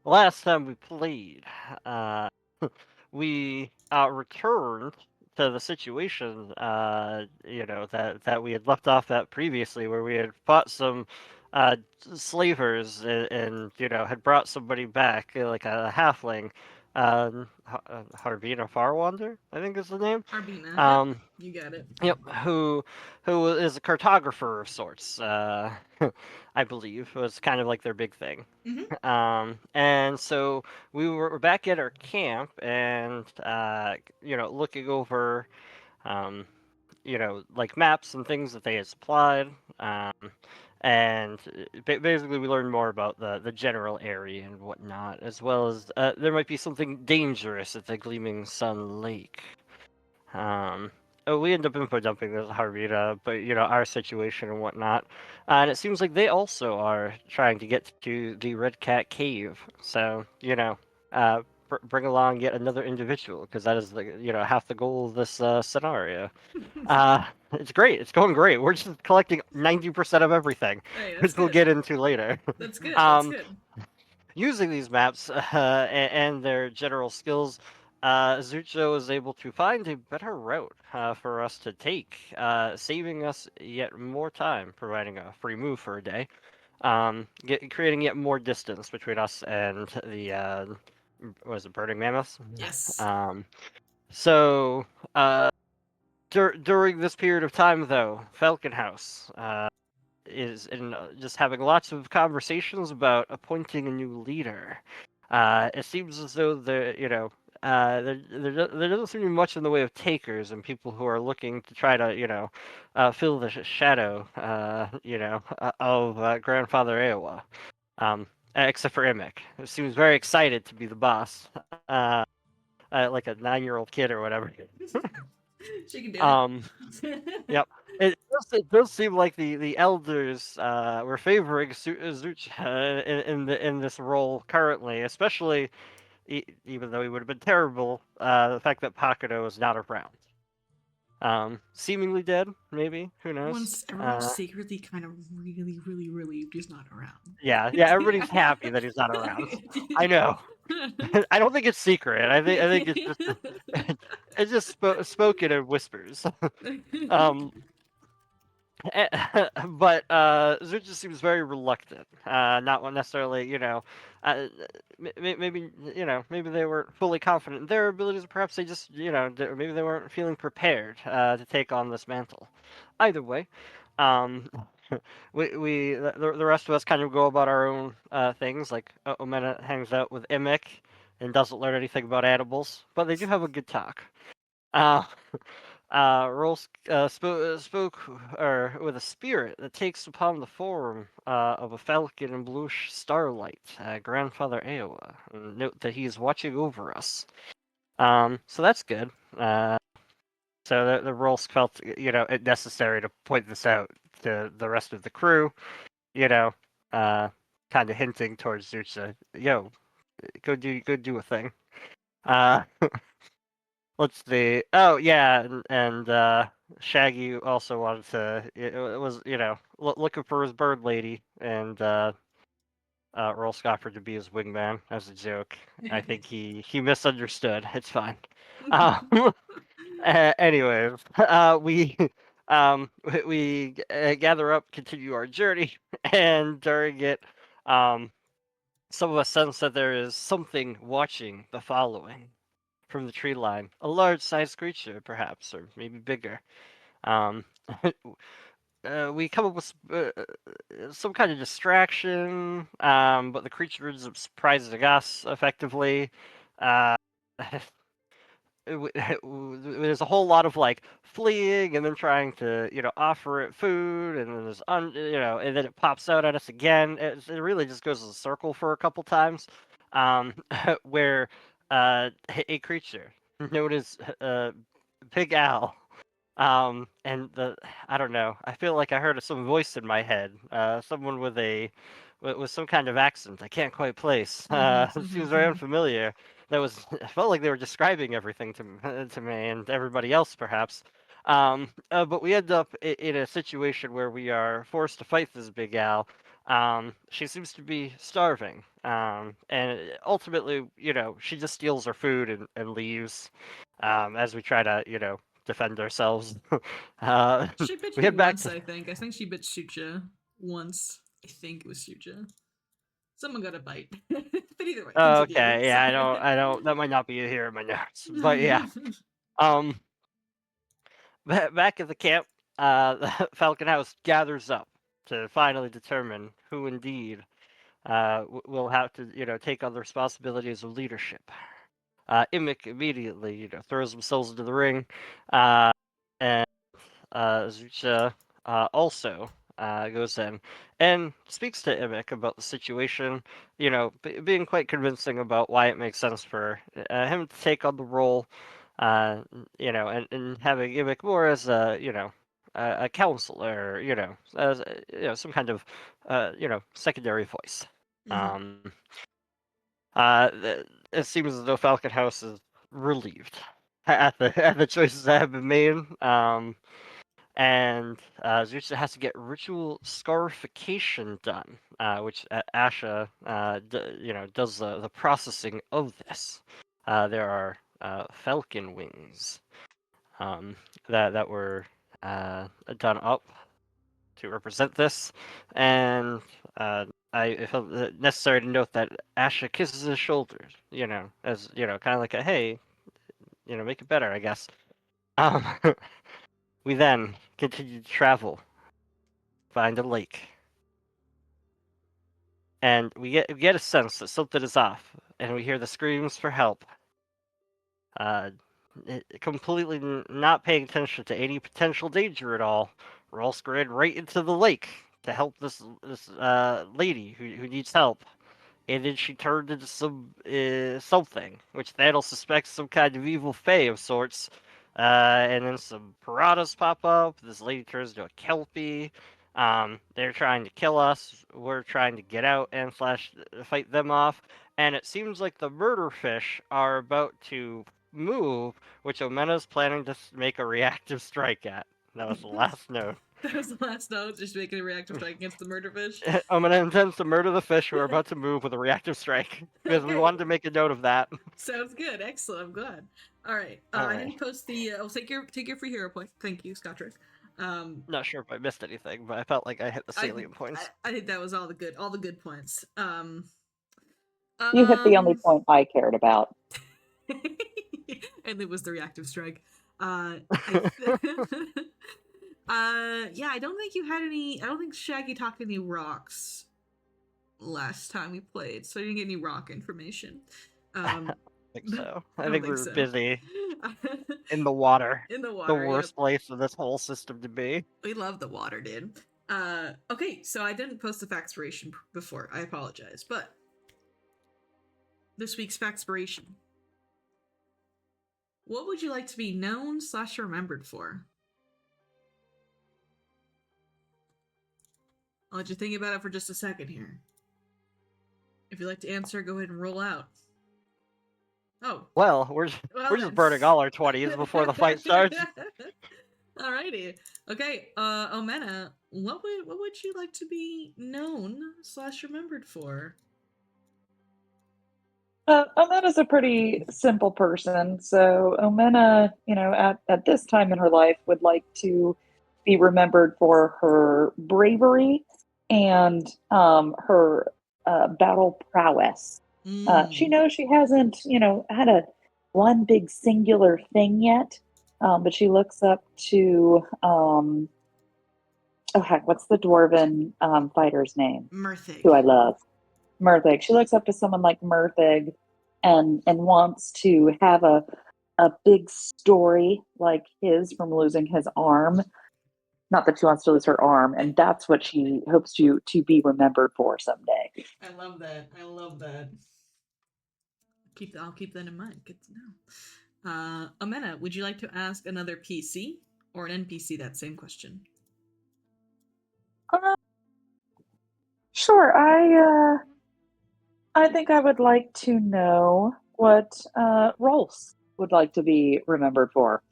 last time we played, uh, we returned to the situation, that we had left off at previously, where we had fought some uh, slavers and had brought somebody back, like a halfling, Harvina Farwander, I think is the name. Arbina, yep, Um, you got it. Yep, who is a cartographer of sorts, I believe, was kind of like their big thing. Mm-hmm. And so we're back at our camp and, looking over, um, like maps and things that they had supplied. Um, and basically, we learned more about the general area and whatnot, as well as there might be something dangerous at the Gleaming Sun Lake. Um, we end up info dumping this Harvita, but our situation and whatnot, and it seems like they also are trying to get to the Red Cat Cave. So bring along yet another individual because that is half the goal of this scenario. It's great. It's going great. We're just collecting 90% of everything, Hey, that's which we'll good. get into later. That's good. That's um, good. Using these maps and their general skills, Zucho is able to find a better route for us to take, saving us yet more time, providing a free move for a day, creating yet more distance between us and the was it Burning Mammoths? Yes. Um, so during this period of time, though, Falcon House is in just having lots of conversations about appointing a new leader. It seems as though there doesn't seem to be much in the way of takers and people who are looking to try to, fill the shadow, of Grandfather Iowa. Except for Emic, who seems very excited to be the boss, like a 9-year-old kid or whatever. She can do it. um, Yep. It does seem like the elders were favoring Zuch in this role currently, especially even though he would have been terrible. The fact that Pakuto is not around, seemingly dead, maybe, who knows? Everyone's secretly kind of really, really relieved he's not around. Yeah, everybody's happy that he's not around. I know. I don't think it's secret. I think it's just it's just spoken in whispers. um, but Zuja seems very reluctant. Not necessarily, maybe maybe they weren't fully confident in their abilities. Perhaps they just, maybe they weren't feeling prepared to take on this mantle. Either way, um, the rest of us kind of go about our own things. Like Omena hangs out with Emic and doesn't learn anything about animals, but they do have a good talk. Uh, Rolls spoke or with a spirit that takes upon the form of a falcon in bluish starlight, Grandfather Iowa. And note that he is watching over us. So that's good. So the Rolls felt it necessary to point this out to the rest of the crew. You know, uh, kind of hinting towards Zucha. Yo, go do a thing. Uh, Let's see. Oh yeah, and Shaggy also wanted to. It was looking for his bird lady, and Earl Scofford to be his wingman as a joke. I think he misunderstood. It's fine. Um, anyways, we gather up, continue our journey, and during it, um, some of us sense that there is something watching the following from the tree line. A large-sized creature, perhaps, or maybe bigger. Um, we come up with some kind of distraction, but the creature is surprising us effectively. Uh, there's a whole lot of like fleeing and then trying to offer it food, and then and then it pops out at us again. It really just goes in a circle for a couple times, um, where a creature known as Big Al. And I don't know. I feel like I heard some voice in my head. Someone with some kind of accent I can't quite place. It seems very unfamiliar. That was I felt like they were describing everything to me and everybody else, perhaps. But we end up in a situation where we are forced to fight this Big Al. She seems to be starving, And ultimately, she just steals our food and leaves. As we try to, defend ourselves. uh, She bit we me head back once, to. I think. I think she bit Shuja once. I think it was Shuja. Someone got a bite. But either way, Oh, continue. okay, yeah, Sorry. I don't. That might not be here in my notes, but yeah. Um, back at the camp, the Falcon House gathers up to finally determine who indeed will have to, take on the responsibilities of leadership. Imik immediately, throws themselves into the ring, and Zucha also goes in and speaks to Imik about the situation, being quite convincing about why it makes sense for him to take on the role, and having Imik more as a counselor, as some kind of, secondary voice. Mhm. Um, it seems as though Falcon House is relieved at the choices that have been made. And Zucha has to get ritual scarification done, which Asha, does the processing of this. There are falcon wings that were done up to represent this, and I felt it necessary to note that Asha kisses his shoulders, as kind of like a hey, make it better, I guess. Um, we then continue to travel, find a lake, and we get a sense that something is off, and we hear the screams for help. Uh, Completely not paying attention to any potential danger at all. We're all scurried right into the lake to help this lady who needs help. And then she turned into something, which Thanos suspects some kind of evil fae of sorts. And then some piranhas pop up. This lady turns into a kelpie. They're trying to kill us. We're trying to get out and slash fight them off. And it seems like the murder fish are about to move, which Omena's planning to make a reactive strike at. That was the last note. That was the last note, just making a reactive strike against the murder fish. Omena intends to murder the fish who are about to move with a reactive strike because we Okay. wanted to make a note of that. Sounds good. Excellent. I'm glad. All right. All I right. didn't post the. I'll take your free hero point. Thank you, Scottrick. Not sure if I missed anything, but I felt like I hit the I think salient points. I think that was all the good points. You hit the only Um, point I cared about. and it was the reactive strike. I yeah, I don't think you had any. I don't think Shaggy talked any rocks last time we played, so I didn't get any rock information. I Um, think so. I I don't think think we were so. busy in the water. In the The water, yep. worst place in this whole system to be. We love the water, dude. Okay, so I didn't post the factspiration before. I apologize, but this week's factspiration. What would you like to be known / remembered for? I'll let you think about it for just a second here. If you'd like to answer, go ahead and roll out. Oh, Well, we're just then. burning all our 20s before the fight starts. Alrighty. Okay, Omena, what would you like to be known / remembered for? Omena's a pretty simple person, so Omena, at this time in her life, would like to be remembered for her bravery and her battle prowess. She Mm. knows she hasn't, had a one big singular thing yet, but she looks up to oh heck, what's the dwarven fighter's name? Who Mirthig. I love. Murthig. She looks up to someone like Murthig and wants to have a big story like his from losing his arm. Not that she wants to lose her arm, and that's what she hopes to be remembered for someday. I love that. I love that. I'll keep that in mind. Good to know. Amena, would you like to ask another PC or an NPC that same question? Uh, sure. I think I would like to know what Rolls would like to be remembered for.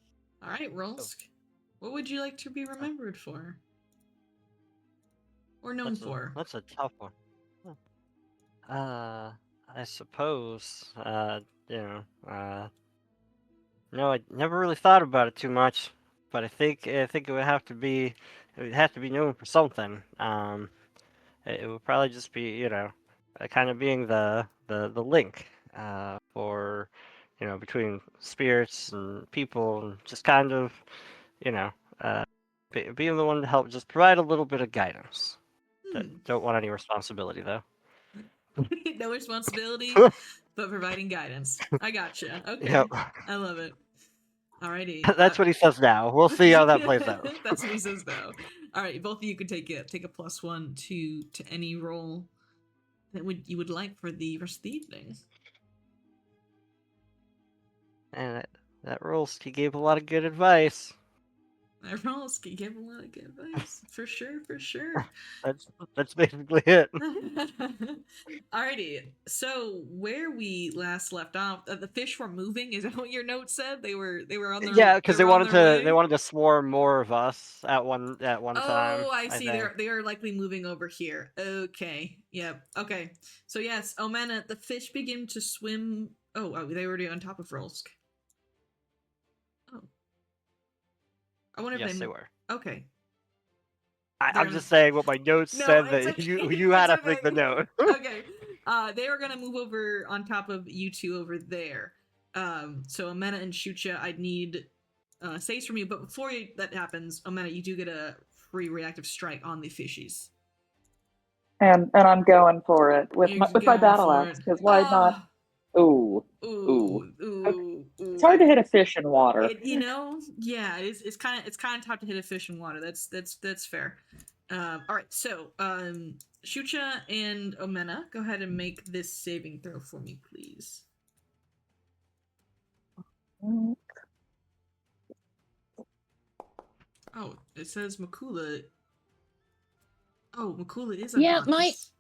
All right, Rolsk. What would you like to be remembered for? Or known That's a for? that's a tough one. I suppose. You know. No, I never really thought about it too much, but I think it would have to be. It would have to be known for something. It would probably just be, kind of being the link, for, between spirits and people, and just kind of, you know, uh, being the one to help, just provide a little bit of guidance. Don't want any responsibility though. No responsibility, but providing guidance. I gotcha. Okay. Yep. I love it. Alrighty. That's what he says now. We'll see how that plays out. That's what he says though. Alright, both of you can take a +1 to any roll that you would like for the rest of the evening. And that Rolski gave a lot of good advice. Rolski gave a lot of good advice. For sure, for sure. That's basically it. Alrighty. So where we last left off, the fish were moving. Is that what your note said? They were on their Yeah, because they were on wanted their to way? they wanted to swarm more of us at one time. Oh, I see. think. They are likely moving over here. Okay. Yep. Okay. So yes, Omena, the fish begin to swim. Oh, they were already on top of Rolsk. Oh. I wonder if Yes, they were. Okay. I'm just saying what my notes No, said it's that okay. you had to It's make the okay. note. Okay. They were gonna move over on top of you two over there. So Omena and Shucha, I'd need saves from you, but before that happens, Omena, you do get a free reactive strike on the fishies. And I'm going for it with You're my going battle for axe, it. because why not? Ooh. Ooh. It's hard to hit a fish in water. Yeah, it's kind of tough to hit a fish in water. That's fair. All right, so Shucha and Omena, go ahead and make this saving throw for me, please. Oh, it says Makula. Oh, Makula is unconscious.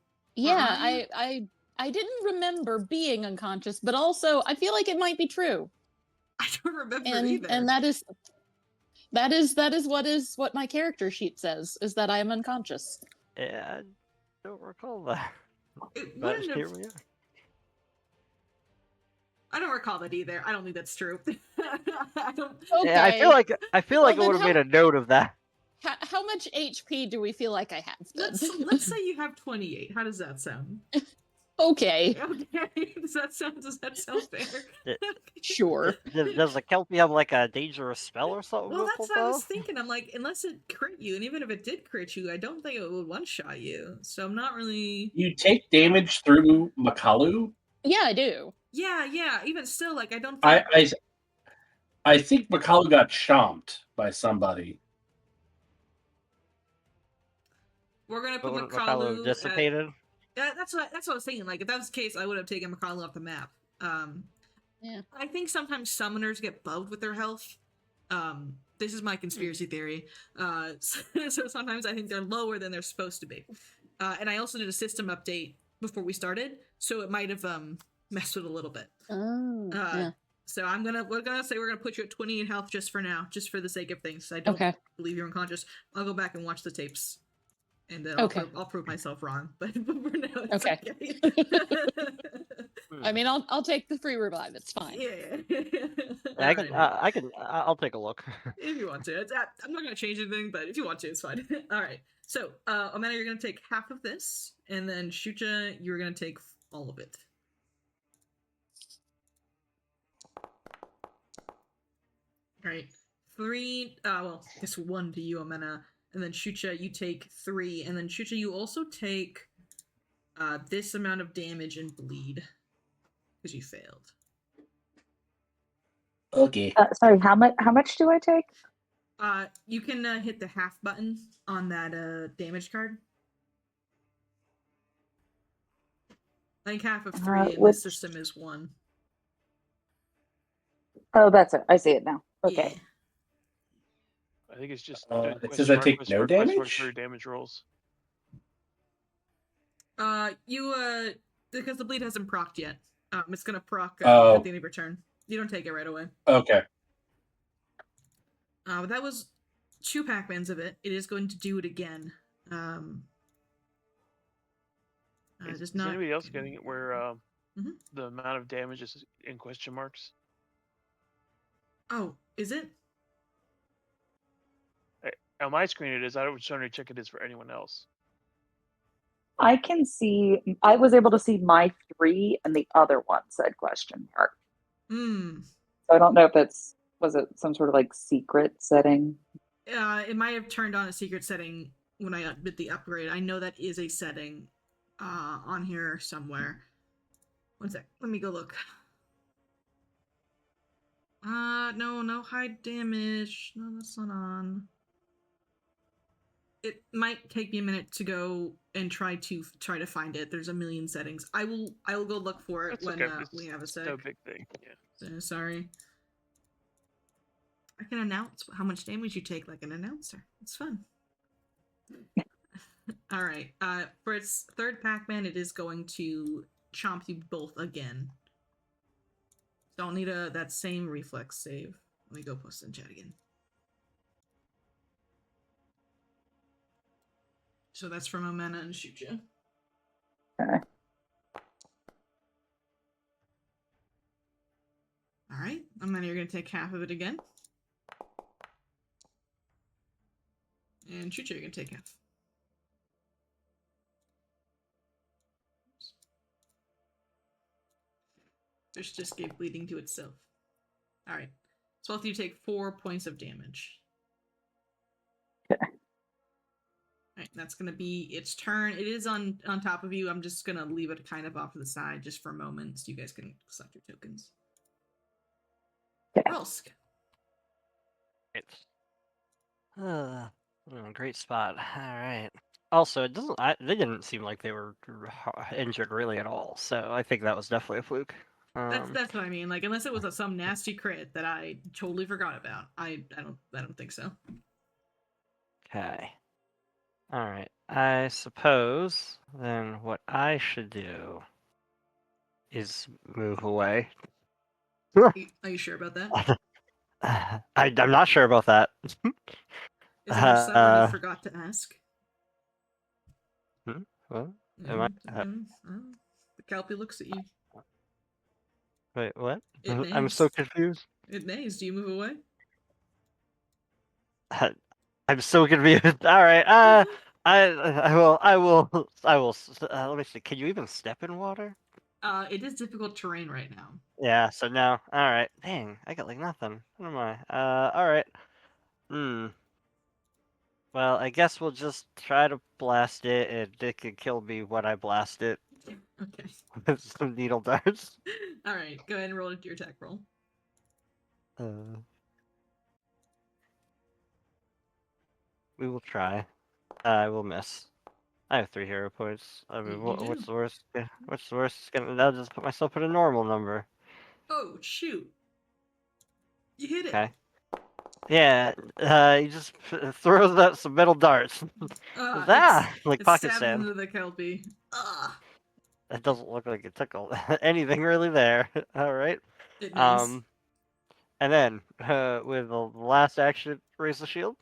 I didn't remember being unconscious, but also I feel like it might be true. I don't remember And either. that is what my character sheet says, is that I am unconscious. Yeah, I don't recall that. It But wouldn't here have. we are. I don't recall that either. I don't think that's true. I don't. Okay. Yeah, I feel like I then would have made a note of that. How much HP do we feel like I have then? Let's say you have 28. How does that sound? Okay. Okay. Does that sound fair? Sure. Does the Kelpie have like a dangerous spell or something? Well, with that's what I was Propel? thinking. I'm like, unless it crit you, and even if it did crit you, I don't think it would one-shot you. So I'm not really. You take damage through Makalu? Yeah, I do. Yeah. Even still, like, I don't think. I think Makalu got chomped by somebody. We're gonna put But Makalu dissipated. That's what I was thinking. Like, if that was the case, I would have taken Makalu off the map. Yeah. I think sometimes summoners get bugged with their health. This is my conspiracy theory. So sometimes I think they're lower than they're supposed to be. And I also did a system update before we started, so it might have messed with a little bit. Oh. Yeah. So we're gonna put you at 20 in health just for now, just for the sake of things. I don't believe you're unconscious. I'll go back and watch the tapes, and then I'll prove myself wrong. But for now, it's okay. I mean, I'll take the free revive. It's fine. Yeah. I'll take a look. If you want to. I'm not gonna change anything, but if you want to, it's fine. All right. So, Omena, you're gonna take half of this, and then Shucha, you're gonna take all of it. All right. 3. Well, I guess 1 to you, Omena, and then Shucha, you take 3, and then Shucha, you also take this amount of damage and bleed because you failed. Okay. Sorry, how much do I take? You can hit the half button on that damage card. I think half of 3 in this system is 1. Oh, that's it. I see it now. Okay. Yeah. I think it's just. It says I take no damage? For damage rolls. You because the bleed hasn't procced yet. It's gonna proc at the end of your turn. You don't take it right away. Okay. But that was 2 Pac-Mans of it. It is going to do it again. Is, Just is not. anybody else getting it where Mhm. the amount of damage is in question marks? Oh, is it? On my screen it is. I was trying to check it is for anyone else. I can see, I was able to see my 3 and the other one said question mark. Hmm. So I don't know if was it some sort of like secret setting? It might have turned on a secret setting when I did the upgrade. I know that is a setting on here somewhere. One sec. Let me go look. No hide damage. No, that's not on. It might take me a minute to go and try to find it. There's a million settings. I will go look for it It's when okay. we have a It's sec. no big thing. Yeah. So, sorry. I can announce how much damage you take like an announcer. It's fun. All right. For its third Pac-Man, it is going to chomp you both again. So I'll need that same reflex save. Let me go post in chat again. So that's from Omena and Shuja. Okay. All right, Omena, you're going to take half of it again. And Shuja, you're going to take half. Fish just gave bleeding to itself. All right. So both of you take 4 points of damage. Okay. All right, that's going to be its turn. It is on top of you. I'm just going to leave it kind of off to the side just for a moment so you guys can select your tokens. Okay. Rolsk. Great spot. All right. Also, it doesn't. They didn't seem like they were injured really at all. So I think that was definitely a fluke. That's what I mean. Like, unless it was some nasty crit that I totally forgot about, I don't think so. Okay. All right. I suppose then what I should do is move away. Are you sure about that? I'm not sure about that. Is there someone you forgot to ask? Well, am I? The Kelpie looks at you. Wait, what? It I'm so neighs. confused. It neighs. Do you move away? I'm so confused. All right. I will. Let me see. Can you even step in water? It is difficult terrain right now. Yeah. So no. All right. Dang. I got like nothing. What am I? All right. Hmm. Well, I guess we'll just try to blast it, and it can kill me when I blast it Okay. with some needle darts. All right. Go ahead and roll your attack roll. We will try. I will miss. I have 3 hero points. I mean, You do. what's the worst? What's the worst? I'll just put myself at a normal number. Oh shoot! You hit it. Okay. Yeah. He just throws out some metal darts. Like It's pocket stabbed sand. into the Kelpie. It doesn't look like it took anything really there. All right. It neighs. And then with the last action, raise the shield.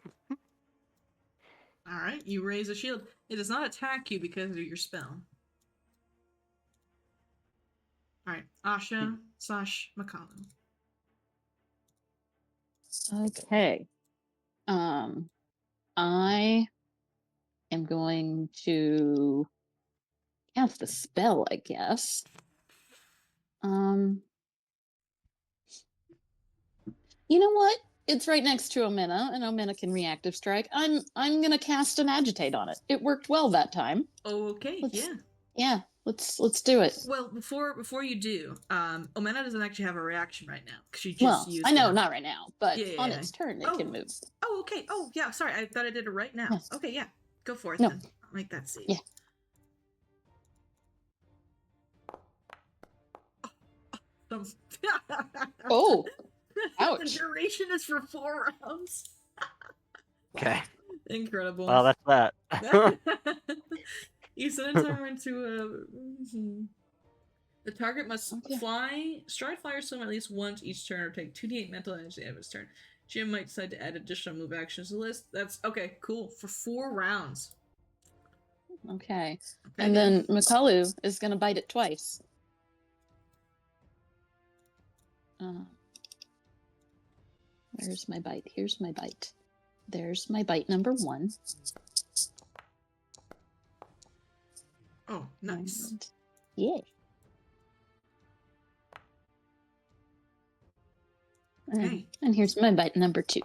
All right, you raise a shield. It does not attack you because of your spell. All right, Asha / Makalu. Okay. I am going to cast a spell, I guess. You know what? It's right next to Omena, and Omena can reactive strike. I'm gonna cast an agitate on it. It worked well that time. Okay, Let's- yeah. Yeah, let's do it. Well, before you do, Omena doesn't actually have a reaction right now because she just Well, used. I know, it. not right now, but Yeah, on yeah. its turn it Oh. can move. Oh, okay. Oh, yeah. Sorry, I thought I did it right now. Yes. Okay, yeah. Go for it No. then. I'll make that save. Yeah. Oh, The ouch. duration is for 4 rounds. Okay. Incredible. Well, that's that. You send a timer into a. The target must stride, fly, or swim at least once each turn, or take 2d8 mental damage at the end of its turn. GM might decide to add additional move actions to the list. That's okay, cool. For 4 rounds. Okay. Okay, And good. then Makalu is going to bite it twice. Where's my bite? Here's my bite. There's my bite number 1. Oh, nice. And yeah. Okay. And here's my bite number 2.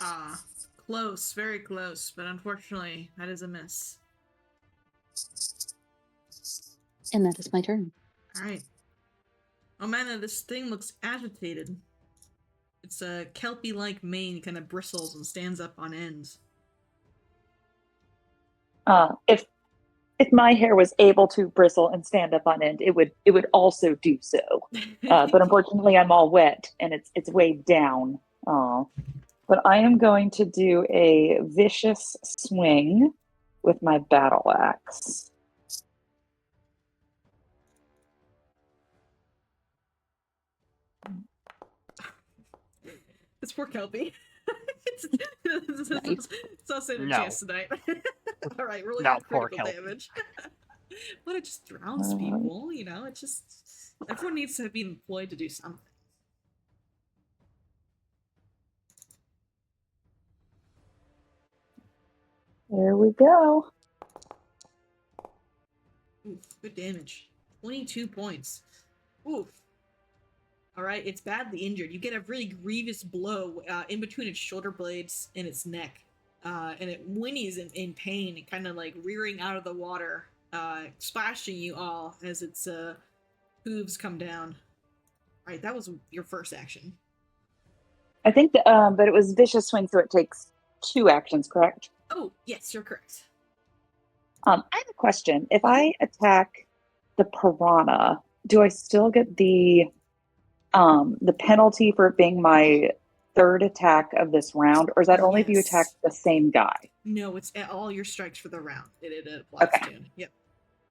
Ah, close, very close, but unfortunately, that is a miss. And that is my turn. All right. Oh man, this thing looks agitated. It's a kelpie-like mane kind of bristles and stands up on ends. If my hair was able to bristle and stand up on end, it would also do so. But unfortunately, I'm all wet and it's weighed down. But I am going to do a vicious swing with my battle axe. This poor kelpie. Nice. It's all standard No. chance tonight. All right, rolling No, your poor critical kelpie. damage. But it just drowns people, you know. It just everyone needs to be employed to do something. There we go. Oof, good damage. 22 points. Oof. All right, it's badly injured. You get a really grievous blow in between its shoulder blades and its neck. And it whinnies in pain and kind of like rearing out of the water, splashing you all as its hooves come down. All right, that was your first action. I think that, but it was vicious swing, so it takes 2 actions, correct? Oh, yes, you're correct. I have a question. If I attack the piranha, do I still get the penalty for it being my 3rd attack of this round, or is that only if you attack Yes. the same guy? No, it's all your strikes for the round. It applies Okay. to. Yep.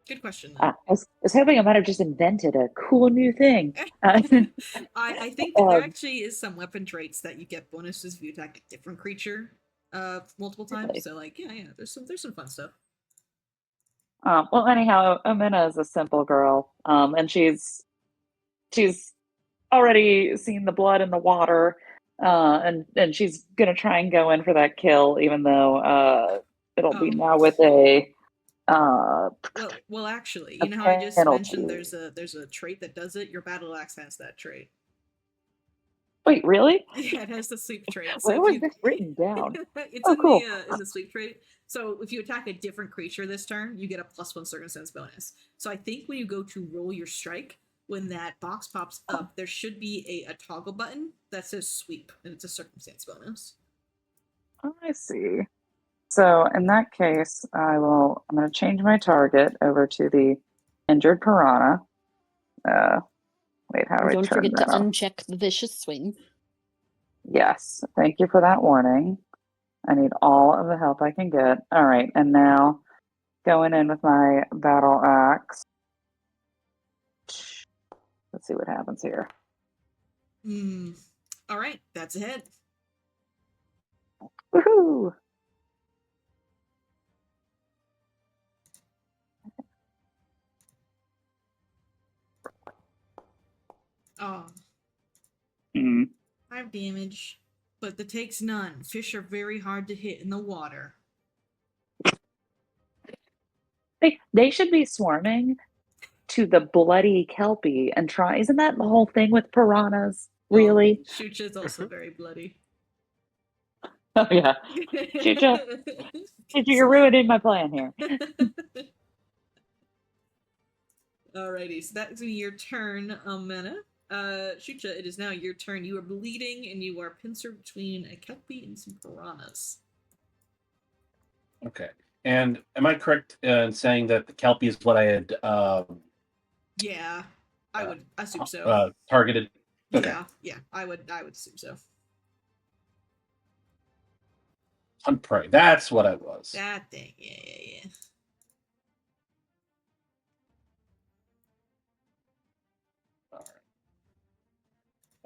Good question, though. I was hoping I might have just invented a cool new thing. I think that there Um, actually is some weapon traits that you get bonuses if you attack a different creature multiple times. Really? So like yeah, there's some fun stuff. Well, anyhow, Amina is a simple girl, and she's already seen the blood in the water, and she's gonna try and go in for that kill, even though it'll be Oh. now with a Well, actually, a you know how I just mentioned penalty. there's a trait that does it. Your battle axe has that trait. Wait, really? Yeah, it has the sweep trait. So Where if was you, this written down? it's Oh, cool. in the sweep trait. So if you attack a different creature this turn, you get a +1 circumstance bonus. So I think when you go to roll your strike, when that box pops up, there should be a toggle button that says sweep, and it's a circumstance bonus. I see. So in that case, I'm going to change my target over to the injured piranha. Wait, how do I Don't turn forget to that off? uncheck the vicious swing. Yes, thank you for that warning. I need all of the help I can get. All right, and now going in with my battle axe. Let's see what happens here. All right, that's a hit. Woohoo! Oh, Mm. 5 damage, but that takes none. Fish are very hard to hit in the water. They should be swarming to the bloody kelpie and try. Isn't that the whole thing with piranhas? Really? Oh, Shucha is also very bloody. Oh yeah. Shucha, you're ruining my plan here. Alrighty, so that's your turn, Amena. Shucha, it is now your turn. You are bleeding and you are pincered between a kelpie and some piranhas. Okay. And am I correct in saying that the Kelpie is what I had Yeah, I would assume so. targeted? Okay. Yeah, I would assume so. Hunt prey. That's what I was. That thing, yeah. All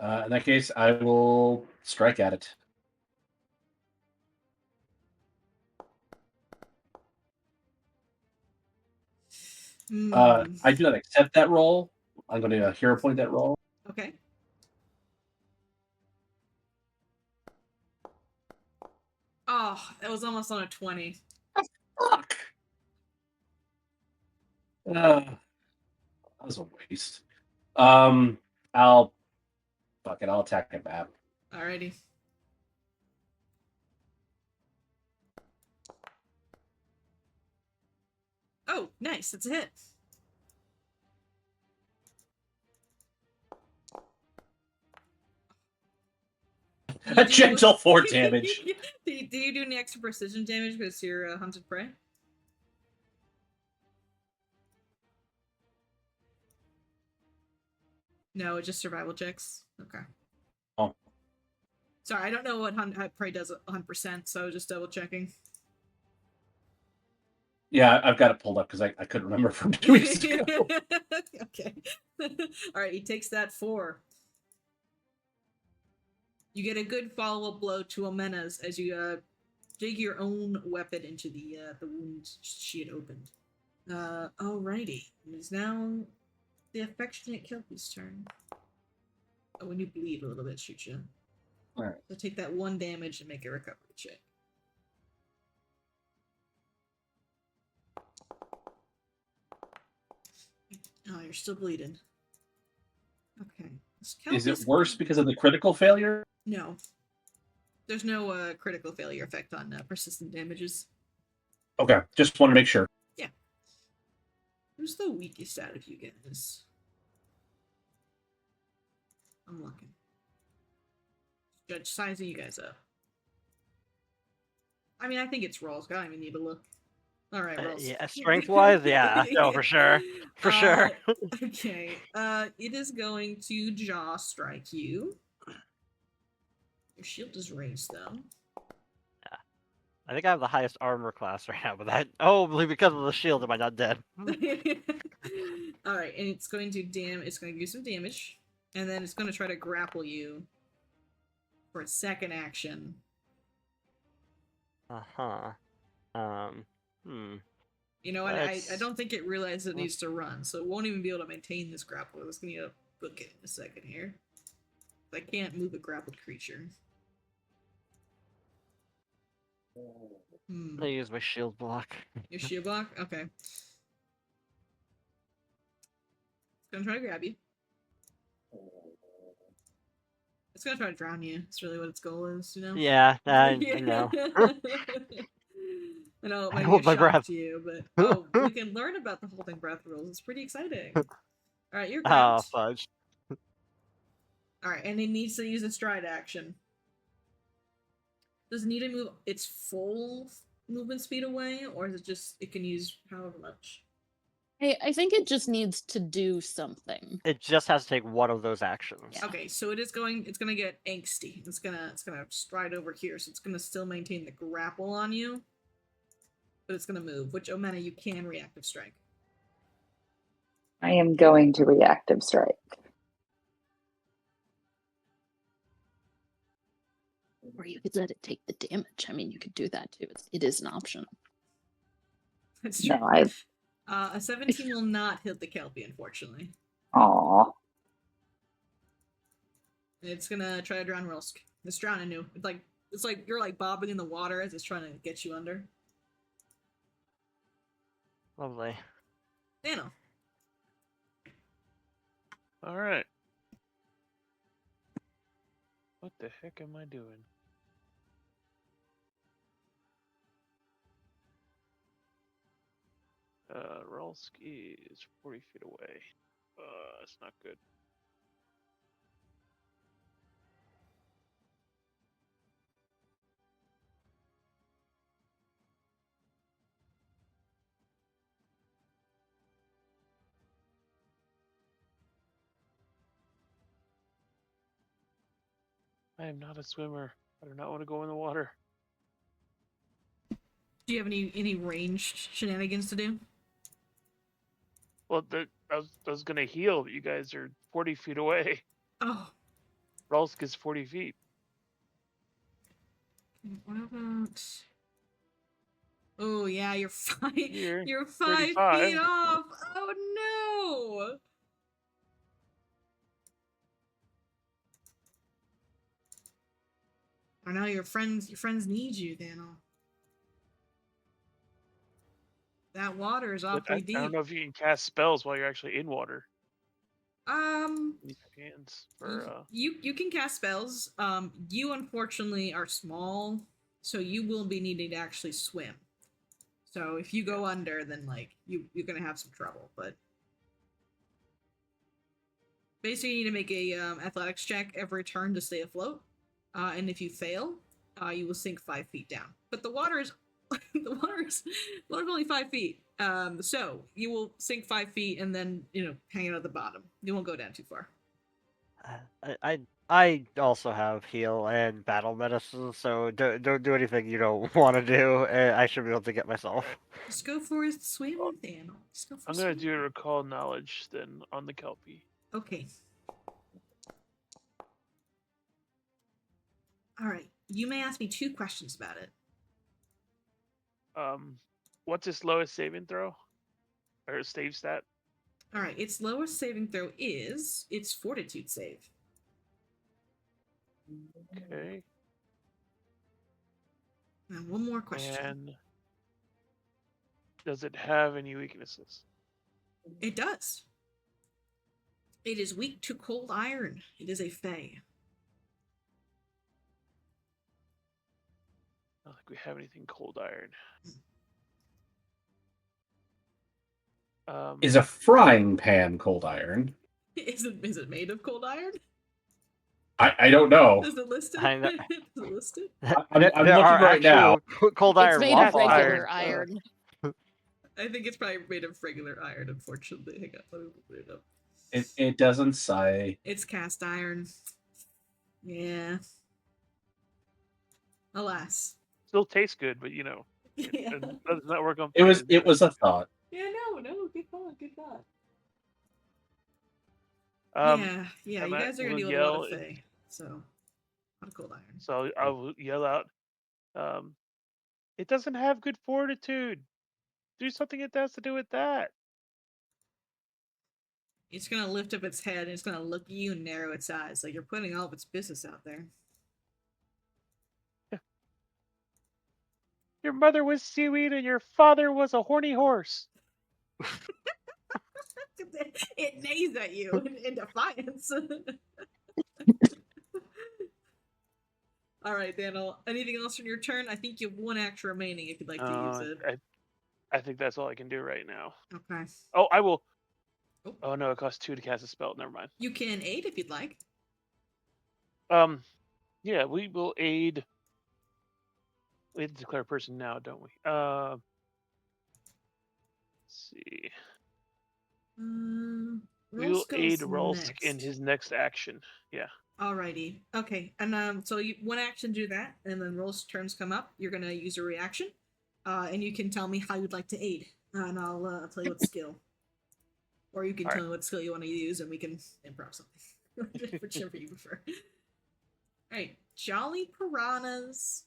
right. In that case, I will strike at it. I do not accept that roll. I'm going to hero point that roll. Okay. Oh, that was almost on a 20. Fuck. That was a waste. I'll attack it back. Alrighty. Oh, nice. That's a hit. A gentle 4 damage. Do you do any extra precision damage because you're hunted prey? No, just survival checks. Okay. Oh. Sorry, I don't know what hunt prey does 100%, so just double checking. Yeah, I've got it pulled up because I couldn't remember from 2 weeks ago. Okay. Alright, he takes that 4. You get a good follow-up blow to Omena's as you dig your own weapon into the wound she had opened. Alrighty. It is now the affectionate Kelpie's turn. Oh, when you bleed a little bit, shoot you. Alright. So take that 1 damage and make a recovery check. Oh, you're still bleeding. Okay. Is it worse because of the critical failure? No. There's no critical failure effect on persistent damages. Okay, just want to make sure. Yeah. Who's the weakest out of you guys? I'm looking. Judge sizing you guys up. I mean, I think it's Rolls. I don't even need to look. All right, Rolls. Yeah, strength-wise, yeah, no, for sure, for sure. Okay. It is going to jaw strike you. Your shield is raised, though. Yeah. I think I have the highest armor class right now, but that only because of the shield am I not dead. All right, and it's going to It's going to do some damage, and then it's going to try to grapple you for its second action. You know what? I don't think it realizes it needs to run, so it won't even be able to maintain this grapple. It's going to book it in a second here. I can't move a grappled creature. I use my shield block. Your shield block? Okay. It's gonna try to grab you. It's gonna try to drown you. That's really what its goal is, you know? Yeah, I know. I know it I might hold be a my shock breath. to you, but we can learn about the holding breath rules. It's pretty exciting. Alright, you're Oh, grabbed. fudge. Alright, and it needs to use a stride action. Does it need to move its full movement speed away, or is it just it can use however much? I think it just needs to do something. It just has to take one of those actions. Yeah. Okay, so it's gonna get angsty. It's gonna stride over here, so it's gonna still maintain the grapple on you. But it's gonna move, which Omena, you can reactive strike. I am going to reactive strike. Or you could let it take the damage. I mean, you could do that too. It is an option. That's true. No, A 17 will not hit the Kelpie, unfortunately. Aw. It's gonna try to drown Rolsk. It's drowning you. It's like you're like bobbing in the water as it's trying to get you under. Lovely. Dano. All right. What the heck am I doing? Rolski is 40 feet away. That's not good. I am not a swimmer. I do not want to go in the water. Do you have any ranged shenanigans to do? Well, I was gonna heal, but you guys are 40 feet away. Oh. Rolsk is 40 feet. What about? Oh yeah, you're 5. Here, You're 5 feet 35. off. Oh know. Your friends need you, Daniel. That water is But awfully I deep. don't know if you can cast spells while you're actually in water. Use your hands for you can cast spells. You unfortunately are small, so you will be needing to actually swim. So if you go under, then like you're gonna have some trouble. But basically, you need to make a athletics check every turn to stay afloat. And if you fail, you will sink 5 feet down. But the water is water's only 5 feet. So you will sink 5 feet and then hang out at the bottom. You won't go down too far. I also have heal and battle medicine, so don't do anything you don't want to do. I should be able to get myself. Just go for a swim, Daniel. Just go for I'm a gonna swim. do a recall knowledge then on the Kelpie. Okay. All right. You may ask me 2 questions about it. What's its lowest saving throw? Or save stat? All right. Its lowest saving throw is its fortitude save. Okay. Now, one more question. And does it have any weaknesses? It does. It is weak to cold iron. It is a fae. I don't think we have anything cold iron. Is a frying pan cold iron? Is it made of cold iron? I don't know. Is it listed? I know. Is it listed? I'm There looking are right now. actual cold It's iron made of waffle regular iron. iron. I think it's probably made of regular iron, unfortunately. Hang on, let me put it up. It doesn't say. It's cast iron. Yeah. Alas. Still tastes good, but Yeah. it does not work on. It was fire. a thought. Yeah, no, good thought, good thought. Um, yeah, and you I guys are gonna will deal with a lot of yell fae, so a lot of cold iron. So I will yell out, it doesn't have good fortitude. Do something that has to do with that. It's gonna lift up its head and it's gonna look at you and narrow its eyes, like you're putting all of its business out there. Your mother was seaweed and your father was a horny horse. It neighs at you in defiance. All right, Daniel. Anything else on your turn? I think you have 1 action remaining if you'd like to use it. I think that's all I can do right now. Okay. Oh, I will. Oh. Oh no, it costs 2 to cast a spell. Never mind. You can aid if you'd like. Yeah, we will aid. We have to declare a person now, don't we? Let's see. We will aid Rolsk in his next action. Yeah. Alrighty. Okay. And so you 1 action do that, and then Rolsk's turns come up. You're gonna use a reaction. And you can tell me how you'd like to aid. And I'll tell you what skill. Or you can tell me what skill you want to use and we can improv something. Whichever you prefer. Alright. Jolly Piranhas.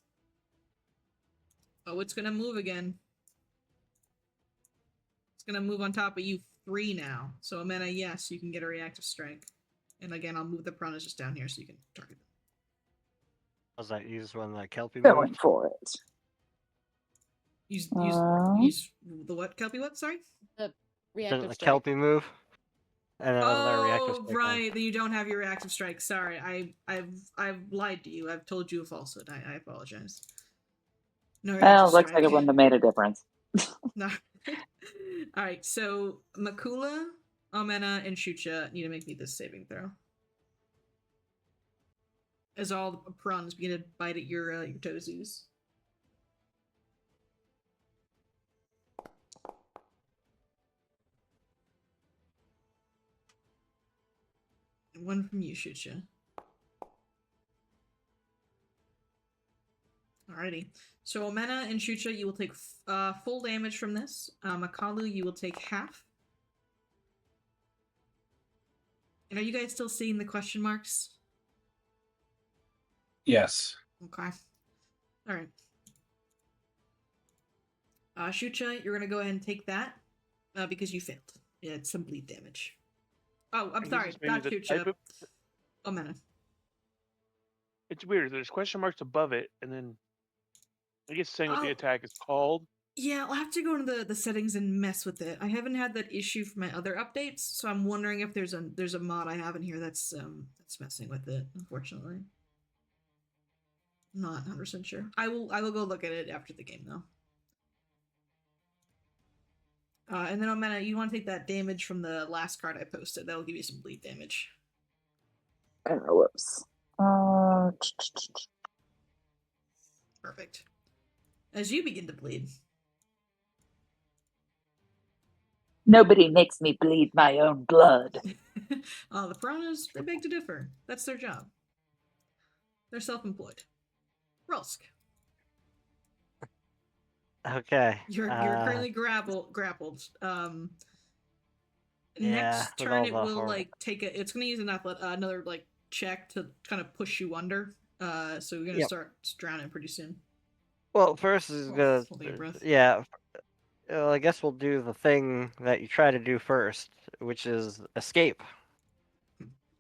Oh, it's gonna move again. It's gonna move on top of you 3 now. So Amena, yes, you can get a reactive strike. And again, I'll move the piranhas just down here so you can target them. Was that used when the Kelpie Going moved? for it. Use the what, Kelpie? What? Sorry. The Didn't reactive the strike. Kelpie move? And then their reactive Oh, strike right. Then you don't have your reactive strike. Sorry, I've lied to you. I've told you a falsehood. I apologize. No reactive Well, looks strike. like it wouldn't have made a difference. No. All right. So Makula, Amena, and Shucha need to make me this saving throw. As all the piranhas begin to bite at your toesies. And 1 from you, Shucha. Alrighty. So Amena and Shucha, you will take full damage from this. Makalu, you will take half. And are you guys still seeing the question marks? Yes. Okay. Alright. Shucha, you're gonna go ahead and take that because you failed. Yeah, it's some bleed damage. Oh, I'm sorry, not Shucha. Amena. It's weird. There's question marks above it, and then I guess saying what the Oh. attack is called. Yeah, I'll have to go into the settings and mess with it. I haven't had that issue for my other updates, so I'm wondering if there's a mod I have in here that's messing with it. Unfortunately, not 100% sure. I will go look at it after the game though. And then Omena, you want to take that damage from the last card I posted? That'll give you some bleed damage. Whoops. Perfect. As you begin to bleed. Nobody makes me bleed my own blood. The piranhas, they beg to differ. That's their job. They're self-employed. Rolsk. Okay. You're currently grappled. Next with turn all it the will horrible- like take a. It's gonna use another like check to kind of push you under. So you're gonna Yep. start drowning pretty soon. Well, first is Oh, gonna. hold your breath. Yeah. Well, I guess we'll do the thing that you try to do first, which is escape.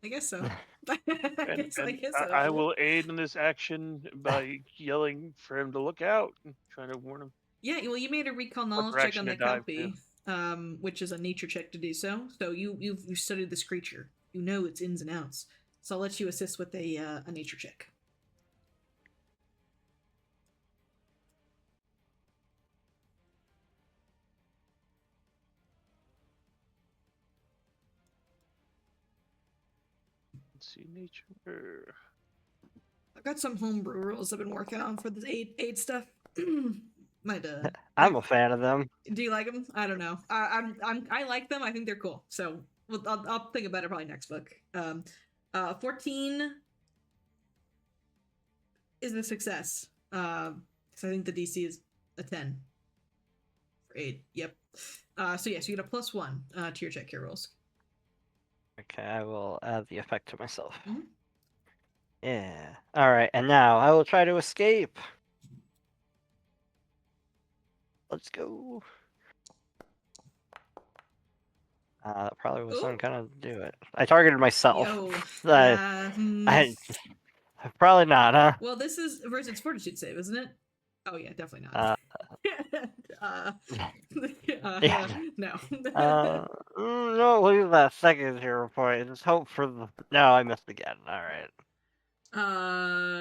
I guess so. I And, guess and so. I will aid in this action by yelling for him to look out and trying to warn him. Yeah, well, you made a recall knowledge check direction on to that dive copy, which is a nature check to do so. So you've studied this creature. You know its ins and outs. So I'll let you assist with a nature check. Let's see, nature. I've got some homebrew rules I've been working on for the aid stuff. Might I'm a fan of them. Do you like them? I don't know. I like them. I think they're cool. So I'll think about it probably next book. 14 is a success. Because I think the DC is a 10 for aid. Yep. So yes, you get a +1 to your check here rolls. Okay, I will add the effect to myself. Mhm. Yeah. All right, and now I will try to escape. Let's go. That probably wasn't gonna do it. I targeted myself. Yo. I probably not, huh? Well, this is versus fortitude save, isn't it? Oh yeah, definitely not. Yeah. No. No, leave that second hero point. Just hope for the. No, I missed again. All right.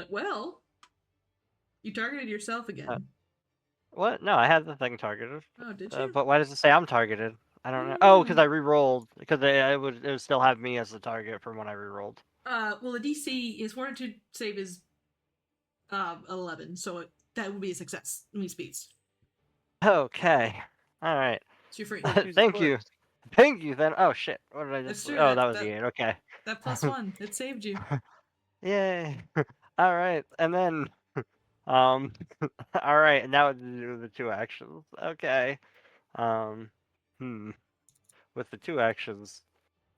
Well, you targeted yourself again. What? No, I had the thing targeted. Oh, did you? But why does it say I'm targeted? I don't know. Oh, because I re-rolled. Because it would still have me as the target from when I re-rolled. Well, the DC is fortitude save is 11, so that would be a success. Me speeds. Okay. All right. So you're free. Thank you. Thank you. Then. Oh shit. What did I That's just? true, Oh, that- that was that- the 8. Okay. That +1, it saved you. Yay. All right. And then, all right. And now to do the 2 actions. Okay. With the 2 actions,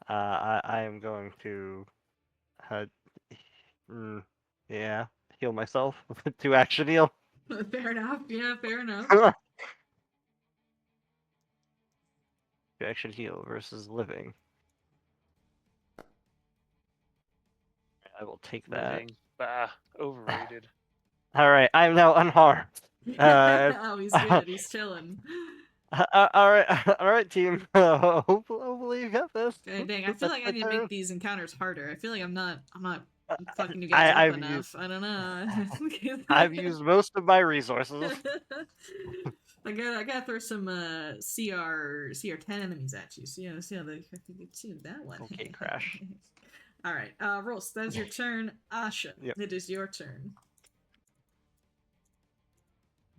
I am going to, yeah, heal myself with a 2 action heal. Fair enough. Yeah, fair enough. 2 action heal versus living. I will take that. Living. Bah, overrated. All right, I am now unharmed. Oh, he's good. He's chilling. All right, team. Hopefully you got this. Dang, I feel like I That's need my to make turn. these encounters harder. I feel like I'm not fucking you guys up I've enough. used- I don't know. I've used most of my resources. I gotta throw some CR10 enemies at you. See how that one. Okay, Crash. All right, Rolls. That is your turn, Asha. Yep. It is your turn.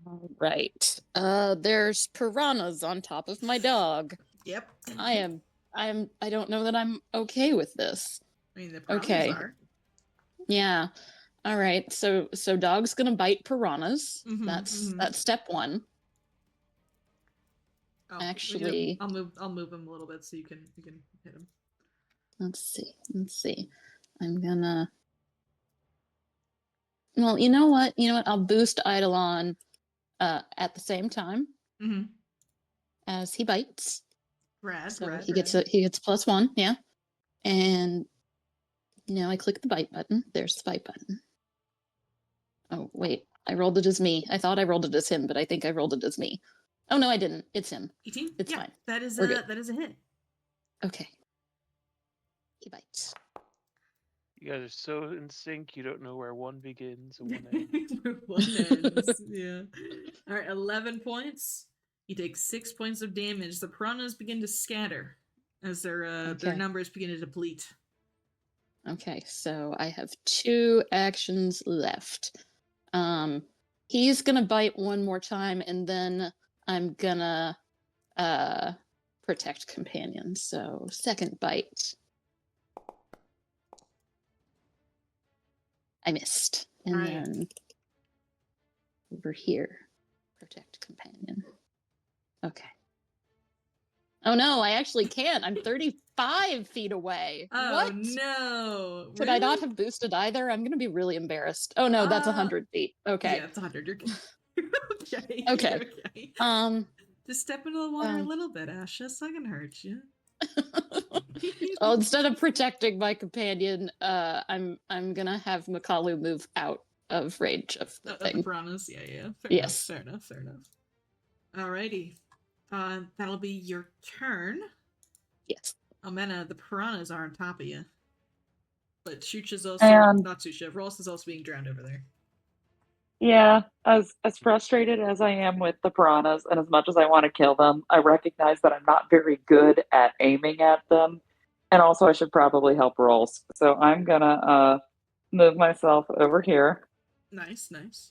All right. There's piranhas on top of my dog. Yep. I don't know that I'm okay with this. I mean, the piranhas Okay. are. Yeah. All right. So dog's gonna bite piranhas. Mhm, mhm. That's step 1. Oh, Actually- I'll move him a little bit so you can hit him. Let's see. I'm gonna. Well, you know what? I'll boost Eidolon at the same time Mm-hmm. as he bites. Rad. So rad, he gets rad. he gets +1, yeah. And now I click the bite button. There's the bite button. Oh, wait. I rolled it as me. I thought I rolled it as him, but I think I rolled it as me. Oh, no, I didn't. It's him. 18? It's Yeah, fine. that is We're good. that is a hit. Okay. He bites. You guys are so in sync. You don't know where one begins and one ends. One ends. Yeah. All right, 11 points. You take 6 points of damage. The piranhas begin to scatter as their Okay. numbers begin to deplete. Okay, so I have 2 actions left. He's gonna bite one more time, and then I'm gonna protect companion. So second bite. I missed. And Right. then over here, protect companion. Okay. Oh no, I actually can't. I'm 35 feet away. Oh What? no! Could I not have boosted either? I'm gonna be really embarrassed. Oh no, that's 100 feet. Okay. Yeah, it's 100. You're good. Okay. Okay. You're okay. Um. Just step into the water a little bit, Ash. That's not gonna hurt you. Well, instead of protecting my companion, I'm gonna have Makalu move out of range of the Of the thing. piranhas, yeah. Yes. Fair enough. Alrighty. That'll be your turn. Yes. Omena, the piranhas are on top of you. But Shucha's also And- not Shucha. Ross is also being drowned over there. Yeah, as frustrated as I am with the piranhas, and as much as I want to kill them, I recognize that I'm not very good at aiming at them, and also I should probably help rolls. So I'm gonna move myself over here, Nice.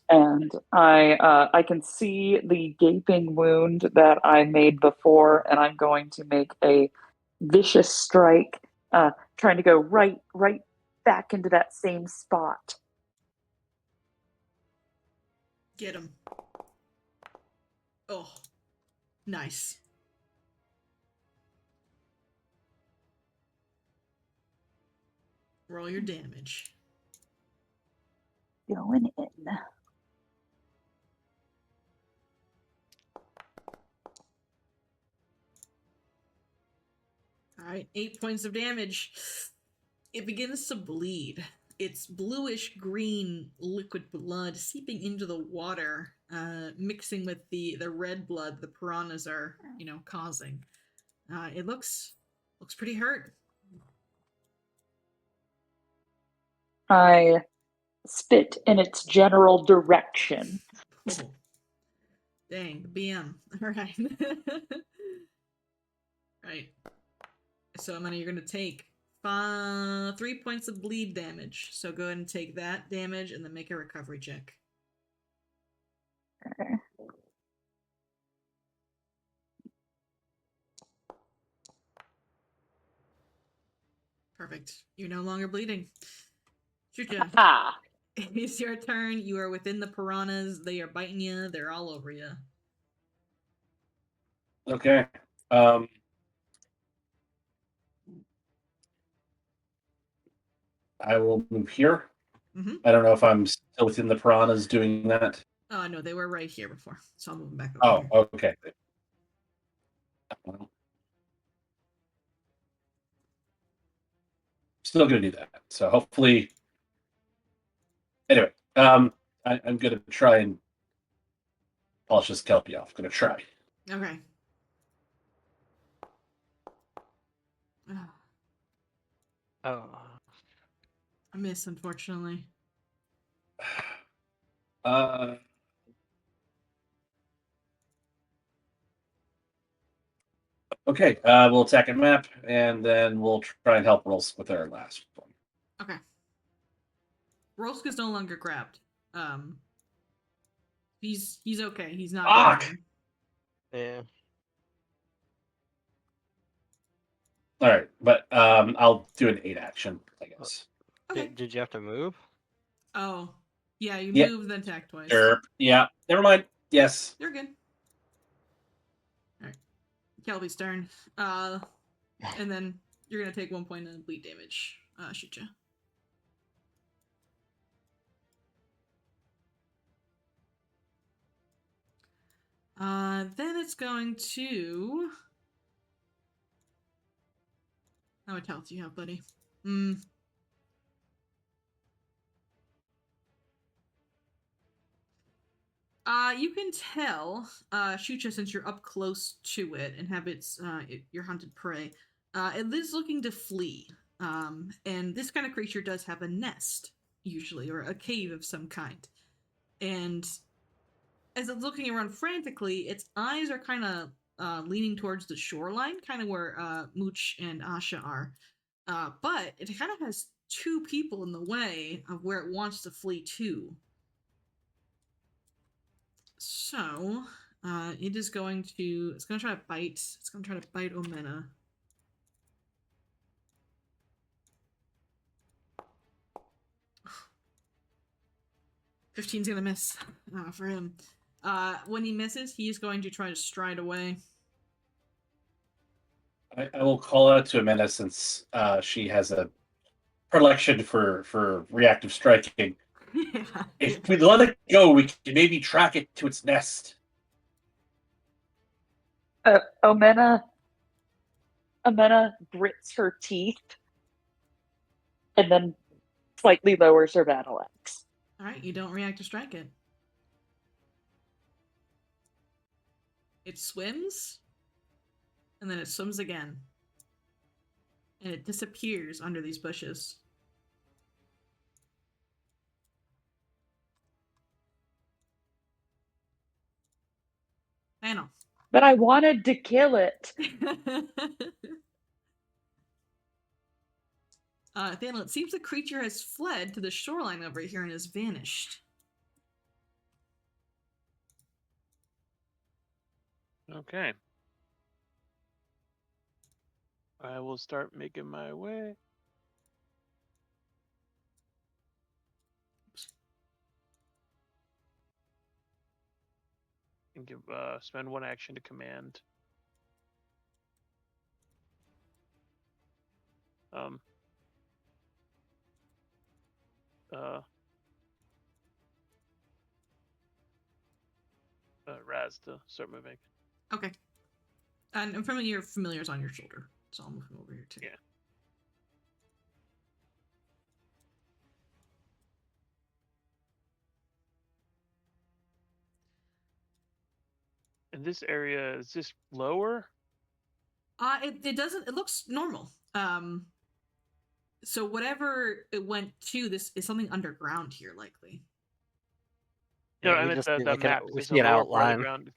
and I can see the gaping wound that I made before, and I'm going to make a vicious strike, trying to go right back into that same spot. Get him. Oh. Nice. Roll your damage. Going in. Alright, 8 points of damage. It begins to bleed. It's bluish green liquid blood seeping into the water, mixing with the red blood the piranhas are, causing. It looks pretty hurt. I spit in its general direction. Oh. Dang, the BM. Alright. Right. So, Amanda, you're going to take 3 points of bleed damage. So go ahead and take that damage and then make a recovery check. Okay. Perfect. You're no longer bleeding. Shoot ya. Ah, It's your turn. You are within the piranhas. They are biting you. They're all over you. Okay. I will move here. Mm-hmm. I don't know if I'm still within the piranhas doing that. Oh, no, they were right here before. So I'll move them back over Oh, here. okay. Well, still gonna do that. So hopefully, anyway, I'm gonna try and polish this kelpie off. Gonna try. Okay. Oh. I miss, unfortunately. Okay. We'll attack a map, and then we'll try and help rolls with our last one. Okay. Rolska's no longer grabbed. He's okay. He's not. Fuck! Dying. Yeah. All right, but I'll do an 8 action, I guess. Okay. Did you have to move? Oh, yeah. You Yeah. move then attack twice. Sure. Yeah. Never mind. Yes. You're good. All right. Kelby's turn. And then you're gonna take 1 point of bleed damage. Shoot ya. Then it's going to. How much health do you have, buddy? You can tell, Shucha, since you're up close to it and have your hunted prey, it is looking to flee. And this kind of creature does have a nest, usually, or a cave of some kind. And as it's looking around frantically, its eyes are kind of leaning towards the shoreline, kind of where Mooch and Asha are. But it kind of has two people in the way of where it wants to flee to. So, it's going to try to bite. It's going to try to bite Omena. $15's gonna miss for him. When he misses, he's going to try to stride away. I will call out to Amanda since she has a predilection for reactive striking. Yeah. If we let it go, we can maybe track it to its nest. Omena grits her teeth and then slightly lowers her battle axe. All right, you don't react to strike it. It swims, and then it swims again. And it disappears under these bushes. Panel. But I wanted to kill it. Daniel, it seems the creature has fled to the shoreline over here and has vanished. Okay. I will start making my way. And give spend one action to command. Raz to start moving. Okay. And your familiar's on your shoulder, so I'll move him over here too. Yeah. And this area, is this lower? It doesn't. It looks normal. So whatever it went to, this is something underground here, likely. No, Yeah, I we meant just the see, like, map. we There's see a an lower part of outline. the ground.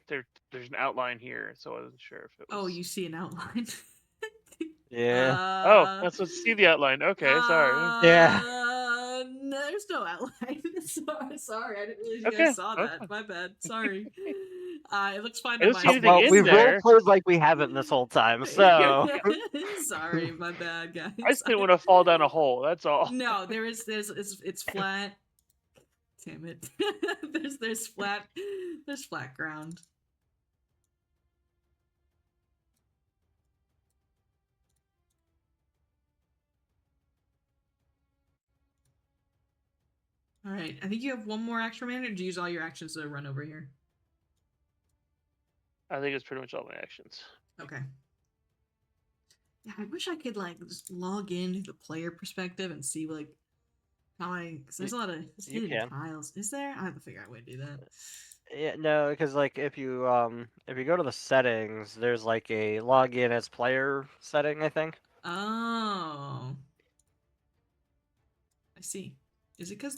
There's an outline here, so I wasn't sure if it was. Oh, you see an outline. Yeah. Oh, that's what see the outline. Okay, sorry. Yeah. No, there's no outline. Sorry, I didn't realize you Okay, guys saw that. okay. My bad. Sorry. It looks fine I on don't my see anything Well, in we've there. role played like we haven't this whole time, so Sorry, my bad, guys. I just didn't want to fall down a hole. That's all. No, it's flat. Damn it. there's flat ground. All right, I think you have one more action remaining, or did you use all your actions to run over here? I think it's pretty much all my actions. Okay. Yeah, I wish I could like just log into the player perspective and see like how cause there's a lot of hidden can. tiles. Is there? I have to figure out a way to do that. yeah, no, because like if you go to the settings, there's like a login as player setting, I think. Oh, I see. Is it because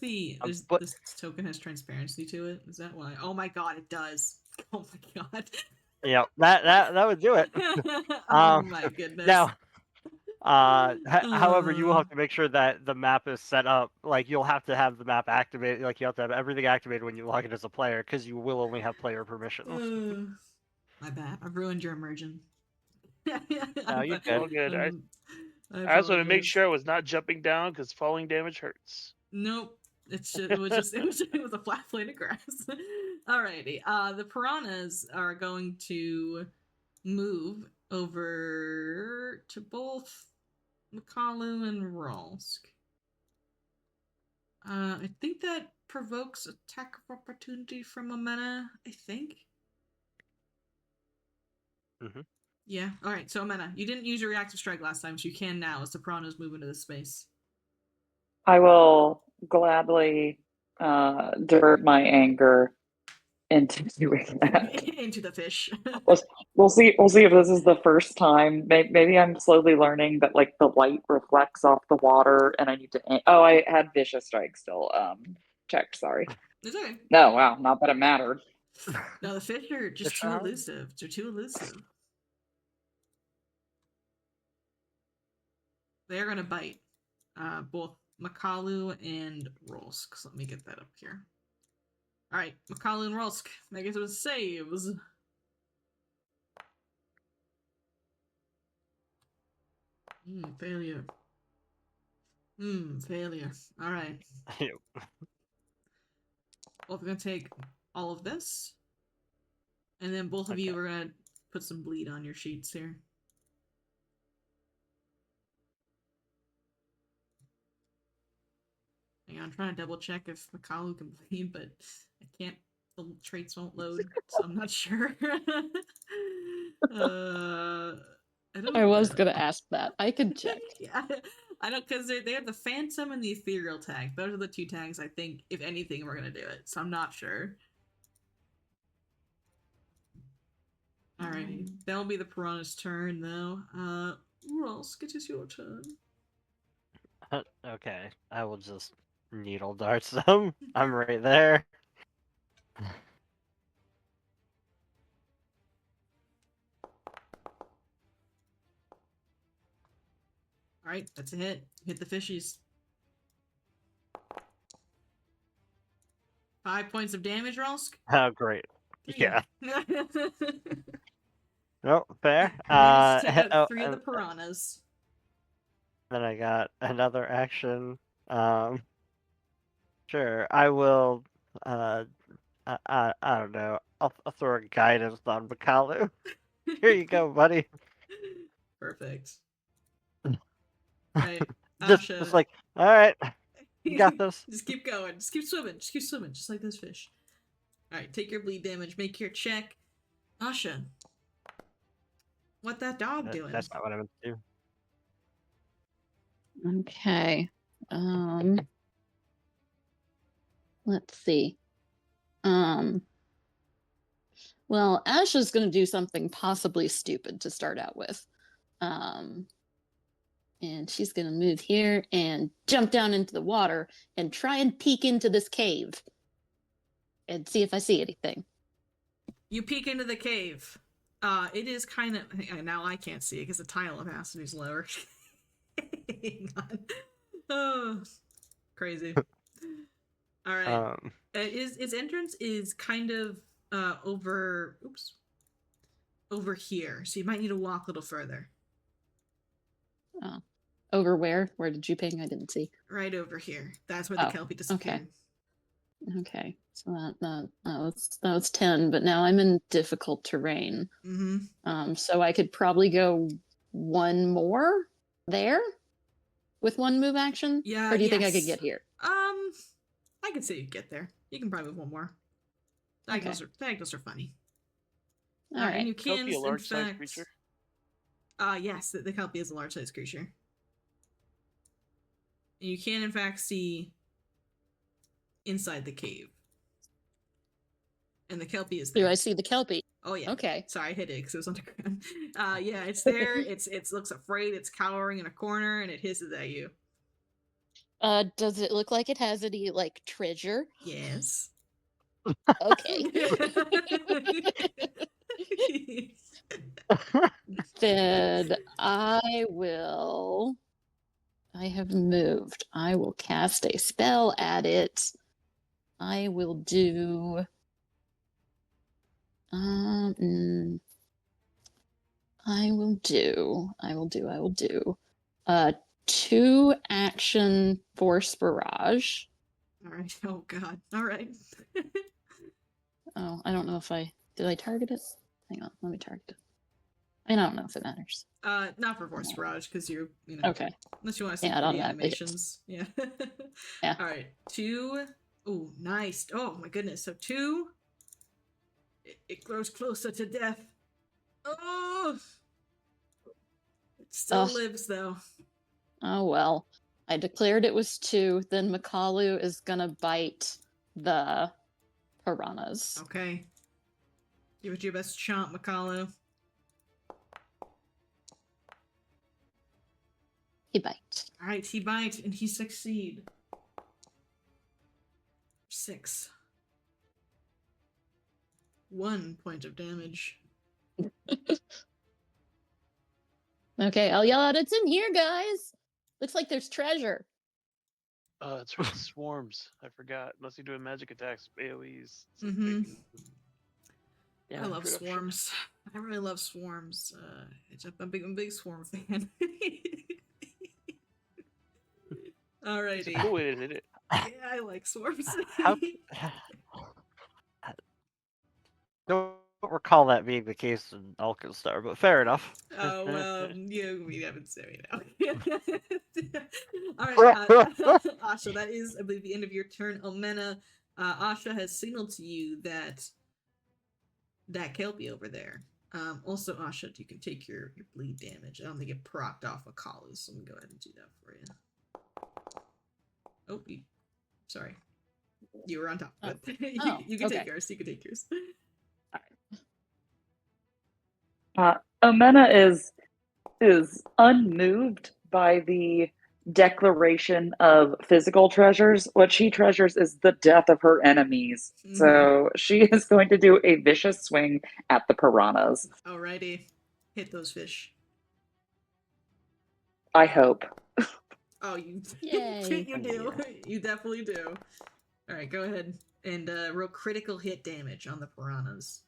but- this token has transparency to it? Is that why? Oh my god, it does. Oh my god. Yeah, that would do it. Oh my goodness. Now, however, you will have to make sure that the map is set up. Like you'll have to have the map activated. Like you have to have everything activated when you log in as a player, because you will only have player permissions. My bad. I've ruined your immersion. No, you All good. good. I I just want to make apologize. sure I was not jumping down because falling damage hurts. Nope. It was a flat plane of grass. Alrighty. The piranhas are going to move over to both Makalu and Rolsk. I think that provokes attack of opportunity from Omena, I think. Mm-hmm. Yeah. Alright, so Omena, you didn't use your reactive strike last time, so you can now as the piranhas move into this space. I will gladly divert my anger into doing that. into the fish. We'll see. We'll see if this is the first time. Maybe I'm slowly learning that like the light reflects off the water, and I need to. Oh, I had vicious strike still. Checked. Sorry. It's okay. No, wow. Not that it mattered. No, the fish are just Fish too are- elusive. They're too elusive. They're gonna bite. Both Makalu and Rolsk. So let me get that up here. Alright, Makalu and Rolsk. I guess it was saves. Failure. Failure. Alright. Both are gonna take all of this. And then both of you Okay. are gonna put some bleed on your sheets here. Hang on, I'm trying to double check if Makalu can bleed, but I can't. The traits won't load, so I'm not sure. I don't. I was gonna ask that. I can check. Yeah, I don't, because they have the Phantom and the Ethereal tag. Those are the two tags I think, if anything, we're gonna do it. So I'm not sure. Alrighty, that'll be the Piranha's turn, though. Ross, it is your turn. Okay, I will just needle darts them. I'm right there. Alright, that's a hit. Hit the fishies. 5 points of damage, Rolsk. Oh, great. Yeah. Minus No, fair. 3 of the And piranhas. then I got another action. Sure, I will. I don't know. I'll throw a guidance on Makalu. Here you go, buddy. Perfect. Right. Just Asha. like, all right, you got this. Just keep going. Just keep swimming. Just keep swimming. Just like those fish. Alright, take your bleed damage. Make your check. Asha. What that dog doing? That's not what I meant to do. Okay. Let's see. Well, Ash is going to do something possibly stupid to start out with. And she's going to move here and jump down into the water and try and peek into this cave and see if I see anything. You peek into the cave. It is kind of... Now I can't see it because the tile opacity is lower. Hang on. Oh, crazy. All right. Its entrance is kind of over here, so you might need to walk a little further. Oh. Over where? Where did you ping? I didn't see. Right over here. That's where the Kelpie disappeared. Okay. So that was 10, but now I'm in difficult terrain. Mm-hmm. So I could probably go one more there with one move action. Yeah. Or do you think I could get here? I can say you get there. You can probably move one more. Diagonals are funny. All right. And you can, Kelpie a in large-sized fact, creature? Yes, the Kelpie is a large-sized creature. And you can, in fact, see inside the cave. And the Kelpie is there. Do I see the Kelpie? Oh, yeah. Okay. Sorry, I hit it because it was underground. Yeah, it's there. It looks afraid. It's cowering in a corner, and it hisses at you. Does it look like it has any, like, treasure? Yes. Okay. Then I have moved. I will cast a spell at it. I will do a 2 action force barrage. All right. Oh God. All right. Oh, I don't know if did I target it? Hang on, let me target it. I don't know if it matters. Not for force barrage because you know. Okay. Unless you want to see Yeah, I don't the know. animations. Yeah. Yeah. All right. 2. Oh, nice. Oh my goodness. So 2. It grows closer to death. Oh. It still lives though. Oh well. I declared it was 2. Then Makalu is gonna bite the piranhas. Okay. Give it your best shot, Makalu. He bite. Alright, he bites and he succeed. 6. 1 point of damage. Okay, I'll yell out, "It's in here, guys! Looks like there's treasure." Oh, that's right. Swarms. I forgot. Unless you're doing magic attacks, AoEs. it's Mhm. taking I Yeah, love production. swarms. I really love swarms. I'm a big swarm fan. It's a Alrighty. cool way to hit it. Yeah, I like swarms. How? Don't recall that being the case in Alkenstar, but fair enough. Oh well, we haven't said it now. All right, Asha, that is, I believe, the end of your turn. Omena, Asha has signaled to you that Kelpie over there. Also, Asha, you can take your bleed damage. I don't think it procced off Makalu, so I'm gonna go ahead and do that for you. Oh, sorry, you were on top of it. You can take okay. yours. You can take yours. Omena is unmoved by the declaration of physical treasures. What she treasures is the death of her enemies. Mhm. So she is going to do a vicious swing at the piranhas. Alrighty, hit those fish. I hope. Oh, you Yay. you do. You definitely do. All right, go ahead and roll critical hit damage on the piranhas.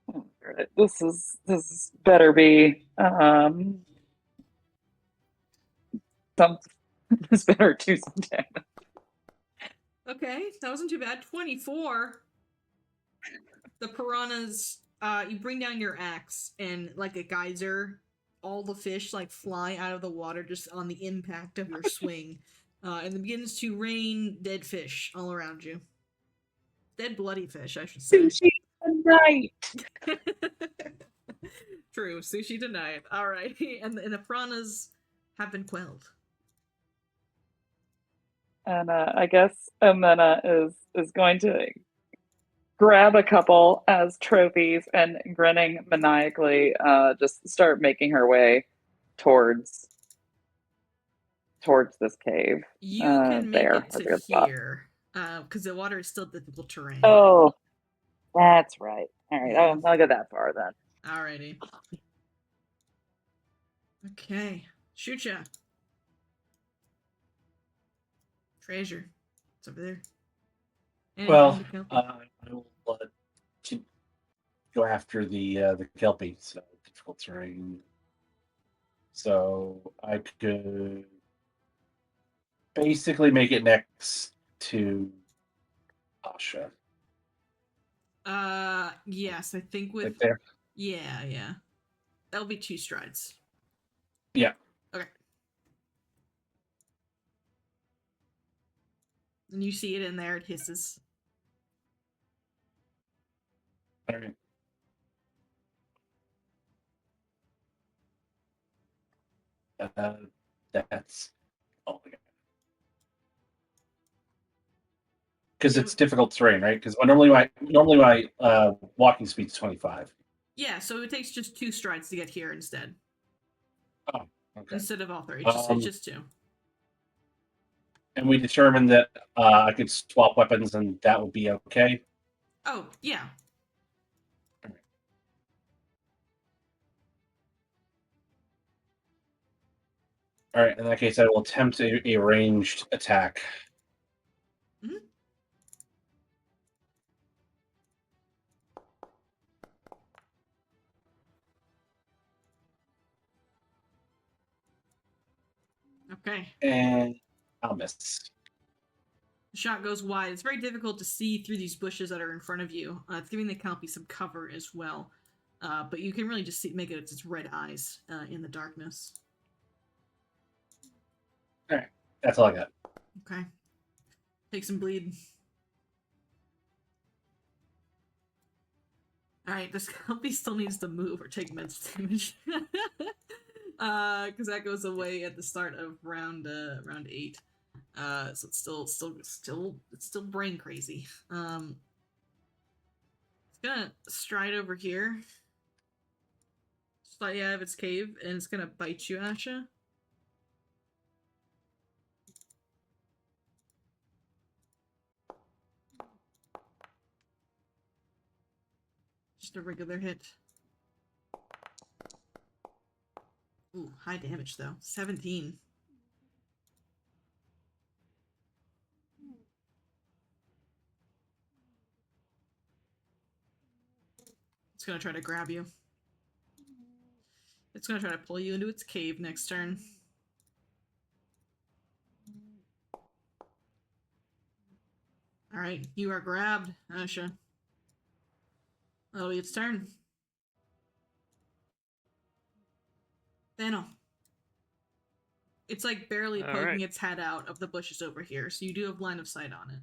Alright, this better be some. This better do some damage. Okay, that wasn't too bad. 24. The piranhas. You bring down your axe, and like a geyser, all the fish like fly out of the water just on the impact of your swing, and it begins to rain dead fish all around you. Dead bloody fish, I should say. Sushi tonight. True, sushi tonight. All right, and the piranhas have been quelled. And I guess Omena is going to grab a couple as trophies and grinning maniacally, just start making her way towards this cave. You can make there, it that's a to good spot. here, because the water is still difficult terrain. Oh, that's right. All right, Yeah. I'll go that far then. Alrighty. Okay. Shoot ya. Treasure. It's over there. Well, Anything to kill? I will go after the Kelpie. So difficult terrain. So I could basically make it next to Asha. Yes, I think with Right there. yeah. That'll be 2 strides. Yeah. Okay. And you see it in there, it hisses. All right. That's all I got. Because it's difficult terrain, right? Because normally my walking speed's 25. Yeah, so it takes just 2 strides to get here instead. Oh, okay. Instead of all 3. It's just 2. And we determined that I could swap weapons and that would be okay. Oh, yeah. All right. In that case, I will attempt a ranged attack. Mhm. Okay. And I'll miss. The shot goes wide. It's very difficult to see through these bushes that are in front of you. It's giving the Kelpie some cover as well. But you can really just make it its red eyes in the darkness. All right. That's all I got. Okay. Take some bleed. Alright, this Kelpie still needs to move or take mental damage. Because that goes away at the start of round 8. So it's still brain crazy. It's gonna stride over here, slightly out of its cave, and it's gonna bite you, Asha. Just a regular hit. Ooh, high damage though. 17. It's gonna try to grab you. It's gonna try to pull you into its cave next turn. Alright, you are grabbed, Asha. That'll be its turn. Thanos. It's like barely All poking right. its head out of the bushes over here, so you do have line of sight on it.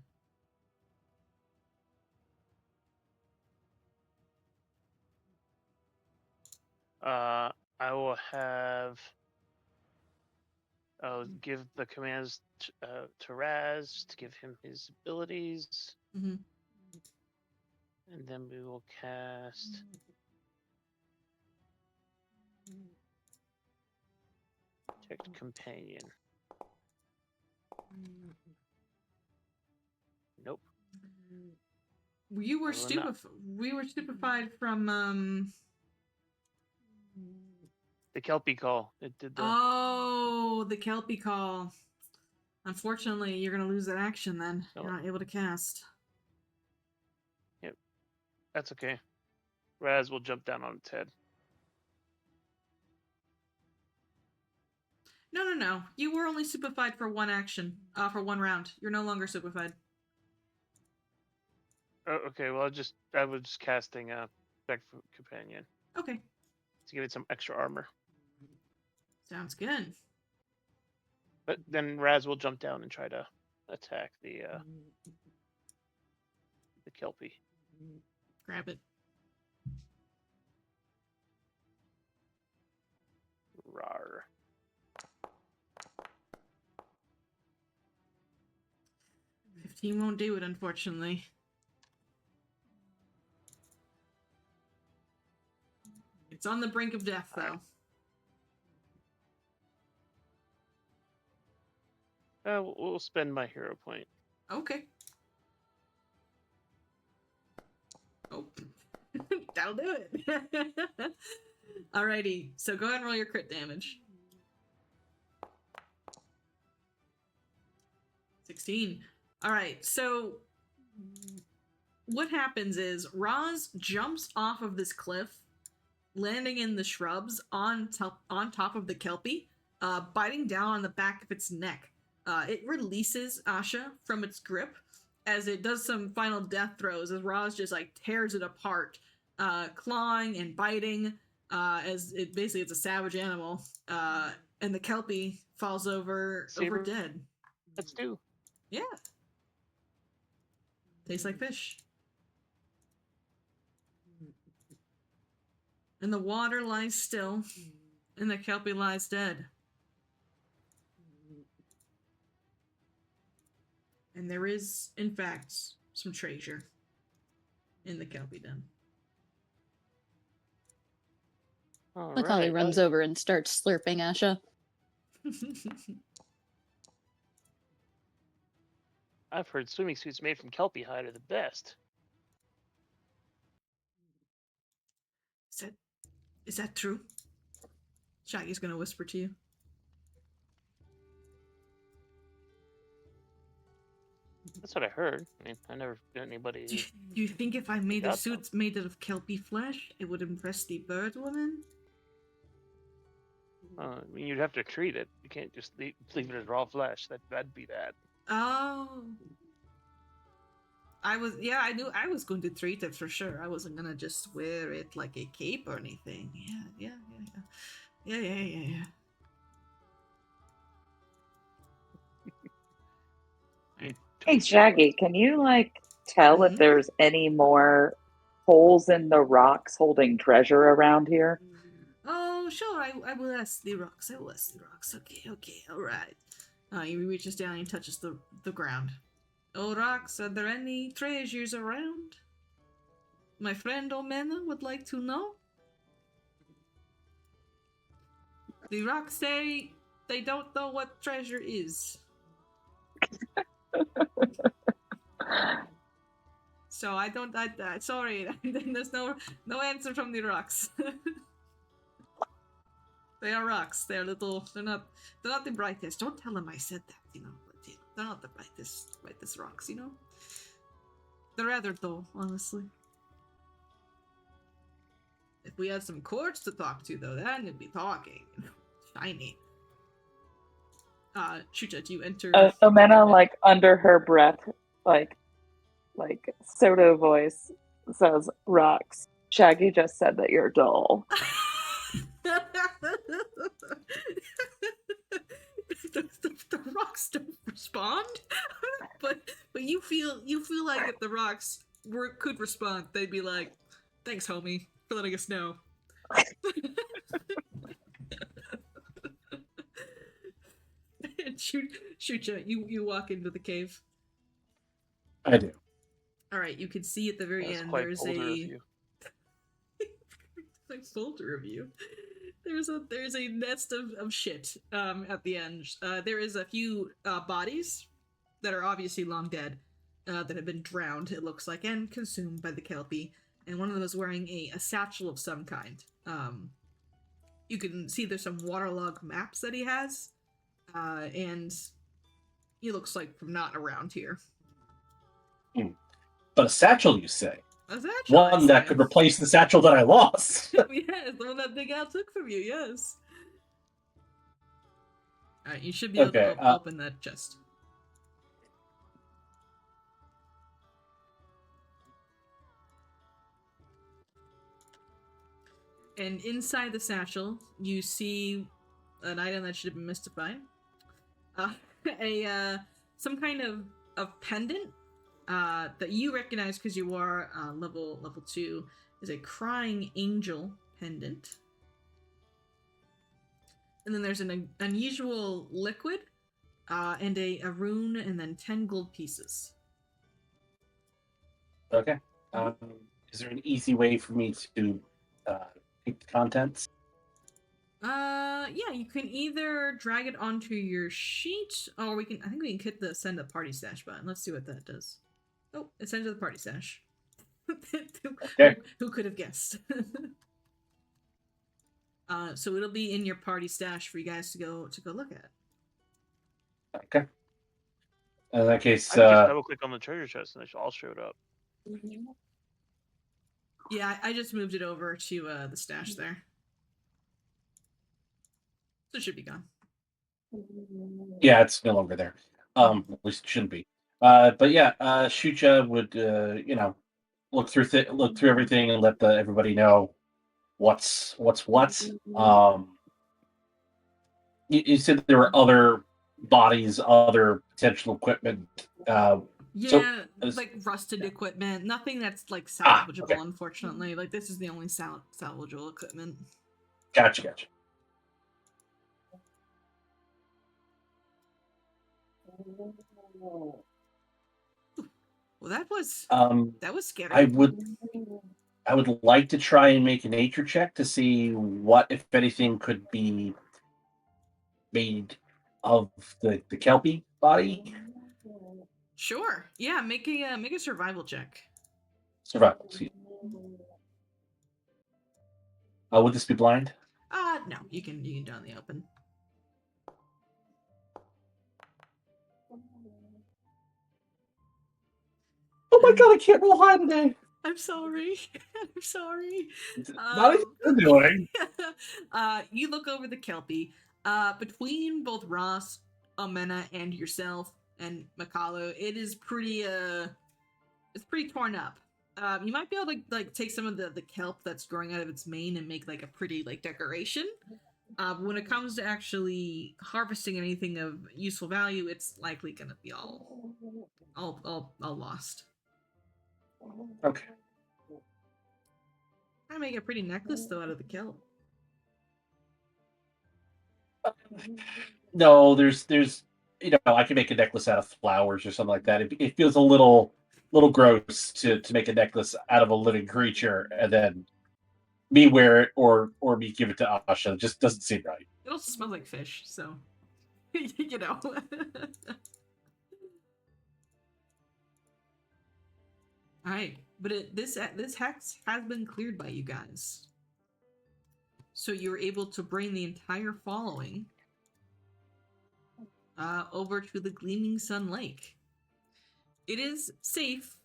I will have. I'll give the commands to Raz to give him his abilities, Mm-hmm. and then we will cast. Protect companion. Nope. You were Probably not. We were stupefied from The Kelpie call. It did the. Oh, the Kelpie call. Unfortunately, you're gonna lose that action then. No. You're not able to cast. That's okay. Raz will jump down on its head. No. You were only stupefied for one action. For one round. You're no longer stupefied. Oh, okay. Well, I was just casting Back for companion Okay. to give it some extra armor. Sounds good. But then Raz will jump down and try to attack the Kelpie. Grab it. Rawr. He won't do it, unfortunately. It's on the brink of death, though. We'll spend my hero point. Okay. Oh. That'll do it. Alrighty, so go ahead and roll your crit damage. 16. Alright, so what happens is Roz jumps off of this cliff, landing in the shrubs on top of the Kelpie, biting down on the back of its neck. It releases Asha from its grip as it does some final death throws as Roz just like tears it apart, clawing and biting, as it basically it's a savage animal. And the Kelpie falls over dead. Let's do. Yeah. Tastes like fish. And the water lies still, and the Kelpie lies dead. And there is, in fact, some treasure in the Kelpie den. Look how he runs over and starts slurping Asha. I've heard swimming suits made from Kelpie hide are the best. Is that true? Shaggy's gonna whisper to you. That's what I heard. I mean, I never met anybody. Do you think if I made the got suits made out of Kelpie flesh, it would impress the bird woman? I mean, you'd have to treat it. You can't just leave it as raw flesh. That'd be that. Oh. I knew I was going to treat it for sure. I wasn't gonna just wear it like a cape or anything. Yeah. Hey, Shaggy, can you tell if Mhm. there's any more holes in the rocks holding treasure around here? Oh, sure. I will ask the rocks. Okay. All right. He reaches down and touches the ground. Oh, Rox, are there any treasures around? My friend Omena would like to know. The Rox say they don't know what treasure is. So I don't. Sorry, there's no answer from the rocks. They are rocks. They're little. They're not the brightest. Don't tell them I said that. You know, but, they're not the brightest rocks. You know. They're rather dull, honestly. If we had some quartz to talk to, though, then it'd be talking. Shiny. Shucha, do you enter? Omena, like under her breath, like Soto voice says, "Rocks. Shaggy just said that you're dull." the rocks don't respond, but you feel like if the rocks could respond, they'd be like, "Thanks, homie, for letting us know." And shoot you walk into the cave. I do. All right, you can see at the very That's end quite there's older of a you. like folder of you. There's a nest of shit at the end. There is a few bodies that are obviously long dead, that have been drowned, it looks like, and consumed by the kelpie. And one of them is wearing a satchel of some kind. You can see there's some waterlogged maps that he has, and he looks like from not around here. But a satchel, you say? A satchel, One that could replace the satchel that I lost. Yes, the one that Big Al took from you, yes. Alright, you should be able to open that chest. And inside the satchel, you see an item that should have been mystified. Some kind of pendant that you recognize because you are level 2 is a crying angel pendant. And then there's an unusual liquid and a rune and then 10 gold pieces. Okay. Is there an easy way for me to pick the contents? Yeah, you can either drag it onto your sheet, or I think we can hit the send a party stash button. Let's see what that does. Oh, it sends to the party stash. Okay. Who could have guessed? So it'll be in your party stash for you guys to go look at. Okay. In that case, I just double click on the treasure chest and it all showed up. Yeah, I just moved it over to the stash there. So it should be gone. yeah, it's no longer there. At least it shouldn't be. But yeah, Shucha would look through everything and let everybody know what's what. You said there were other bodies, other potential equipment. Yeah, like rusted equipment. Nothing that's like salvageable, okay. Unfortunately. Like this is the only salvageable equipment. Gotcha. Well, that was scary. I would like to try and make a nature check to see what, if anything, could be made of the kelpie body. Sure. Yeah, make a survival check. Survival. Would this be blind? No, you can do it in the open. Oh my god, I can't roll high today. I'm sorry. I'm sorry. Not even you're doing. You look over the kelpie. Between both Ross, Omena, and yourself and Makalo, it is pretty it's pretty torn up. You might be able to like take some of the kelp that's growing out of its mane and make like a pretty like decoration. But when it comes to actually harvesting anything of useful value, it's likely gonna be all lost. Okay. I make a pretty necklace though out of the kelp. No, there's I can make a necklace out of flowers or something like that. It feels a little gross to make a necklace out of a living creature and then me wear it or me give it to Asha. It just doesn't seem right. It also smells like fish, so you know. All right, but this hex has been cleared by you guys, so you're able to bring the entire following over to the Gleaming Sun Lake. It is safe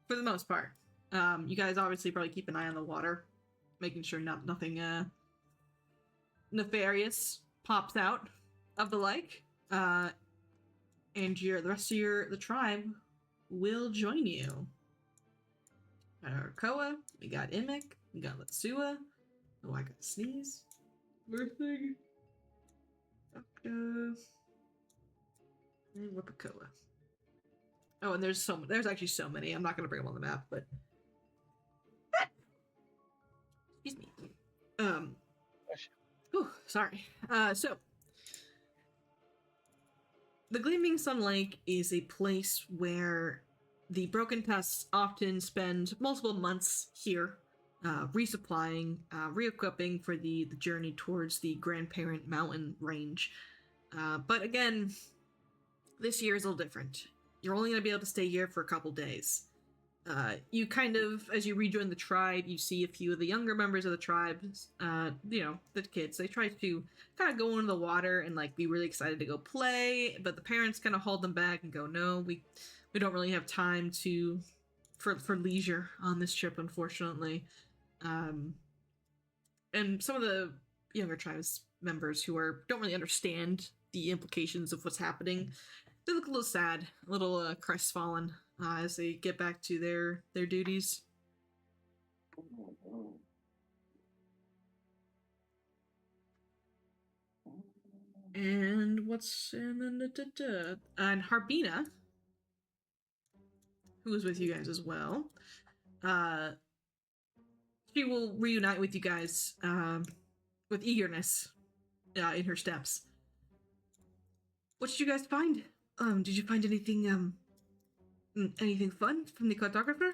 for the most part. You guys obviously probably keep an eye on the water, making sure nothing nefarious pops out of the lake. And the rest of the tribe will join you. Our Koa, we got Imic, we got Letsua. Oh, I got to sneeze. Birthing. And Wipakoa. Oh, and there's actually so many. I'm not gonna bring them on the map, but excuse me. Sorry. So the Gleaming Sun Lake is a place where the Broken Tusks often spend multiple months here, resupplying, re-equipping for the journey towards the Grandparent Mountain range. But again, this year is a little different. You're only going to be able to stay here for a couple days. You kind of, as you rejoin the tribe, you see a few of the younger members of the tribe, the kids. They try to kind of go into the water and like be really excited to go play, but the parents kind of hold them back and go, "No, we don't really have time for leisure on this trip, unfortunately." And some of the younger tribes members who don't really understand the implications of what's happening, they look a little sad, a little crestfallen as they get back to their duties. And and Harbina, who is with you guys as well, she will reunite with you guys with eagerness in her steps. What did you guys find? Did you find anything fun from the cartographer?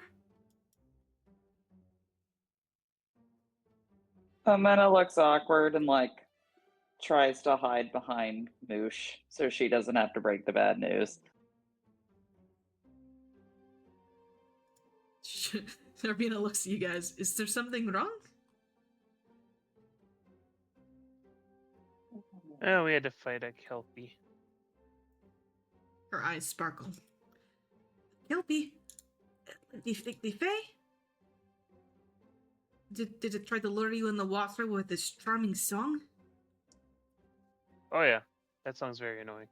Amena looks awkward and like tries to hide behind Moosh so she doesn't have to break the bad news. Harbina looks at you guys. Is there something wrong? Oh, we had to fight a Kelpie. Her eyes sparkle. Kelpie? The Fae? Did it try to lure you in the water with its charming song? Oh yeah, that song's very annoying.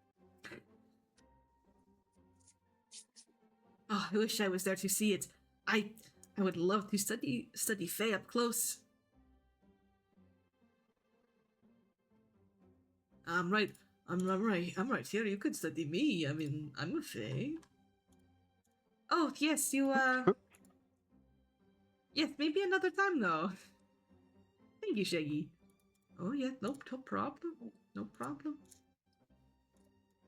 Oh, I wish I was there to see it. I would love to study Fae up close. I'm right here. You could study me. I mean, I'm a Fae. Oh, yes, you, yes, maybe another time, though. Thank you, Shaggy. Oh, yeah, no problem. No problem.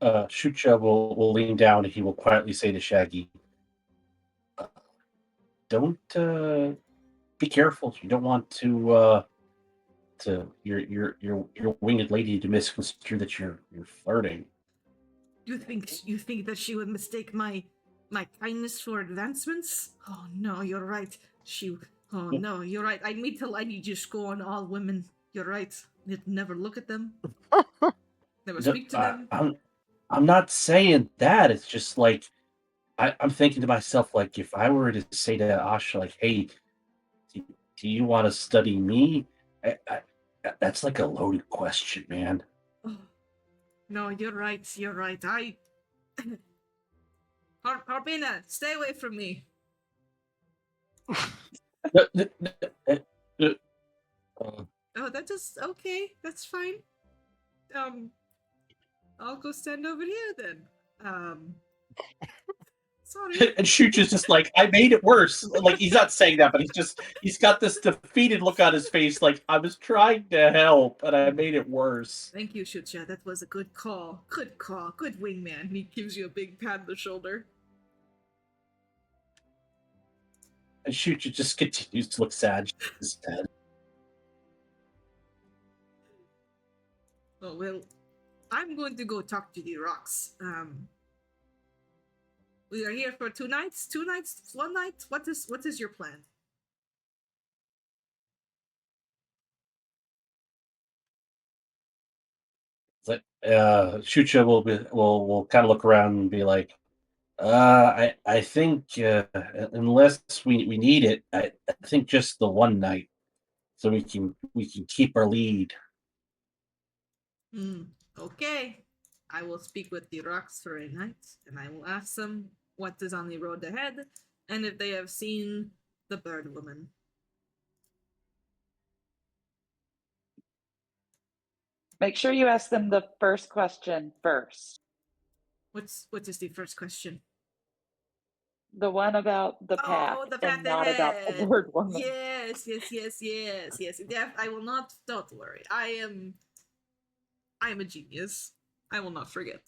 Shucha will lean down and he will quietly say to Shaggy, "Don't be careful. You don't want to your winged lady to misconstrue that you're flirting." You think that she would mistake my kindness for advancements? Oh no, you're right. No, you're right. I need you to score on all women. You're right. You'd never look at them. Never speak to them. I'm not saying that. It's just like I'm thinking to myself, like if I were to say to Asha, like, "Hey, do you want to study me?" That's like a loaded question, man. Oh, no, you're right. You're right. Harbina, stay away from me. Oh, okay. That's fine. I'll go stand over here then. Sorry. And Shooch is just like, I made it worse. Like, he's not saying that, but he's got this defeated look on his face, like, I was trying to help, and I made it worse. Thank you, Shucha. That was a good call. Good call. Good wingman. And he gives you a big pat on the shoulder. And Shooch just continues to look sad. Instead. Oh, well, I'm going to go talk to the rocks. We are here for 2 nights? 2 nights? 1 night? What is your plan? Like, Shucha will kind of look around and be like, I think unless we need it, I think just the 1 night, so we can keep our lead. Okay. I will speak with the rocks for a night, and I will ask them what is on the road ahead, and if they have seen the bird woman. Make sure you ask them the first question first. What is the first question? The one about the path, Oh, the path and not about the ahead. word woman. Yes. Don't worry. I am a genius. I will not forget.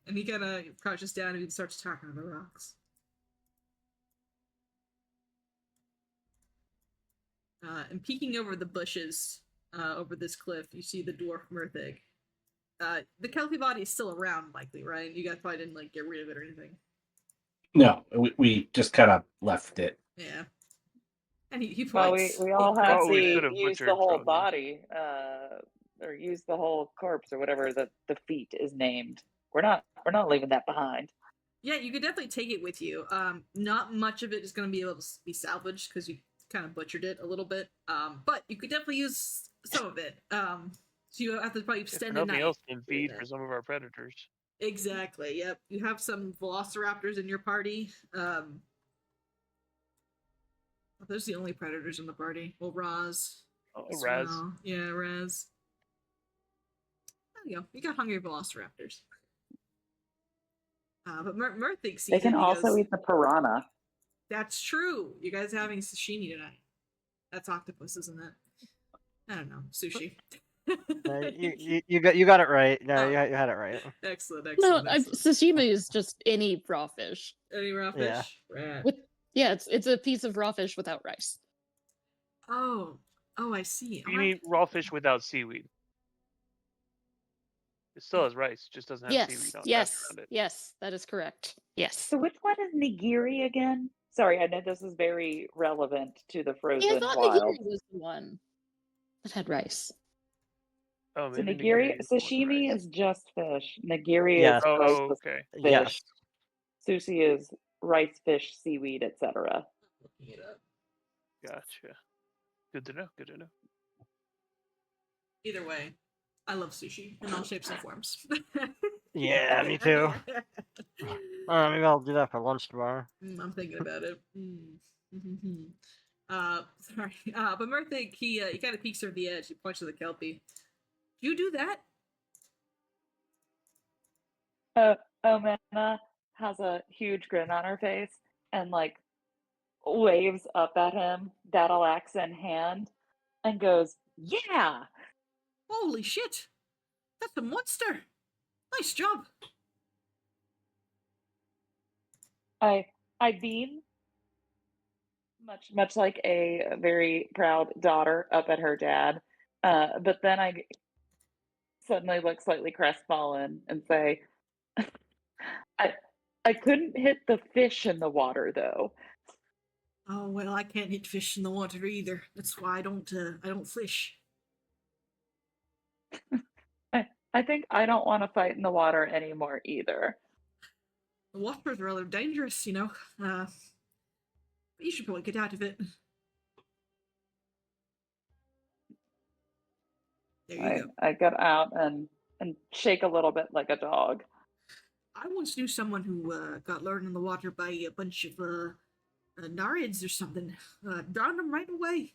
And he kind of crouches down and he starts talking to the rocks. And peeking over the bushes, over this cliff, you see the dwarf Murthig. The Kelpie body is still around, likely, right? You guys probably didn't like get rid of it or anything. No, we just kind of left it. Yeah. And he Well, points. we all have Oh, we to could have use the butchered whole probably. body, or use the whole corpse, or whatever the feat is named. We're not leaving that behind. Yeah, you could definitely take it with you. Not much of it is going to be able to be salvaged because you kind of butchered it a little bit. But you could definitely use some of it. So you have to probably If for spend a nothing night. else, can doing feed that. for some of our predators. Exactly. Yep. You have some velociraptors in your party. Those are the only predators in the party. Well, Raz. Oh, as Raz. well. Yeah, Raz. There you go. You got hungry velociraptors. But Murthig sees They can it. He also goes, eat the piranha. That's true. You guys are having sashimi tonight. That's octopus, isn't it? I don't know. Sushi. You got it right. No, Oh. you had it right. Excellent. No, Excellent. sashimi is just any raw fish. Any raw Yeah. fish? Right. It's a piece of raw fish without rice. Oh, I see. You need raw fish without seaweed. It still has rice, just doesn't have seaweed on it. Yes, that is correct. Yes. So which one is nigiri again? Sorry, I know this is very relevant to the Yeah, I frozen thought wild. nigiri was the one that had rice. Oh, So maybe nigiri, is the one with sashimi rice. is just fish. Nigiri Yes. is Oh, rice okay. fish. Yes. Sushi is rice, fish, seaweed, etc. Looking it up. Gotcha. Good to know. Good to know. Either way, I love sushi in all shapes and forms. Yeah, me too. Maybe I'll do that for lunch tomorrow. I'm thinking about it. Sorry. But Murthig, he kind of peeks over the edge. He points to the Kelpie. Do you do that? Omena has a huge grin on her face and like waves up at him, battle axe in hand, and goes, "Yeah." Holy shit! That's a monster. Nice job. I beam, much like a very proud daughter up at her dad, but then I suddenly look slightly crestfallen and say, I couldn't hit the fish in the water though. Oh well, I can't hit fish in the water either. That's why I don't fish. I think I don't want to fight in the water anymore either. The water is rather dangerous, you know. But you should probably get out of it. There you go. I get out and shake a little bit like a dog. I once knew someone who got lured in the water by a bunch of narids or something. Drowned them right away.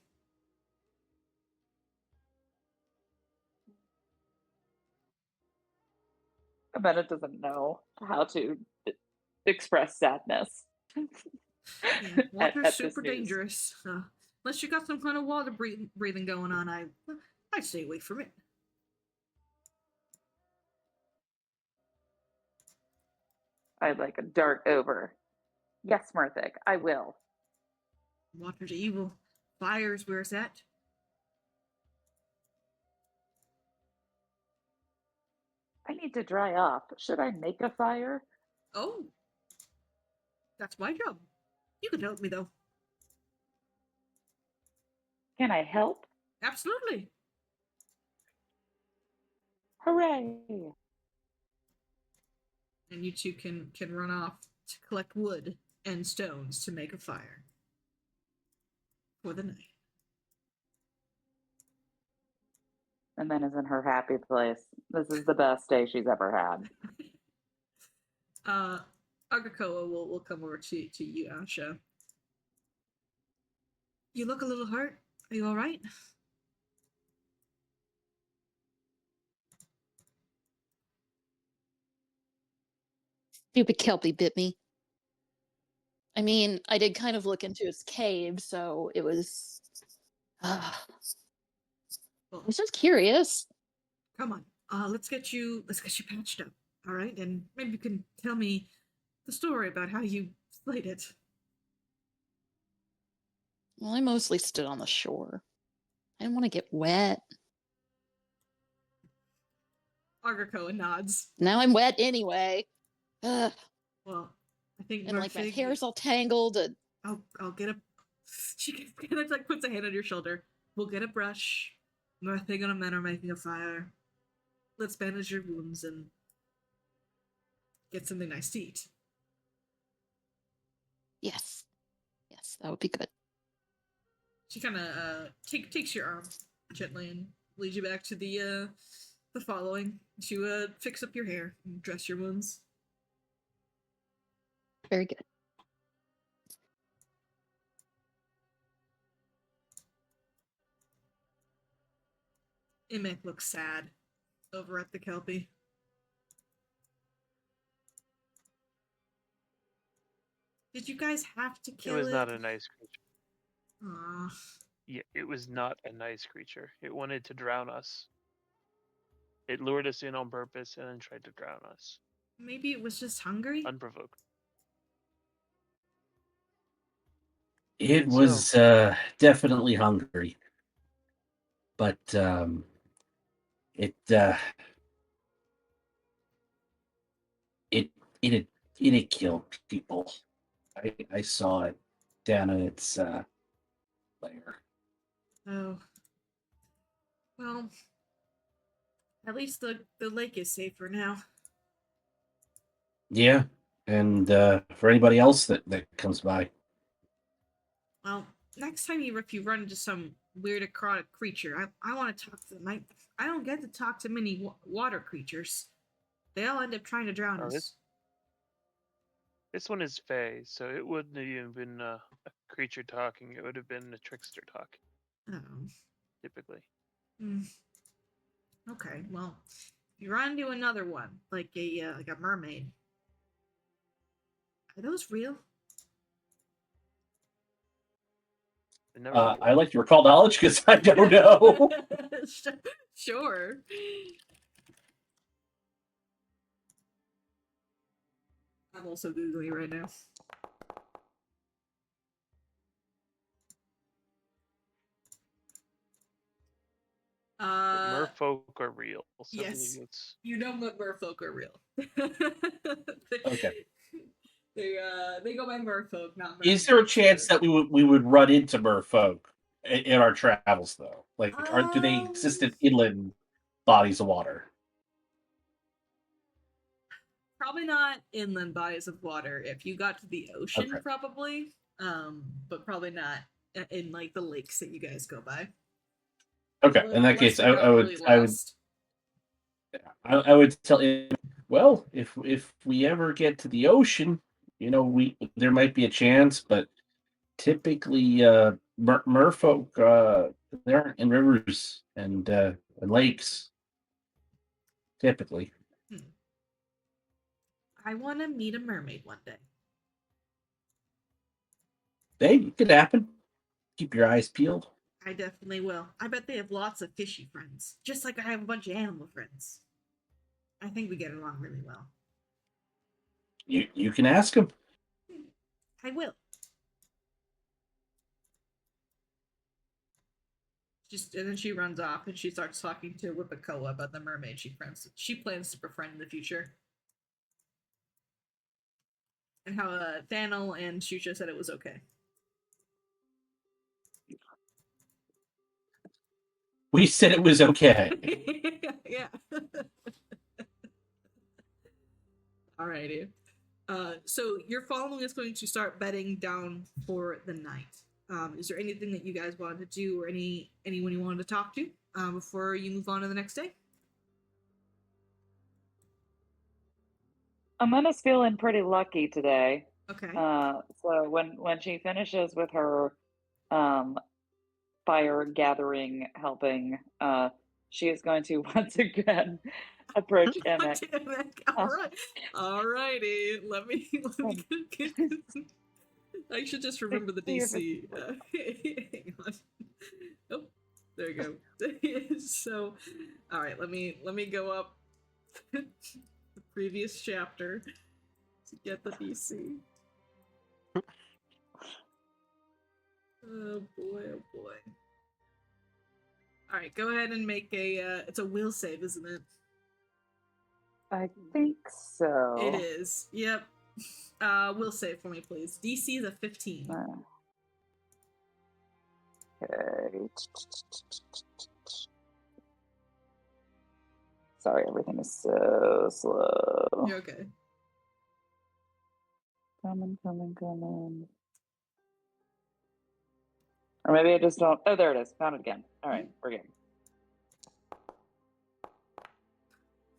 Amanda doesn't know how to express sadness. Yeah, at water's this super news. dangerous. Unless you got some kind of water breathing going on, I'd stay away from it. I'd like a dart over. Yes, Murthic, I will. Water's evil. Fire's where it's at. I need to dry off. Should I make a fire? Oh, that's my job. You can help me though. Can I help? Absolutely. Hooray! And you two can run off to collect wood and stones to make a fire for the night. And then is in her happy place. This is the best day she's ever had. Agakoa will come over to you, Asha. You look a little hurt. Are you all right? Stupid Kelpie bit me. I mean, I did kind of look into his cave, so it was. I was just curious. Come on. Let's get you patched up. All right, and maybe you can tell me the story about how you slayed it. Well, I mostly stood on the shore. I didn't want to get wet. Agakoa nods. Now I'm wet anyway. Ugh. Well, I think And like my Murphy- hair's all tangled. And I'll get a. She kind of like puts a hand on your shoulder. We'll get a brush. Murphy and men are making a fire. Let's bandage your wounds and get something nice to eat. yes, that would be good. She kind of takes your arm gently and leads you back to the following to fix up your hair and dress your wounds. Very good. Imek looks sad over at the Kelpie. Did you guys have to It kill it? was not a nice creature. Aw. Yeah, it was not a nice creature. It wanted to drown us. It lured us in on purpose and then tried to drown us. Maybe it was just hungry? Unprovoked. It So- was definitely hungry, but it had killed people. I saw it down in its lair. Oh. Well, at least the lake is safer now. Yeah, and for anybody else that comes by. Well, next time if you run into some weird aquatic creature, I want to talk to them. I don't get to talk to many water creatures. They all end up trying to drown Oh, us. This one is Fey, so it wouldn't have even been a creature talking. It would have been a trickster talk, Oh. typically. Hmm. Okay, well, if you run into another one, like a mermaid, are those real? It never I like to recall knowledge because I don't know. Sure. I'm also googling right now. Merfolk are real. yes. It's- You know what merfolk are real. Okay. They go by merfolk, not merfolk. Is there a chance that we would run into merfolk in our travels, though? Like, do they exist in inland bodies of water? Probably not inland bodies of water. If you got to the ocean, Okay. probably. But probably not in like the lakes that you guys go by. Okay, in that Unless case, you I got would really lost. I would tell him, well, if we ever get to the ocean, there might be a chance, but typically merfolk they're in rivers and lakes typically. I want to meet a mermaid one day. Hey, it could happen. Keep your eyes peeled. I definitely will. I bet they have lots of fishy friends, just like I have a bunch of animal friends. I think we get along really well. You can ask them. I will. And then she runs off and she starts talking to Whippacoa about the mermaid she plans to befriend in the future. And how Thanel and Shusha said it was okay. We said it was okay. Yeah. Alrighty. So your following is going to start bedding down for the night. Is there anything that you guys wanted to do, or anyone you wanted to talk to before you move on to the next day? Amanda's feeling pretty lucky today. Okay. So when she finishes with her fire gathering helping, she is going to once again approach Emmett. Alrighty. Let me get this. I should just remember the DC. Hang on. Oh, there you go. So, all right. Let me go up the previous chapter to get the DC. Oh boy! Oh boy! All right, go ahead and make a. It's a will save, isn't it? I think so. It is. Yep. Will save for me, please. DC is a 15. Okay. Sorry, everything is so slow. You're okay. Coming. Or maybe I just don't. Oh, there it is. Found it again. All right, we're good.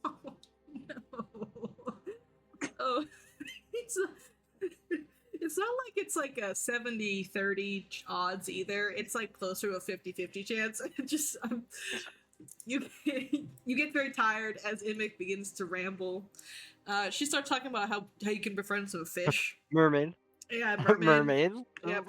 Oh, no. Oh, it's not like it's like a 70-30 odds either. It's like closer to a 50-50 chance. Just you get very tired as Immick begins to ramble. She starts talking about how you can befriend some fish. Mermaid. Yeah, Mermaid. Yeah,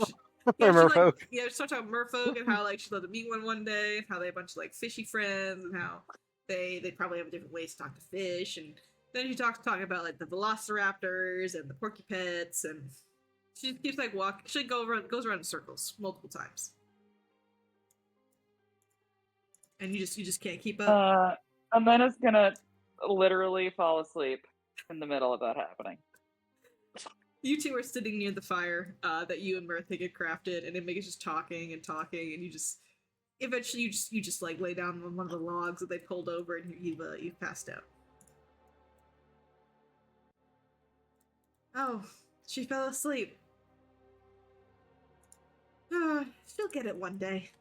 Merfolk. she starts talking about merfolk and how like she'd love to meet one day, and how they have a bunch of like fishy friends, and how they probably have different ways to talk to fish. And then she talking about like the velociraptors and the porcupets, and she keeps like walking. She goes around in circles multiple times, and you just can't keep up. Amanda's gonna literally fall asleep in the middle of that happening. You two are sitting near the fire that you and Mirtha had crafted, and Immick is just talking, and you just eventually you just like lay down on one of the logs that they pulled over, and you've passed out. Oh, she fell asleep. She'll get it one day.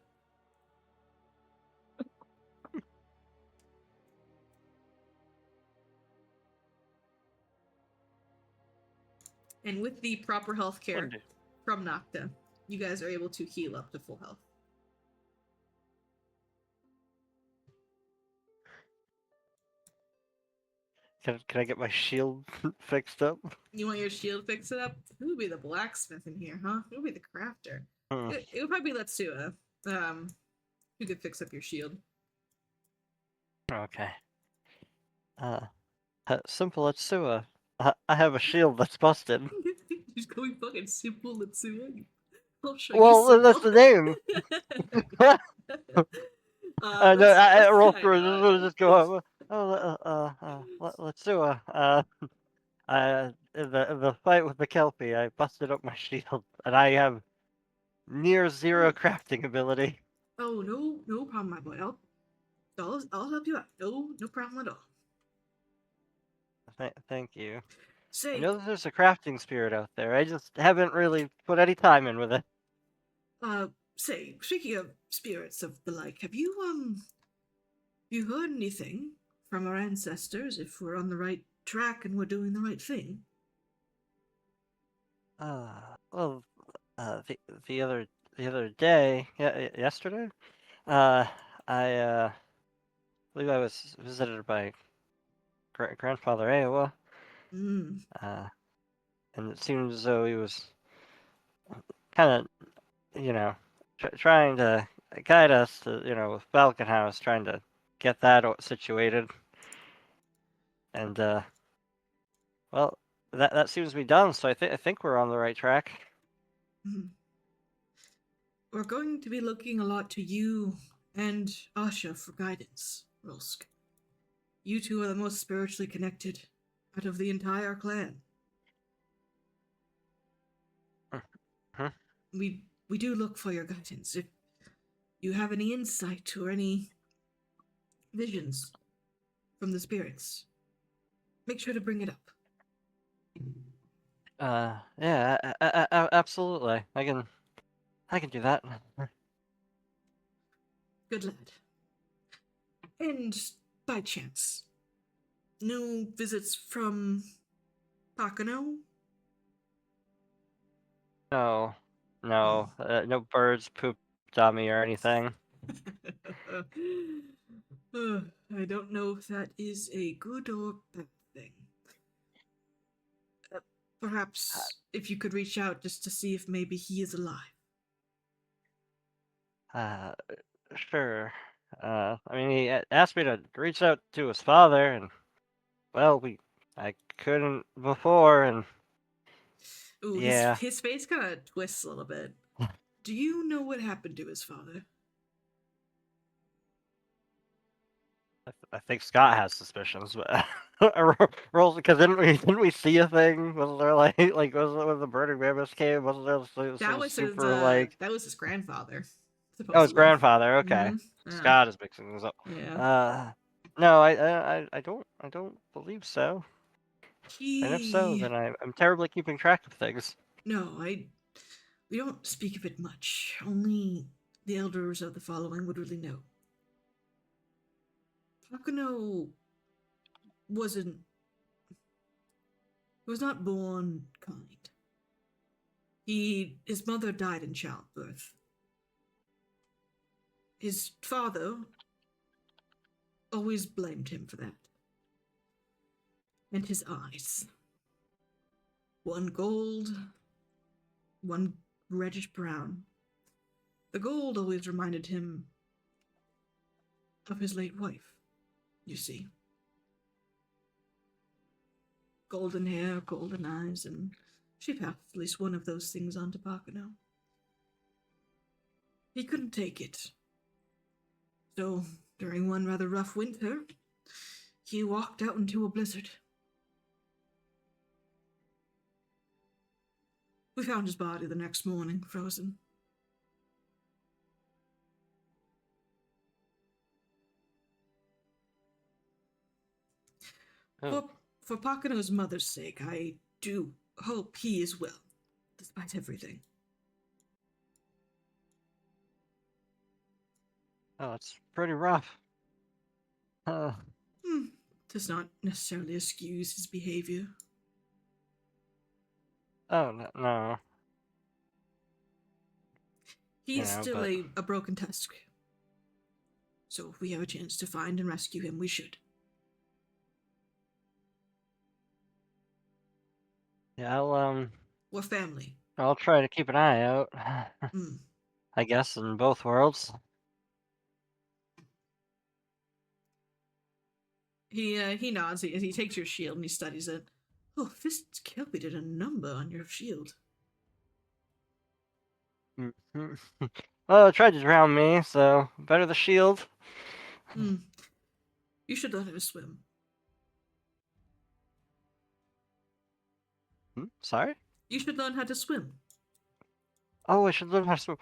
And with the proper health care from Nocta, you guys are able to heal up to full health. Can I get my shield fixed up? You want your shield fixed up? Who would be the blacksmith in here, huh? Who would be the crafter? Hmm. It would probably be Letsua. Who could fix up your shield? Okay. Simple Letsua. I have a shield that's busted. He's going fucking simple Letsua. I'll show Well, you that's the name. I roll through it. Just go. Letsua. In the fight with the Kelpie, I busted up my shield, and I have near zero crafting ability. Oh, no problem, my boy. I'll help you out. No problem at all. Thank you. Say, I know that there's a crafting spirit out there. I just haven't really put any time in with it. speaking of spirits of the like, have you heard anything from our ancestors if we're on the right track and we're doing the right thing? Well, the other day, yesterday, I believe I was visited by grandfather Iowa, Mm. And it seemed as though he was kind of, trying to guide us to, with Falcon House, trying to get that situated. And well, that seems to be done. So I think we're on the right track. Mhm. We're going to be looking a lot to you and Asha for guidance, Rolsk. You two are the most spiritually connected out of the entire clan. Mhm. We do look for your guidance. If you have any insight or any visions from the spirits, make sure to bring it up. Yeah, absolutely. I can do that. Good lad. And by chance, no visits from Takano? No, no birds pooped on me or anything. I don't know if that is a good or bad thing. Perhaps if you could reach out just to see if maybe he is alive. Uh, sure. I mean, he asked me to reach out to his father, and well, I couldn't before, and Ooh, yeah, his face kind of twists a little bit. Do you know what happened to his father? I think Scott has suspicions, but rolls because didn't we see a thing? Was there like was it when the Burning Mammoths came? Wasn't there some super like? That was his grandfather, Oh, his supposedly. grandfather. Okay, Yeah. Scott is mixing this up. Yeah. No, I don't believe so. And if so, He then I'm terribly keeping track of things. No, we don't speak of it much. Only the elders of the following would really know. Takano wasn't was not born kind. His mother died in childbirth. His father always blamed him for that. And his eyes. One gold, one reddish brown. The gold always reminded him of his late wife, you see. Golden hair, golden eyes, and she passed at least one of those things on to Takano. He couldn't take it. So, during one rather rough winter, he walked out into a blizzard. We found his body the next morning, frozen. Oh, For Pakano's mother's sake, I do hope he is well, despite everything. it's pretty rough. Does not necessarily excuse his behavior. Oh no. He is still But a broken tusk. So if we have a chance to find and rescue him, we should. yeah, We're family. I'll try to keep an eye out. Mm. I guess in both worlds. He nods. He takes your shield and he studies it. Oh, Fist Kelpie did a number on your shield. Mhm. Well, it tried to drown me, so better the shield. You should let her swim. Sorry? You should learn how to swim. Oh, I should learn how to swim.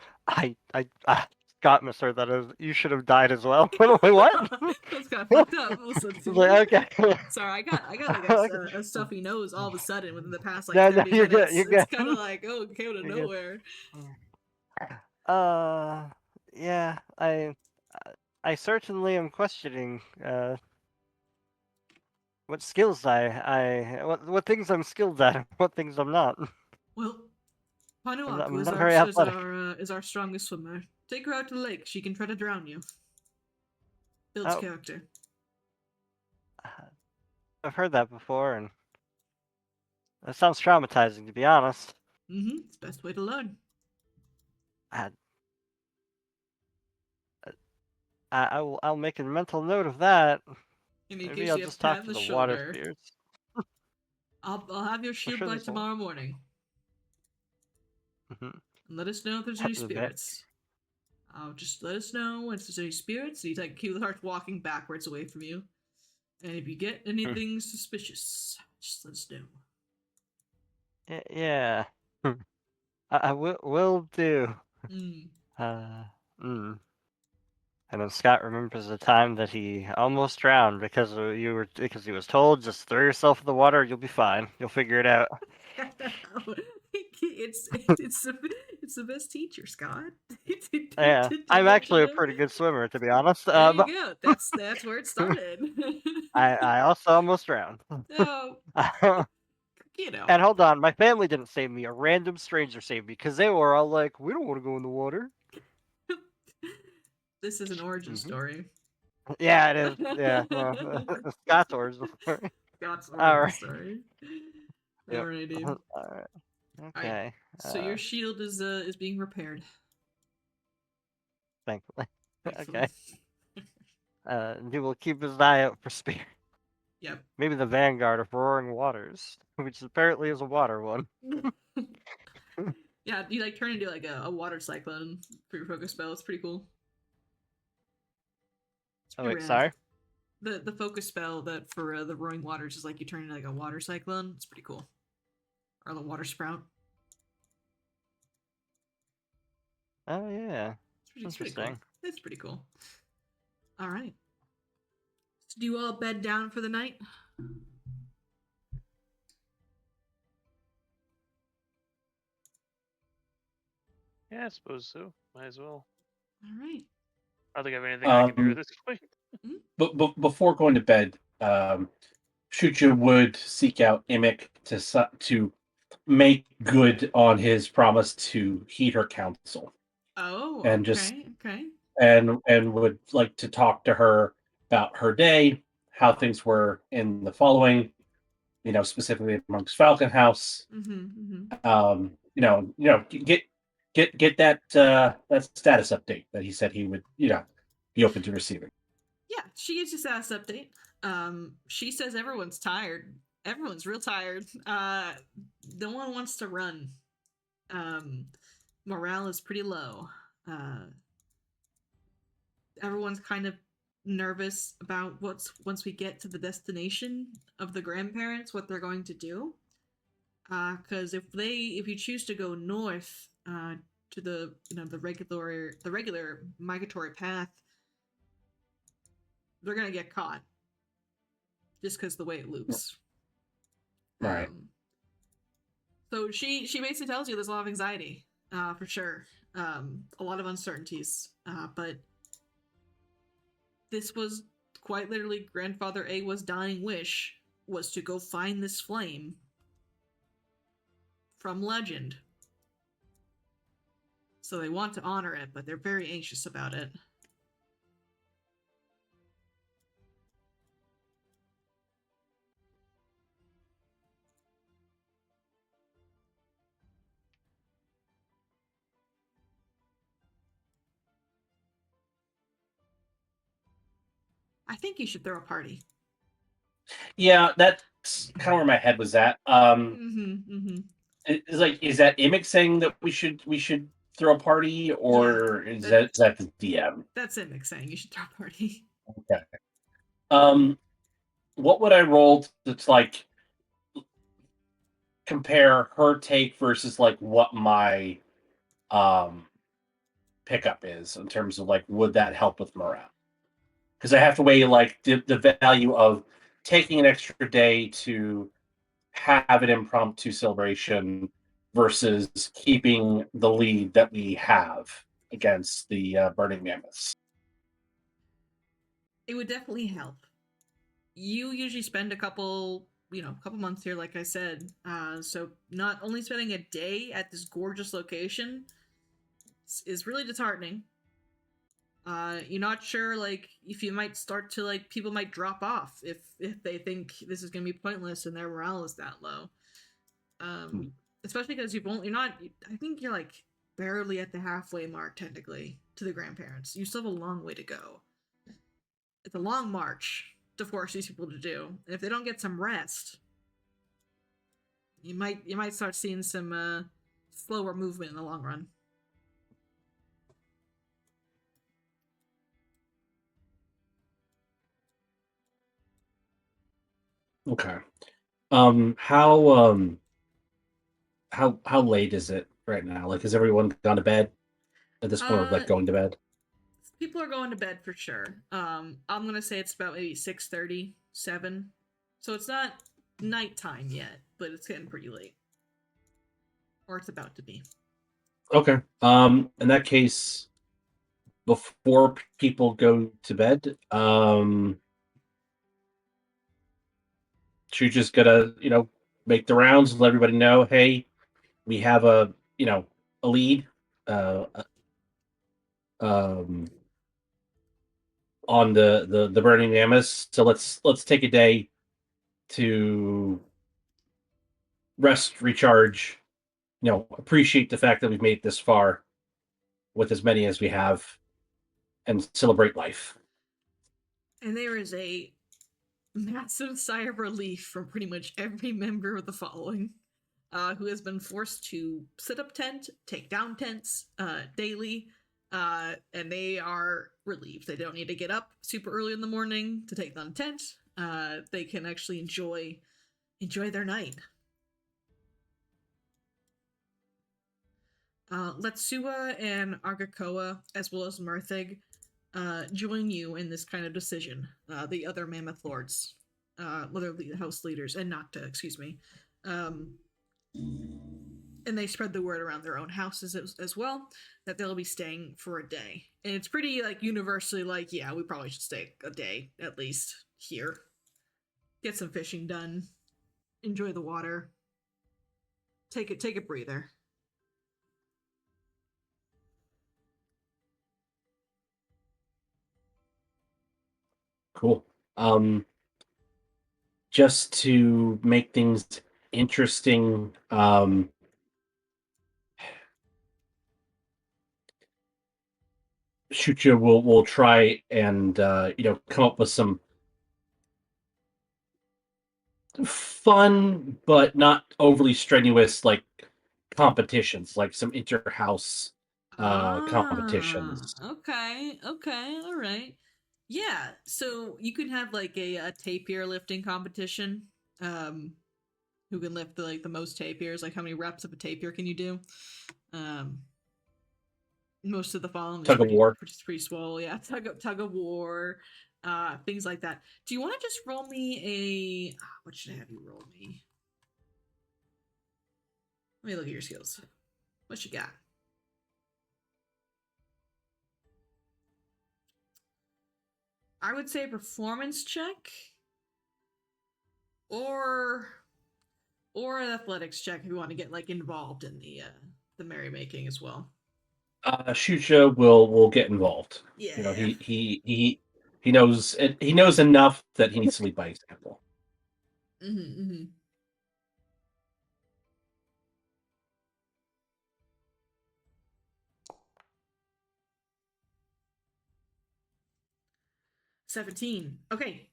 Scott misheard that as you should have died as well. Wait, what? That's kind of fucked up. Also, I was like, okay. sorry, I got like a stuffy nose all of a sudden within the past like No, 30 you're minutes. good. You're It's good. kind of like, oh, it came out of You're good. nowhere. Yeah, I certainly am questioning what skills what things I'm skilled at, and what things I'm not. Well, I'm Panuaku not very athletic. is our strongest swimmer. Take her out to the lake. She can try to drown you. Builds Oh. character. I've heard that before, and That sounds traumatizing, to be honest. It's the best way to learn. I, I'll make a mental note of that. And he Maybe gives I'll you a just pat talk on to the the water shoulder. spirits. I'll have your I'm shield sure by there's a- tomorrow morning. Mhm. And let us know if there's any The va- spirits. Just let us know if there's any spirits. He starts walking backwards away from you. And if you get anything suspicious, just let us know. Yeah. I will do. Mm. Mm. And then Scott remembers the time that he almost drowned because because he was told just throw yourself in the water, you'll be fine. You'll figure it out. It's the best teacher, Scott. Yeah, To I'm let you actually a know. pretty good swimmer, to be honest. There you go. That's where it started. I also almost drowned. No, And you know. hold on, my family didn't save me. A random stranger saved me because they were all like, "We don't want to go in the water." This is an origin Mhm. story. Yeah, it is. Yeah, well, Scott's origin story. Scott's All origin right. story. Yep. Alrighty. All right. Alright. Okay. So your shield is being repaired. Thankfully. Thankfully. Okay. He will keep his eye out for spear. Yep. Maybe the vanguard of roaring waters, which apparently is a water one. Yeah, you turn into a water cyclone for your focus spell. It's pretty cool. It's Oh pretty wait, rad. sorry. The focus spell that for the roaring waters is you turn into a water cyclone. It's pretty cool. Or the water sprout. Oh yeah. It's pretty cool. Interesting. It's pretty cool. All right. So do you all bed down for the night? Yeah, I suppose so. Might as well. All right. I don't think I have anything I can do at this point. But before going to bed, Shucha would seek out Imic to make good on his promise to heed her counsel, Oh, and okay. and would like to talk to her about her day, how things were in the following, specifically amongst Falcon House. Get that status update that he said he would, be open to receiving. Yeah, she gives you status update. She says everyone's tired. Everyone's real tired. No one wants to run. Morale is pretty low. Everyone's kind of nervous about once we get to the destination of the grandparents, what they're going to do. Because if you choose to go north, to the the regular migratory path, they're gonna get caught. Just because the way it loops. Right. So she basically tells you there's a lot of anxiety, for sure. A lot of uncertainties. But this was quite literally Grandfather Awa's dying wish was to go find this flame from legend. So they want to honor it, but they're very anxious about it. I think you should throw a party. Yeah, that's kind of where my head was at. Is that Imic saying that we should throw a party, or is that the DM? That's Imic saying you should throw a party. Okay. What would I roll to compare her take versus what my pickup is in terms of would that help with morale? Because I have to weigh the value of taking an extra day to have an impromptu celebration versus keeping the lead that we have against the Burning Mammoths. It would definitely help. You usually spend a couple months here, like I said. So not only spending a day at this gorgeous location is really disheartening. You're not sure, if you might start to, people might drop off if they think this is going to be pointless and their morale is that low. Especially because you're not. I think you're like barely at the halfway mark technically to the grandparents. You still have a long way to go. It's a long march to force these people to do, and if they don't get some rest, you might start seeing some slower movement in the long run. Okay. How late is it right now? Like, has everyone gone to bed at this point, or Uh, like going to bed? People are going to bed for sure. I'm gonna say it's about maybe 6:30, 7. So it's not nighttime yet, but it's getting pretty late, or it's about to be. Okay. In that case, before people go to bed, she's just gonna, make the rounds and let everybody know, hey, we have a lead, uh, um, on the Burning Mammoths. So let's take a day to rest, recharge, appreciate the fact that we've made it this far with as many as we have, and celebrate life. And there is a massive sigh of relief from pretty much every member of the following, who has been forced to set up tent, take down tents daily, and they are relieved. They don't need to get up super early in the morning to take down tent. They can actually enjoy their night. Letsua and Argakoa, as well as Murthig, join you in this kind of decision. The other Mammoth Lords, other house leaders, and Nocta, excuse me. And they spread the word around their own houses as well that they'll be staying for a day. And it's pretty like universally like, yeah, we probably should stay a day at least here. Get some fishing done. Enjoy the water. Take a breather. Cool. Just to make things interesting, Shucha will try and come up with some fun but not overly strenuous like competitions, like some inter-house competitions. Okay, all right. Yeah, so you could have like a tapir lifting competition. Um, who can lift the most tapirs? Like how many reps of a tapir can you do? Um, most of the following is Tug of war. pretty swole. Yeah, tug of war, things like that. Do you want to just roll me a? What should I have you roll me? Let me look at your skills. What you got? I would say performance check or an athletics check if you want to get like involved in the merrymaking as well. Shucha will get involved. Yeah. He knows enough that he needs to lead by example. Mm-hmm. 17. Okay.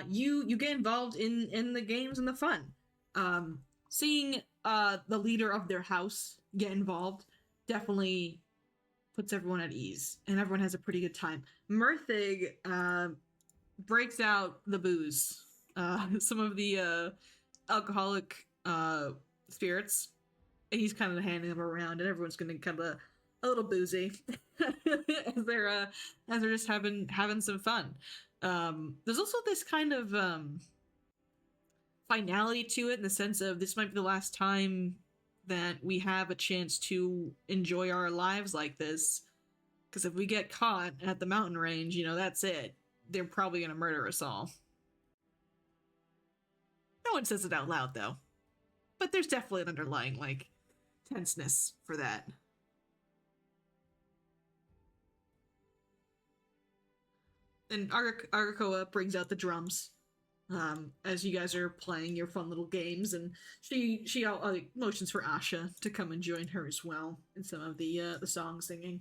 You get involved in the games and the fun. Seeing the leader of their house get involved definitely puts everyone at ease, and everyone has a pretty good time. Murthig breaks out the booze, some of the alcoholic spirits, and he's kind of handing them around, and everyone's getting kind of a little boozy as they're just having some fun. There's also this kind of finality to it in the sense of this might be the last time that we have a chance to enjoy our lives like this. Because if we get caught at the mountain range, that's it. They're probably going to murder us all. No one says it out loud, though. But there's definitely an underlying, tenseness for that. And Argakoa brings out the drums. as you guys are playing your fun little games, and she motions for Asha to come and join her as well in some of the song singing.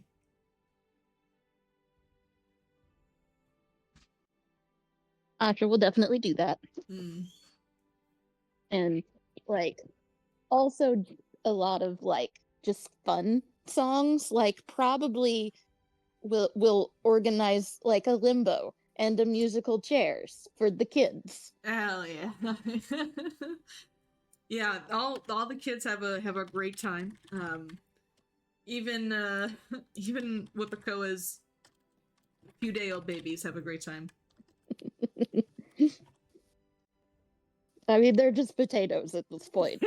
Asha will definitely do that. Mm. And like also a lot of like just fun songs, like probably will organize like a limbo and a musical chairs for the kids. Hell yeah. Yeah, all the kids have a great time. Even even Whippacoa's few day old babies have a great time. I mean, they're just potatoes at this point.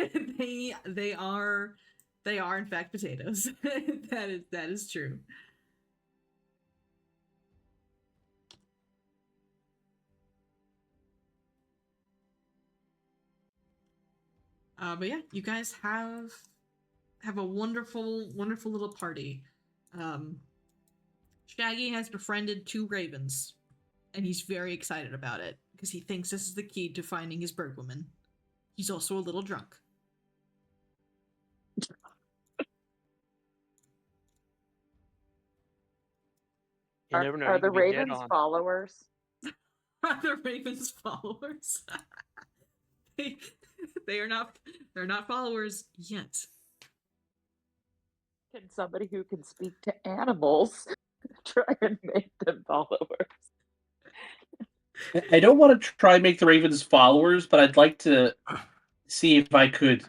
they are in fact potatoes. that is true. But yeah, you guys have a wonderful little party. Shaggy has befriended 2 ravens, and he's very excited about it because he thinks this is the key to finding his bird woman. He's also a little drunk. You never know. Are You the could be dead ravens on. followers? Are the ravens followers? they are not. They're not followers yet. Can somebody who can speak to animals try and make them followers? I don't want to try and make the Ravens followers, but I'd like to see if I could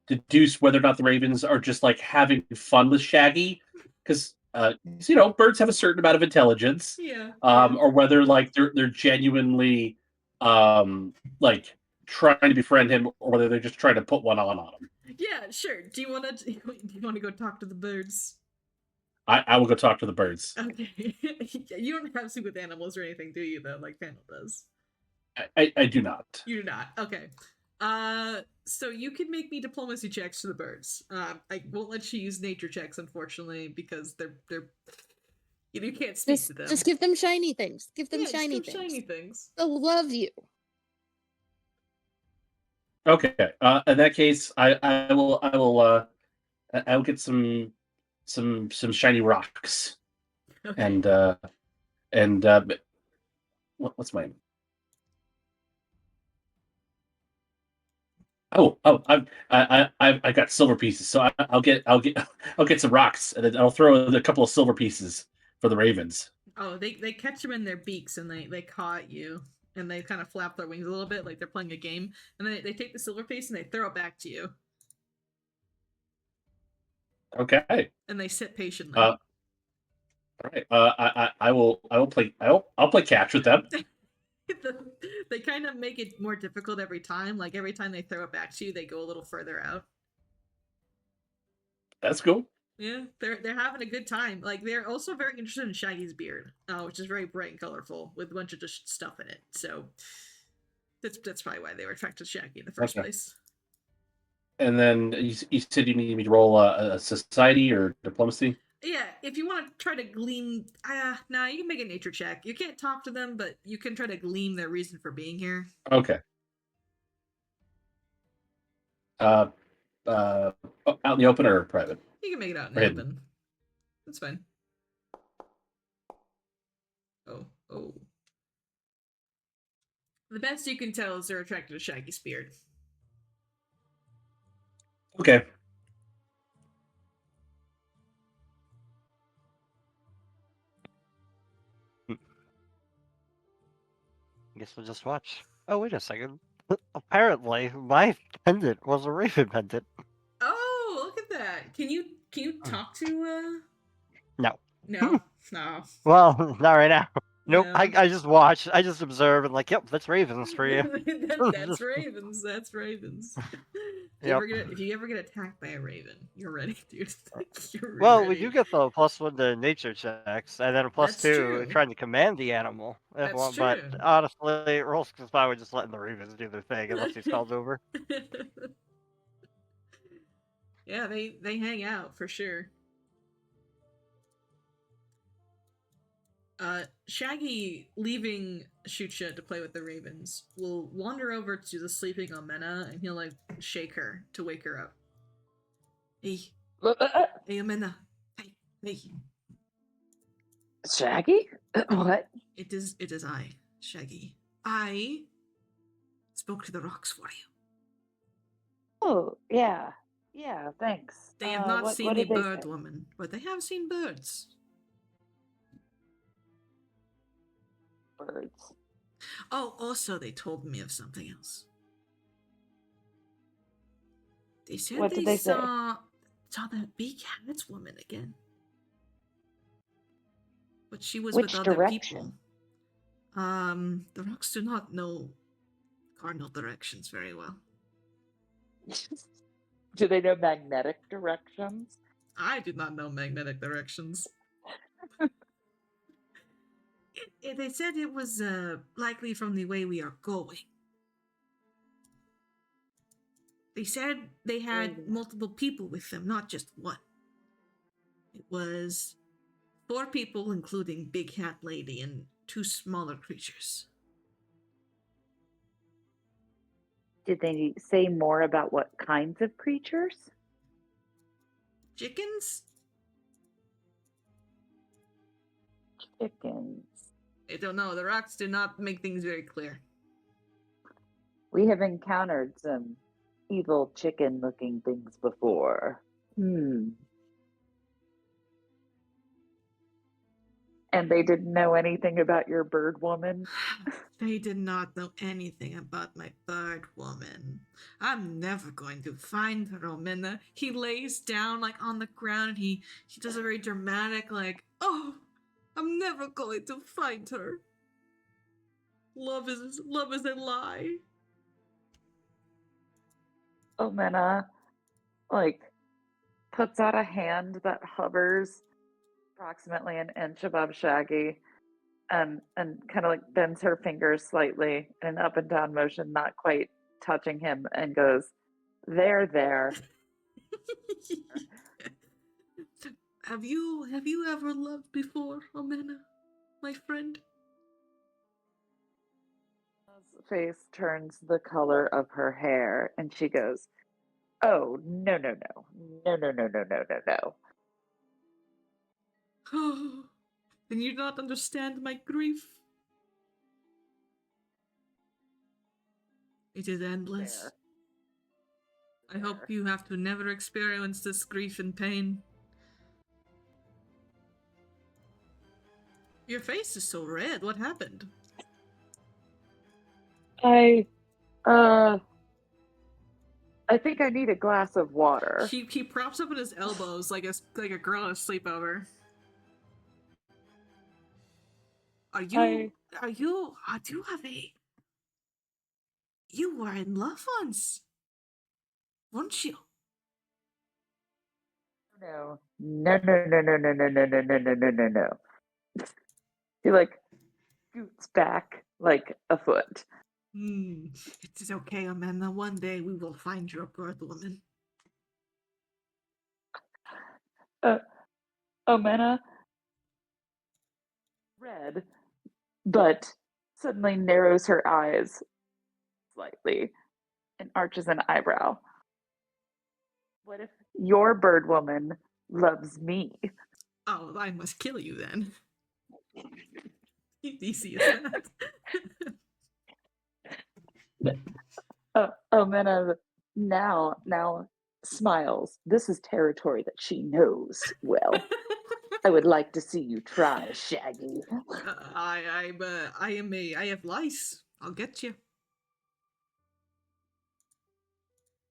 deduce whether or not the Ravens are just like having fun with Shaggy, because birds have a certain amount of intelligence, Yeah. or whether like they're genuinely like trying to befriend him, or whether they're just trying to put one on him. Yeah, sure. Do you want to go talk to the birds? I will go talk to the birds. Okay. You don't have to with animals or anything, do you? Though, like Panel does. I do not. You do not. Okay. So you can make me diplomacy checks to the birds. I won't let you use nature checks, unfortunately, because they're you can't speak to them. Just give them shiny things. Give them Yeah, just shiny give things. shiny things. They'll love you. Okay. In that case, I will get some shiny rocks. Okay. And what's my I got silver pieces, so I'll get some rocks, and then I'll throw a couple of silver pieces for the ravens. Oh, they catch them in their beaks and they caw at you, and they kind of flap their wings a little bit like they're playing a game, and then they take the silver piece and they throw it back to you. Okay. And they sit patiently. All right. I'll play catch with them. They kind of make it more difficult every time. Like every time they throw it back to you, they go a little further out. That's cool. Yeah, they're having a good time. Like they're also very interested in Shaggy's beard, which is very bright and colorful with a bunch of just stuff in it. So that's probably why they were attracted to Shaggy in the first place. And then you said you need me to roll a society or diplomacy. Yeah, if you want to try to glean, nah, you can make a nature check. You can't talk to them, but you can try to glean their reason for being here. Okay. Out in the open or private? You can make it out in the open. That's fine. Oh. The best you can tell is they're attracted to Shaggy's beard. Okay. I guess we'll just watch. Oh, wait a second. Apparently, my pendant was a raven pendant. Oh, look at that! Can you talk to No. No. Well, not right now. Nope. No. I just watch. I just observe and like, yep, that's ravens for you. That's ravens. That's ravens. Yep. If you ever get attacked by a raven, you're ready, dude. You're Well, ready. we do get the +1 to nature checks, and then a +2 true. trying to command the animal. That's But true. honestly, rolls is probably just letting the ravens do their thing unless he's called over. Yeah, they hang out for sure. Shaggy, leaving Shucha to play with the ravens, will wander over to the sleeping Omena and he'll like shake her to wake her up. Hey, hey Omena. Hey. Shaggy? What? It is I, Shaggy. I spoke to the rocks for you. Oh, yeah. Yeah, thanks. They have not what seen the did they bird say? woman, but they have seen birds. Birds. Oh, also they told me of something else. They said What did they say? saw that big hat woman again. But she was Which with other direction? people. The rocks do not know cardinal directions very well. Do they know magnetic directions? I do not know magnetic directions. They said it was likely from the way we are going. They said they had multiple people with them, not just one. It was 4 people, including Big Hat Lady and 2 smaller creatures. Did they say more about what kinds of creatures? Chickens? Chickens. I don't know. The rocks do not make things very clear. We have encountered some evil chicken-looking things before. And they didn't know anything about your bird woman? They did not know anything about my bird woman. I'm never going to find her, Omena. He lays down like on the ground and he does a very dramatic like, oh, I'm never going to find her. Love is a lie. Omena, puts out a hand that hovers approximately an inch above Shaggy and kind of bends her fingers slightly in an up and down motion, not quite touching him, and goes, there. Have you ever loved before, Omena, my friend? Face turns the color of her hair and she goes, oh, no. Oh, then you do not understand my grief. It is endless. Fair. I hope you have to never experience this grief and pain. Your face is so red. What happened? I think I need a glass of water. He props up on his elbows like a girl at a sleepover. Do you have a... You were in love once, weren't you? No. He scoots back like a foot. It is okay, Amanda. One day we will find your bird woman. Omena, red, but suddenly narrows her eyes slightly and arches an eyebrow. What if your bird woman loves me? Oh, I must kill you then. Easy as that. Omena now smiles. This is territory that she knows well. I would like to see you try, Shaggy. I have lice. I'll get you.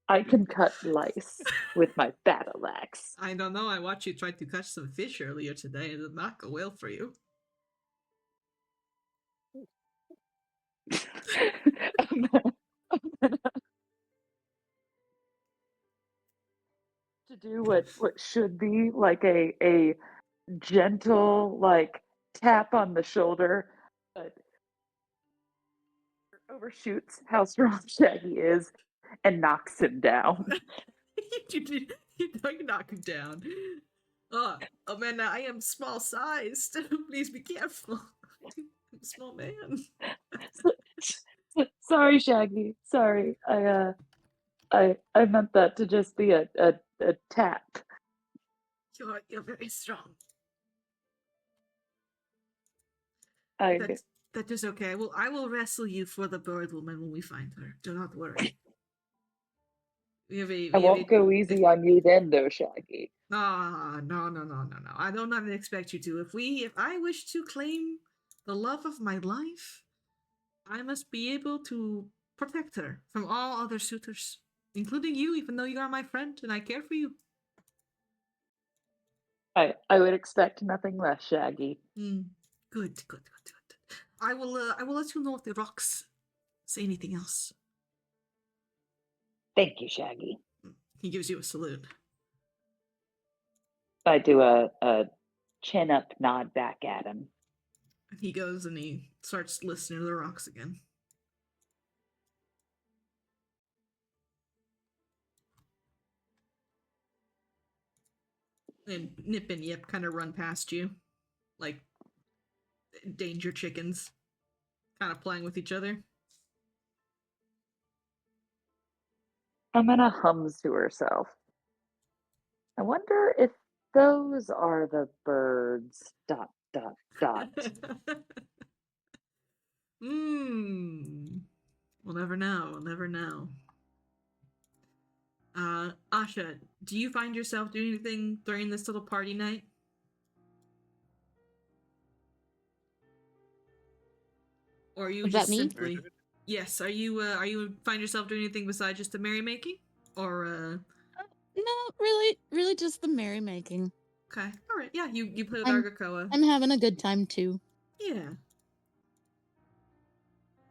I can cut lice with my battle axe. I don't know. I watched you try to catch some fish earlier today. It did not go well for you. To do what should be a gentle tap on the shoulder, but overshoots how strong Shaggy is and knocks him down. You knock him down. Oh, Amanda, I am small sized. Please be careful. I'm a small man. Sorry, Shaggy. Sorry. I meant that to just be a tap. You're very strong. I That is okay. Well, I will wrestle you for the bird woman when we find her. Do not worry. I won't go easy on you then, though, Shaggy. No. I do not expect you to. If I wish to claim the love of my life, I must be able to protect her from all other suitors, including you, even though you are my friend and I care for you. I would expect nothing less, Shaggy. Good. I will let you know if the rocks say anything else. Thank you, Shaggy. He gives you a salute. I do a chin up nod back at him. And he goes and he starts listening to the rocks again. And Nip and Yip kind of run past you, like danger chickens, kind of playing with each other. Amanda hums to herself. I wonder if those are the birds. ... We'll never know. Asha, do you find yourself doing anything during this little party night? Or are you Was just that me? simply... Yes, are you find yourself doing anything besides just the merrymaking? Or, No, really just the merrymaking. Okay, alright, yeah, you play with I'm- Argakoa. I'm having a good time too. Yeah.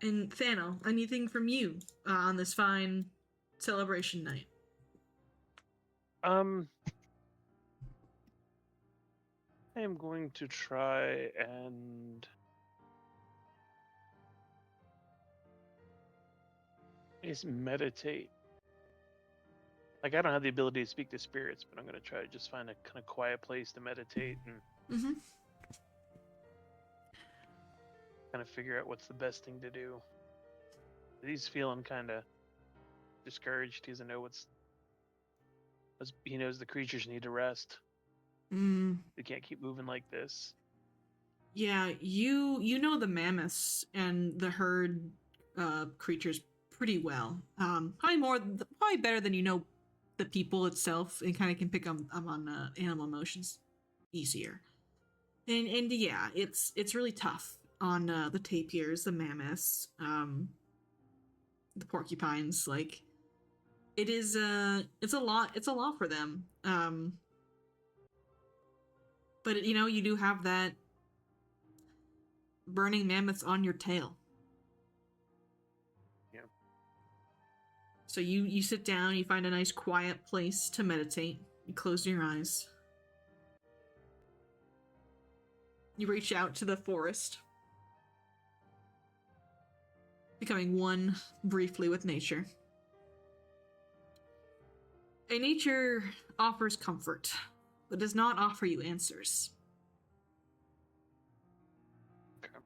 And Thano, anything from you on this fine celebration night? I am going to try and is meditate. Like, I don't have the ability to speak to spirits, but I'm going to try to just find a kind of quiet place to meditate and kind of figure out what's the best thing to do. He's feeling kind of discouraged. He doesn't know he knows the creatures need to rest. They can't keep moving like this. Yeah, you know the mammoths and the herd creatures pretty well. Probably better than you know the people itself, and kind of can pick on animal emotions easier. And yeah, it's really tough on the tapirs, the mammoths, the porcupines. Like it's a lot for them. But you do have that burning mammoths on your tail. Yeah. So you sit down, you find a nice quiet place to meditate. You close your eyes. You reach out to the forest, becoming one briefly with nature. And nature offers comfort, but does not offer you answers. Okay.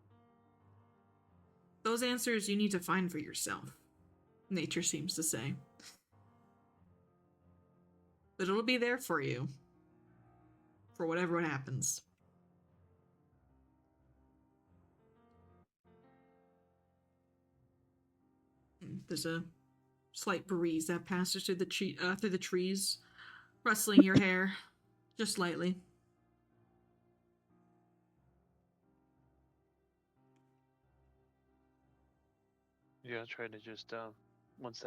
Those answers you need to find for yourself, nature seems to say. But it'll be there for you, for whatever happens. There's a slight breeze that passes through the trees, rustling your hair just lightly. Yeah, I'll try to just once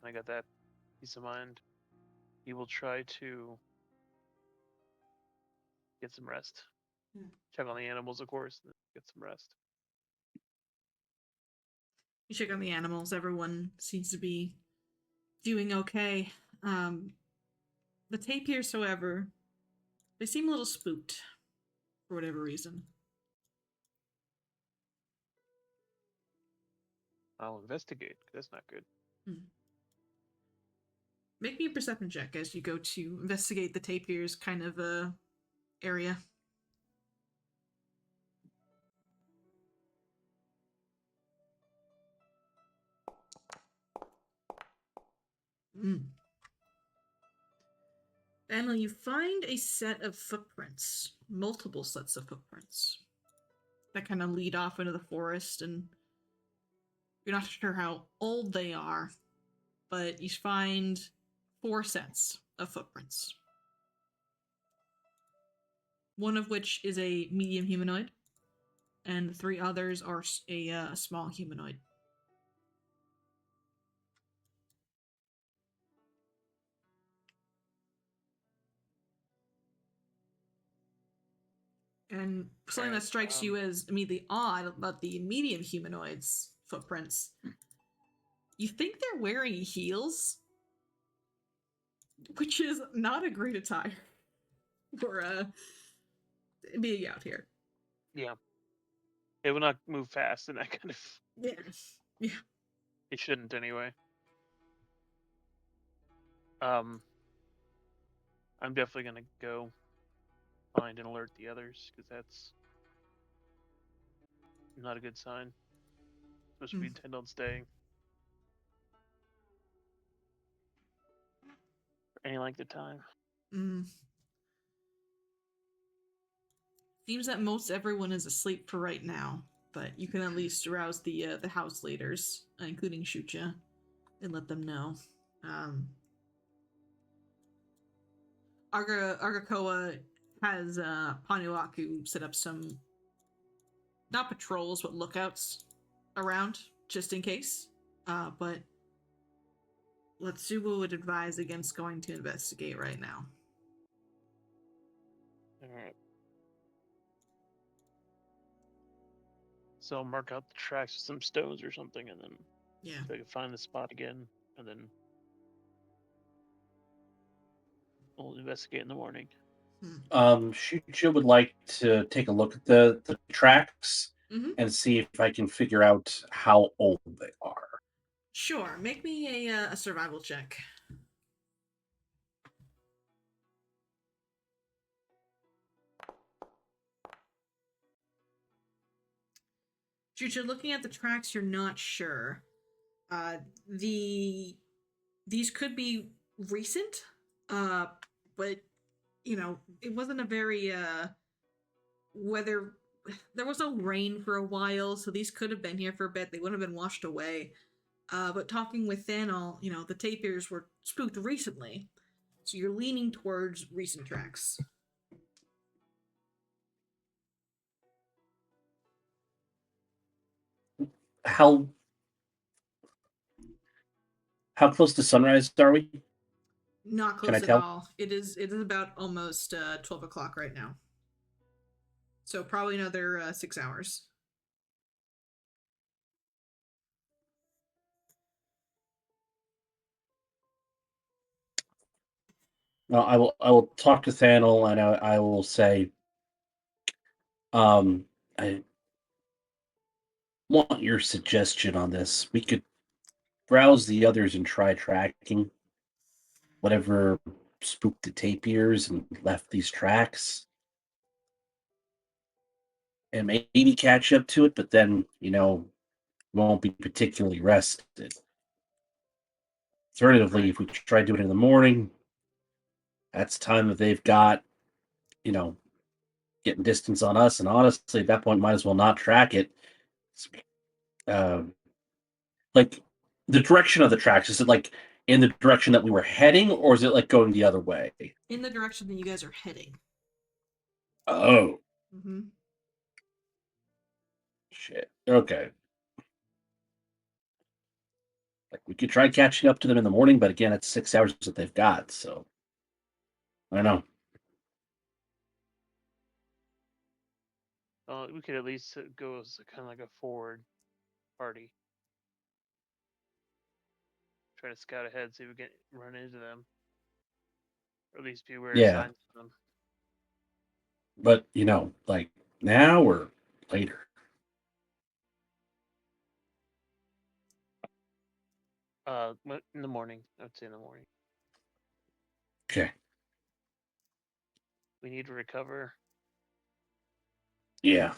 I got that peace of mind, he will try to get some rest. Check on the animals, of course, and get some rest. You check on the animals. Everyone seems to be doing okay. The tapirs, however, they seem a little spooked for whatever reason. I'll investigate. That's not good. Make me a perception check as you go to investigate the tapirs kind of area. Emily, you find a set of footprints, multiple sets of footprints that kind of lead off into the forest, and you're not sure how old they are, but you find 4 sets of footprints. One of which is a medium humanoid, and the 3 others are a small humanoid. And something that strikes you as immediately odd about the medium humanoids' footprints, you think they're wearing heels, which is not a great attire for being out here. Yeah. It will not move fast in that kind of. Yeah. It shouldn't anyway. I'm definitely gonna go find and alert the others because that's not a good sign. Especially if we intend on staying for any length of time. Seems that most everyone is asleep for right now, but you can at least rouse the house leaders, including Shucha, and let them know. Argakoa has Panuaku set up some, not patrols, but lookouts around, just in case. But Letsuba would advise against going to investigate right now. Alright. So I'll mark out the tracks with some stones or something, and then if I can find the spot again, and then we'll investigate in the morning. Shucha would like to take a look at the tracks and see if I can figure out how old they are. Sure. Make me a survival check. Jucha, looking at the tracks, you're not sure. These could be recent, but it wasn't a very weather. There was no rain for a while, so these could have been here for a bit. They would have been washed away. But talking with Thanol, the tapirs were spooked recently, so you're leaning towards recent tracks. How close to sunrise are we? Not close at all. It is about almost 12 o'clock right now. So probably another 6 hours. Well, I will talk to Thanol and I will say, I want your suggestion on this. We could browse the others and try tracking whatever spooked the tapirs and left these tracks. And maybe catch up to it, but then, won't be particularly rested. Alternatively, if we try doing it in the morning, that's time that they've got, getting distance on us. And honestly, at that point, might as well not track it. Like the direction of the tracks, is it like in the direction that we were heading, or is it like going the other way? In the direction that you guys are heading. Oh. Mm-hmm. Shit. Okay. Like we could try catching up to them in the morning, but again, it's 6 hours that they've got, so I don't know. We could at least go as kind of like a forward party. Try to scout ahead, see if we can run into them. Or at least be aware of signs of them. But, like now or later? In the morning. I would say in the morning. Okay. We need to recover. Yeah.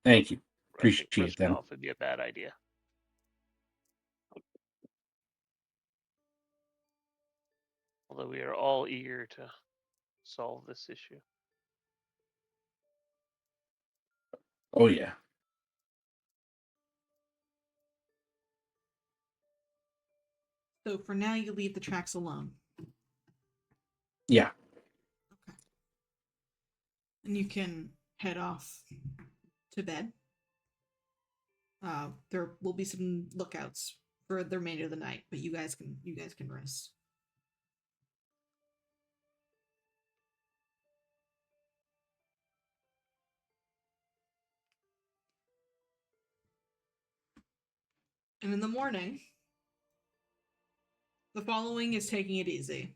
Thank you. Rushing Appreciate them. off would be a bad idea. Although we are all eager to solve this issue. Oh yeah. So for now, you leave the tracks alone. Yeah. Okay. And you can head off to bed. There will be some lookouts for the remainder of the night, but you guys can rest. And in the morning, the following is taking it easy.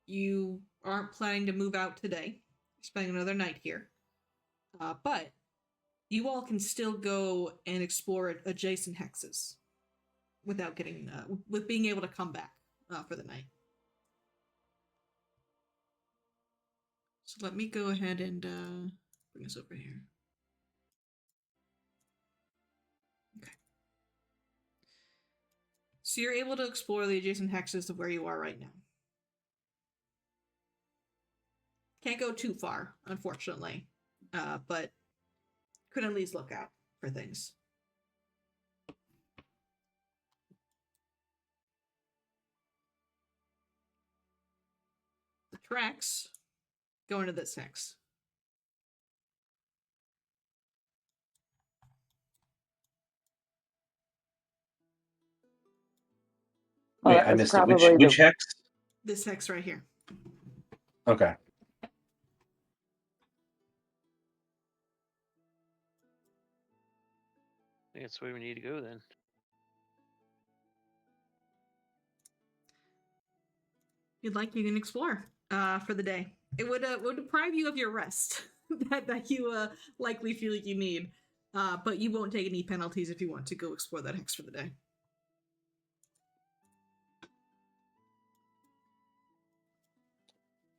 You aren't planning to move out today, spending another night here. But you all can still go and explore adjacent hexes without getting, with being able to come back for the night. So let me go ahead and bring us over here. Okay. So you're able to explore the adjacent hexes of where you are right now. Can't go too far, unfortunately, but could at least look out for things. The tracks go into this hex. Well, Wait, that I was missed it. probably Which hex? This hex right here. Okay. I think that's where we need to go then. You'd like, you can explore for the day. It would deprive you of your rest that you likely feel like you need, but you won't take any penalties if you want to go explore that hex for the day.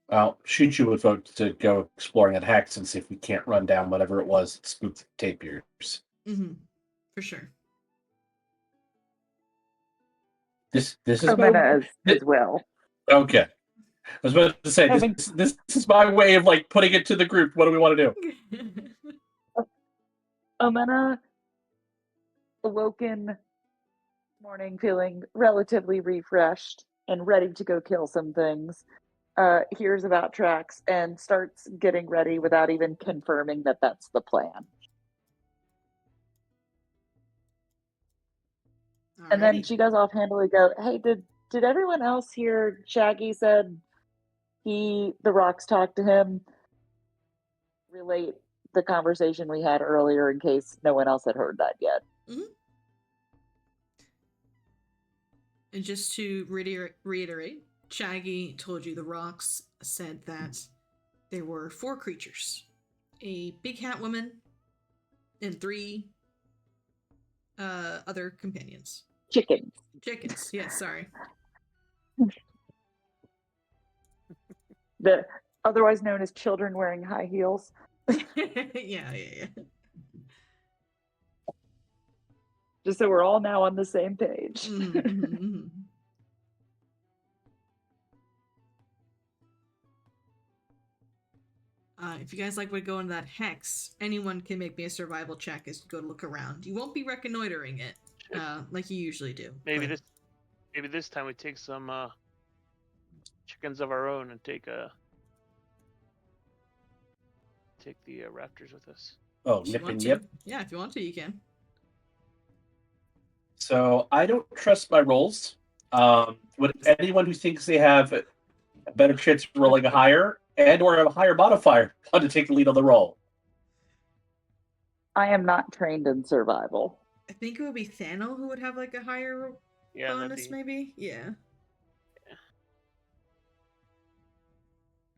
Well, shoot you would vote to go exploring that hex and see if we can't run down whatever it was that spooked the tapirs. Mm-hmm. For sure. This is my Omena as well. okay. I was about to say this is my way of like putting it to the group. What do we want to do? Omena awoken this morning feeling relatively refreshed and ready to go kill some things. Hears about tracks and starts getting ready without even confirming that that's the plan. And then she does offhandedly go, "Hey, did everyone else hear Shaggy said the rocks talked to him? Relate the conversation we had earlier in case no one else had heard that yet." Mm-hmm. And just to reiterate, Shaggy told you the rocks said that there were 4 creatures: a big hat woman and 3 other companions. Chickens. Chickens, yes, sorry. The otherwise known as children wearing high heels. yeah. Just so we're all now on the same page. Mm-hmm. If you guys like would go into that hex, anyone can make me a survival check as you go to look around. You won't be reconnoitering it, like you usually do. Maybe but... this time we take some chickens of our own and take the raptors with us. Oh, If you nip want and to. yip. Yeah, if you want to, you can. So I don't trust my rolls. Would anyone who thinks they have a better chance of rolling a higher and or a higher modifier want to take the lead on the roll? I am not trained in survival. I think it would be Thano who would have like a higher bonus, maybe? Yeah.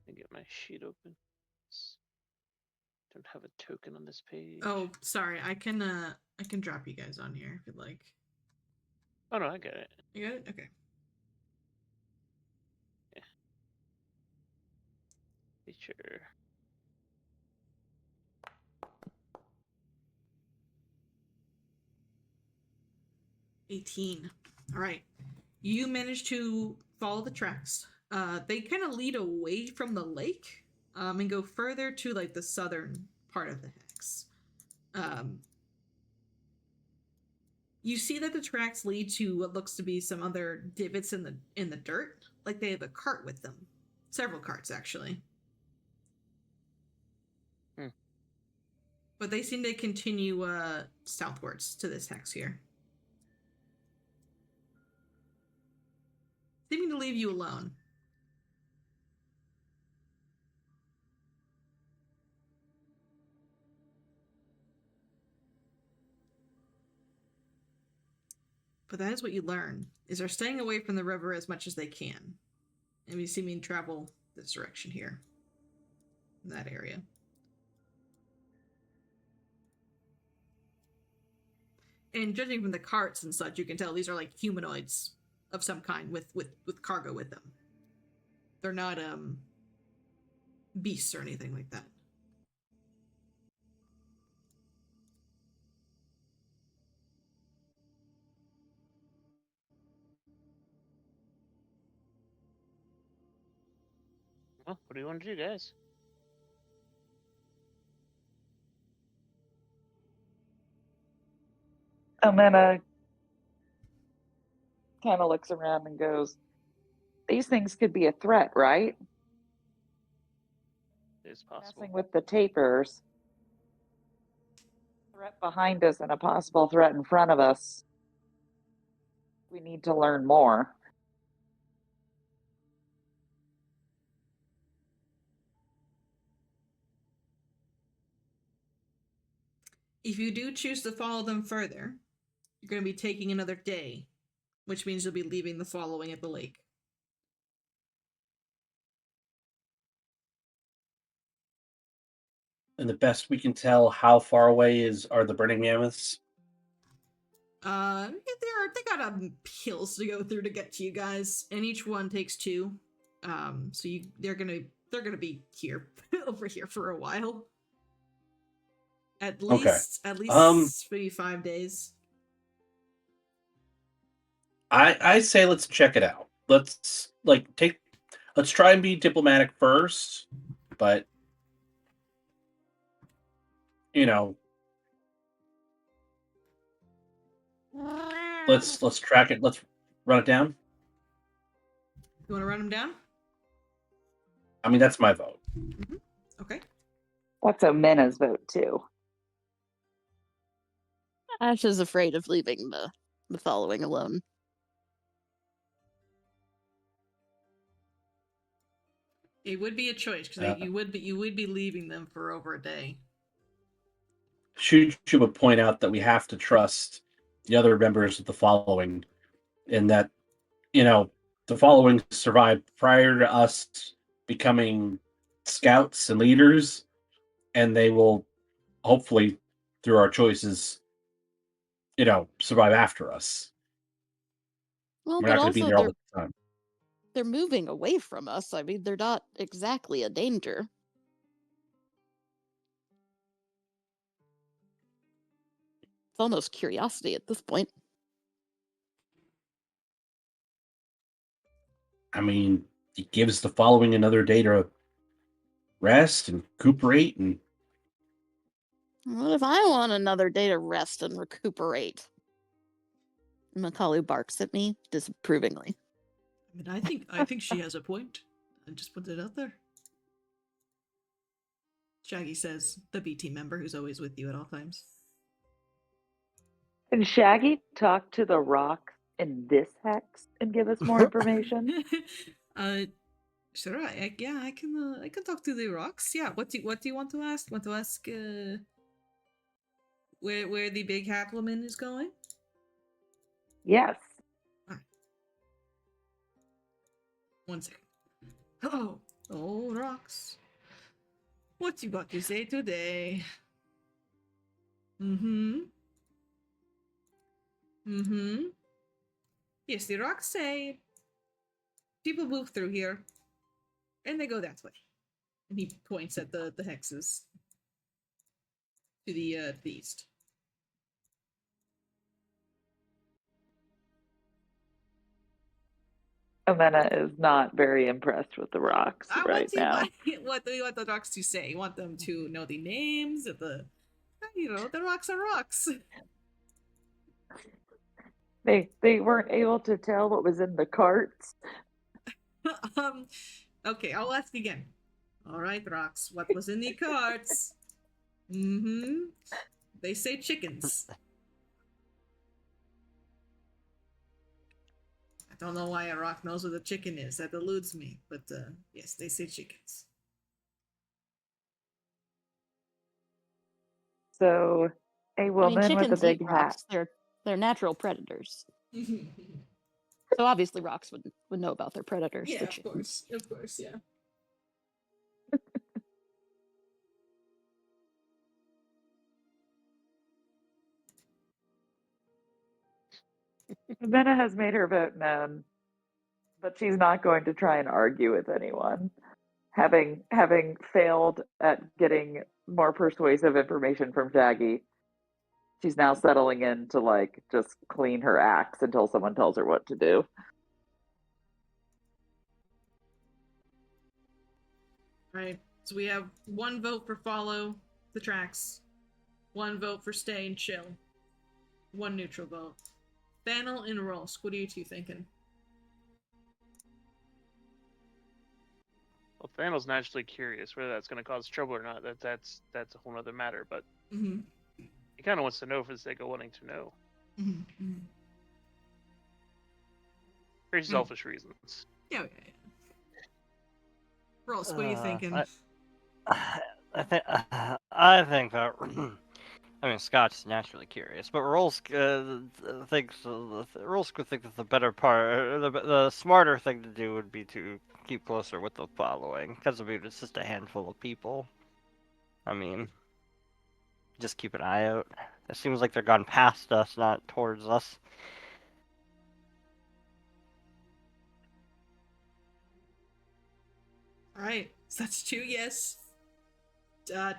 Let me get my sheet open. Don't have a token on this page. Oh, sorry. I can drop you guys on here if you'd like. Oh no, I got it. You got it? Okay. Sure. $18. All right. You manage to follow the tracks. They kind of lead away from the lake, and go further to like the southern part of the hex. You see that the tracks lead to what looks to be some other divots in the dirt, like they have a cart with them. Several carts, actually. But they seem to continue southwards to this hex here. Seeming to leave you alone. But that is what you learn, is they're staying away from the river as much as they can. And you see me travel this direction here. In that area. And judging from the carts and such, you can tell these are like humanoids of some kind with cargo with them. They're not beasts or anything like that. Well, what do you want to do, guys? Amena kind of looks around and goes, "These things could be a threat, right? It's possible. Messing with the tapers. Threat behind us and a possible threat in front of us. We need to learn more." If you do choose to follow them further, you're going to be taking another day, which means you'll be leaving the following at the lake. And the best we can tell, how far away are the Burning Mammoths? They got hills to go through to get to you guys, and each one takes 2. So they're gonna be here over here for a while. At least maybe 5 days. I say let's check it out. Let's try and be diplomatic first, but let's track it. Let's run it down. You want to run them down? I mean, that's my vote. Mm-hmm. Okay. That's Omena's vote too. Ash is afraid of leaving the following alone. It would be a choice because you would be leaving them for over a day. Shuju would point out that we have to trust the other members of the following, and that the following survived prior to us becoming scouts and leaders, and they will hopefully, through our choices, survive after us. Well, We're but not going to be also there all the time. they're moving away from us. I mean, they're not exactly a danger. It's almost curiosity at this point. I mean, it gives the following another day to rest and recuperate. And What if I want another day to rest and recuperate? Macaulay barks at me disapprovingly. I mean, I think she has a point. I just put it out there. Shaggy says, the B team member who's always with you at all times. Can Shaggy talk to the rock in this hex and give us more information? Sure. I can talk to the rocks. Yeah. What do you want to ask? Want to ask where the big hat woman is going? Yes. Right. 1 second. Oh, rocks. What you got to say today? Yes, the rocks say people move through here, and they go that way. And he points at the hexes to the east. Amena is not very impressed with the rocks right now. What do you want the rocks to say? You want them to know the names of the, the rocks are rocks. They weren't able to tell what was in the carts. Okay, I'll ask again. All right, rocks. What was in the carts? They say chickens. I don't know why a rock knows what a chicken is. That eludes me. But yes, they say chickens. So, a woman with a chickens big eat hat. rocks. They're natural predators. So obviously rocks would know about their predators. Yeah, the of chickens. course, yeah. Amena has made her vote known, but she's not going to try and argue with anyone. Having failed at getting more persuasive information from Shaggy, she's now settling in to like just clean her axe until someone tells her what to do. Right. So we have one vote for follow the tracks, one vote for stay and chill, one neutral vote. Banel and Rolsk, what are you two thinking? Well, Thanos naturally curious whether that's going to cause trouble or not. That's a whole other matter. But he kind of wants to know for the sake of wanting to know. Very selfish reasons. Yeah. Rolsk, what are you thinking? I think that. I mean, Scott's naturally curious, but Rolsk Rolsk would think that the better part, the smarter thing to do would be to keep closer with the following, because I mean, it's just a handful of people. I mean, just keep an eye out. It seems like they're gone past us, not towards us. All right, so that's 2 yes,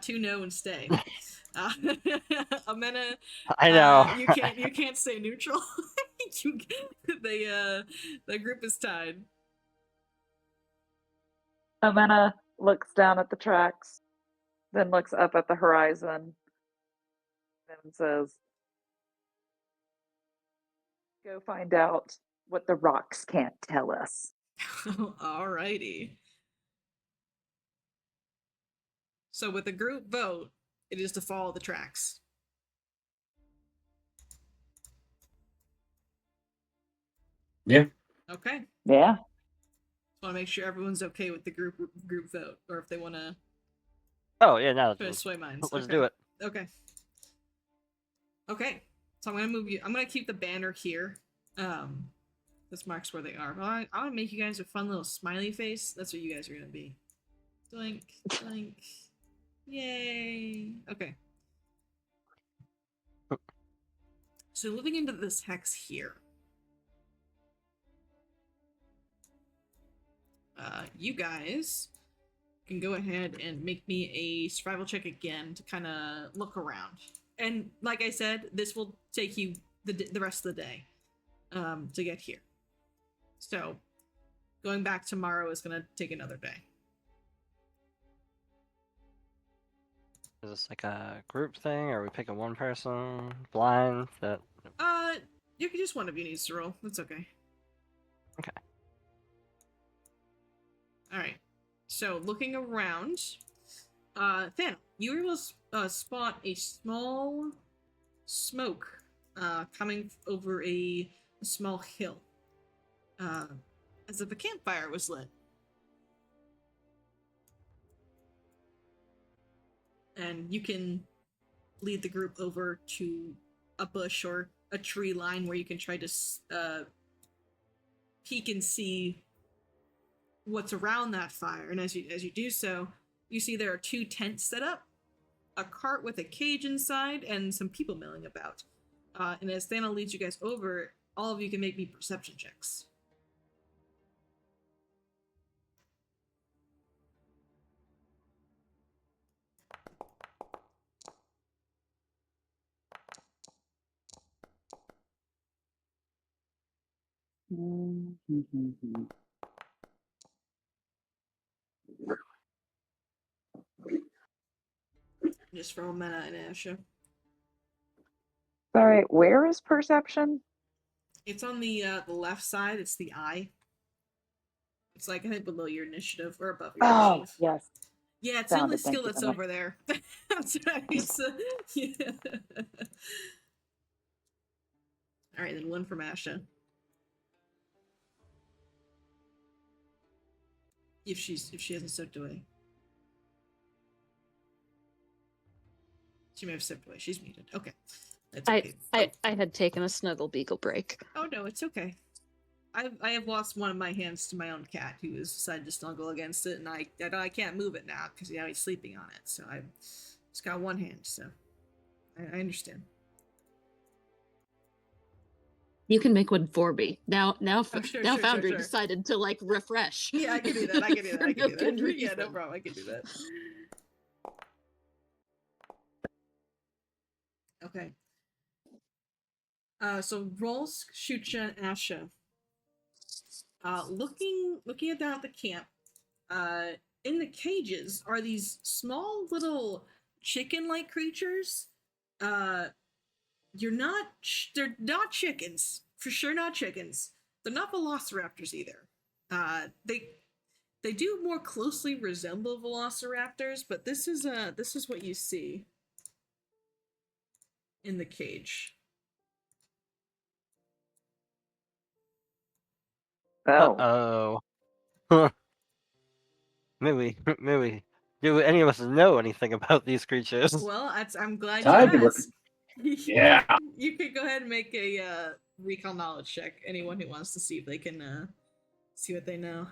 2 no, and stay. Amena, I know. you can't stay neutral. The group is tied. Amena looks down at the tracks, then looks up at the horizon, and says, "Go find out what the rocks can't tell us." Alrighty. So with the group vote, it is to follow the tracks. Yeah. Okay. Yeah. Just want to make sure everyone's okay with the group vote, or if they want to Oh yeah, now try to sway minds. let's Okay. do it. Okay. Okay. So I'm gonna move you. I'm gonna keep the banner here. This marks where they are. But I want to make you guys a fun little smiley face. That's what you guys are gonna be. Doink, doink. Yay. Okay. So moving into this hex here. You guys can go ahead and make me a survival check again to kind of look around. And like I said, this will take you the rest of the day to get here. So going back tomorrow is going to take another day. Is this like a group thing, or are we picking one person blind? You can just one of you needs to roll. That's okay. Okay. All right. So looking around, Thanos, you were able to spot a small smoke coming over a small hill, as if a campfire was lit. And you can lead the group over to a bush or a tree line where you can try to peek and see what's around that fire. And as you do so, you see there are 2 tents set up, a cart with a cage inside, and some people milling about. And as Thana leads you guys over, all of you can make me perception checks. Mhm. Just for Mena and Asha. All right, where is perception? It's on the left side. It's the eye. It's like I think below your initiative or above your Oh, initiative. yes. Yeah, it's the Found only it. Thank skill you that's so much. over there. That's right. So, yeah. All right, then one from Asha. If she hasn't stepped away. She may have stepped away. She's muted. Okay. That's okay. I had taken a snuggle beagle break. Oh no, it's okay. I have lost one of my hands to my own cat who has decided to snuggle against it, and I can't move it now because he's sleeping on it. So I've just got one hand. So I understand. You can make one for me now. Oh, sure, Now sure, Foundry sure. decided to like refresh. Yeah, I can do that. I can do that. For I can no do good that. Yeah, no reason. problem. I can do that. Okay. So rolls Shucha and Asha. Looking at down at the camp. In the cages are these small little chicken-like creatures. They're not chickens. For sure not chickens. They're not velociraptors either. They do more closely resemble velociraptors, but this is what you see in the cage. Oh. Uh-oh. Maybe. Do any of us know anything about these creatures? Well, I'm glad Time to you look. asked. Yeah. You could go ahead and make a recall knowledge check. Anyone who wants to see if they can see what they know.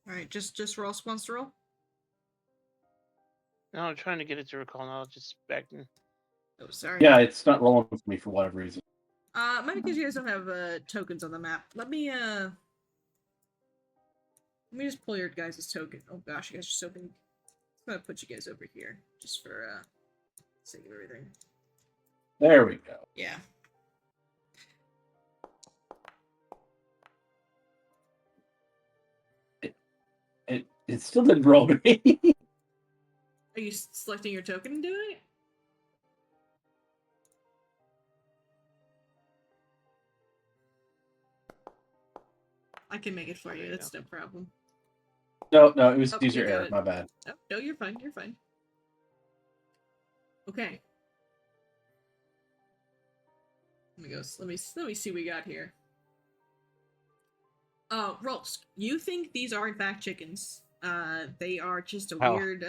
All right, just roll. Wants to roll. No, I'm trying to get it to recall knowledge. It's back in. Oh, sorry. Yeah, it's not rolling for me for whatever reason. Might because you guys don't have tokens on the map. Let me just pull your guys' token. Oh gosh, you guys are so big. I'm gonna put you guys over here just for sake of everything. There we go. Yeah. It still didn't roll me. Are you selecting your token and doing it? I can make it for There you. you That's go. no problem. No, it was Oh, user you got error. it. My bad. Oh, no, you're fine. You're fine. Okay. Let me go. Let me see what we got here. Rolsk, you think these are in fact chickens? They are just a Oh. weird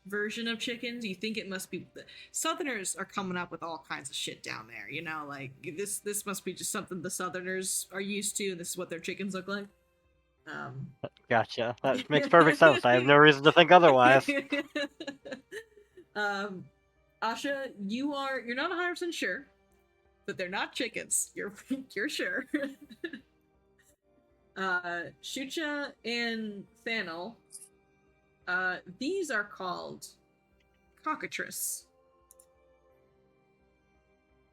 version of chickens. You think it must be Southerners are coming up with all kinds of shit down there. You know, like this must be just something the Southerners are used to. And this is what their chickens look like. Gotcha. That makes perfect sense. I have no reason to think otherwise. Asha, you're not 100% sure, but they're not chickens. You're sure. Shucha and Thanel. These are called cockatrice.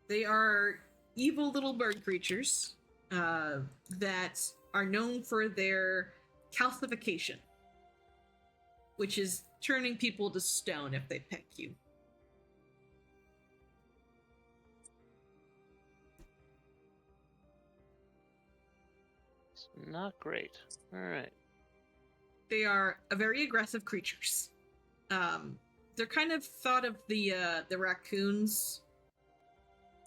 They are evil little bird creatures that are known for their calcification, which is turning people to stone if they peck you. It's not great. All right. They are very aggressive creatures. They're kind of thought of the raccoons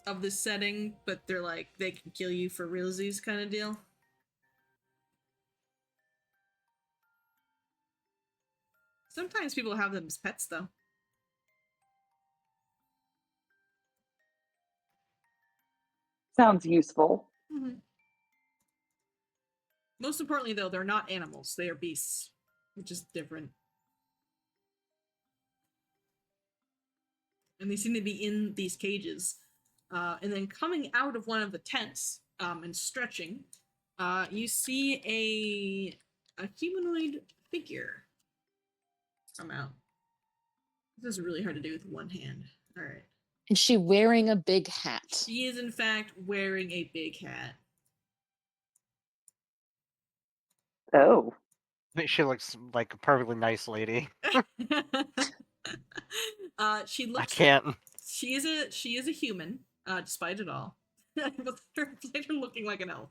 of this setting, but they're like they can kill you for realsies kind of deal. Sometimes people have them as pets, though. Sounds useful. Mm-hmm. Most importantly, though, they're not animals; they are beasts, which is different. And they seem to be in these cages. And then coming out of one of the tents and stretching, you see a humanoid figure come out. This is really hard to do with one hand. All right. Is she wearing a big hat? She is, in fact, wearing a big hat. Oh. She looks like a perfectly nice lady. She I looks. can't. She is a human, despite it all. But her looking like an elf.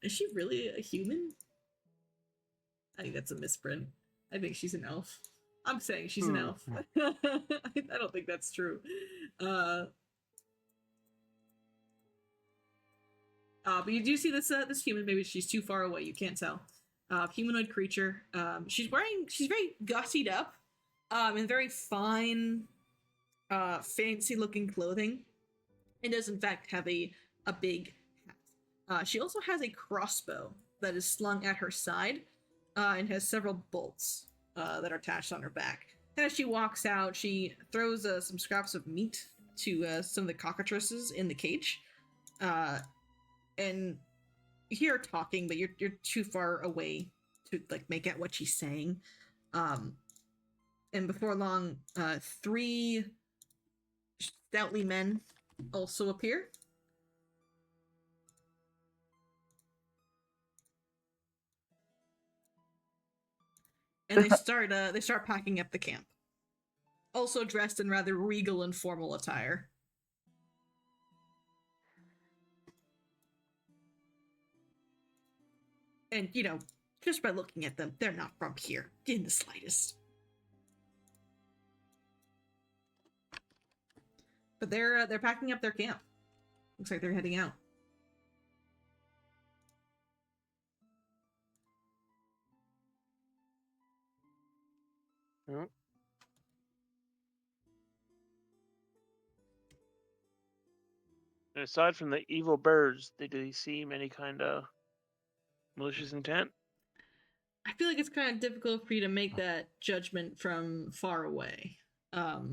Is she really a human? I think that's a misprint. I think she's an elf. I'm saying she's an elf. I don't think that's true. But you do see this this human. Maybe she's too far away. You can't tell. Humanoid creature. She's very gussied up, in very fine, fancy looking clothing, and does in fact have a big hat. She also has a crossbow that is slung at her side, and has several bolts that are attached on her back. And as she walks out, she throws some scraps of meat to some of the cockatrices in the cage. And you hear her talking, but you're too far away to like make out what she's saying. And before long, 3 stoutly men also appear. And they start packing up the camp. Also dressed in rather regal and formal attire. And, just by looking at them, they're not from here in the slightest. But they're packing up their camp. Looks like they're heading out. Hmm. And aside from the evil birds, do they seem any kind of malicious intent? I feel like it's kind of difficult for you to make that judgment from far away. But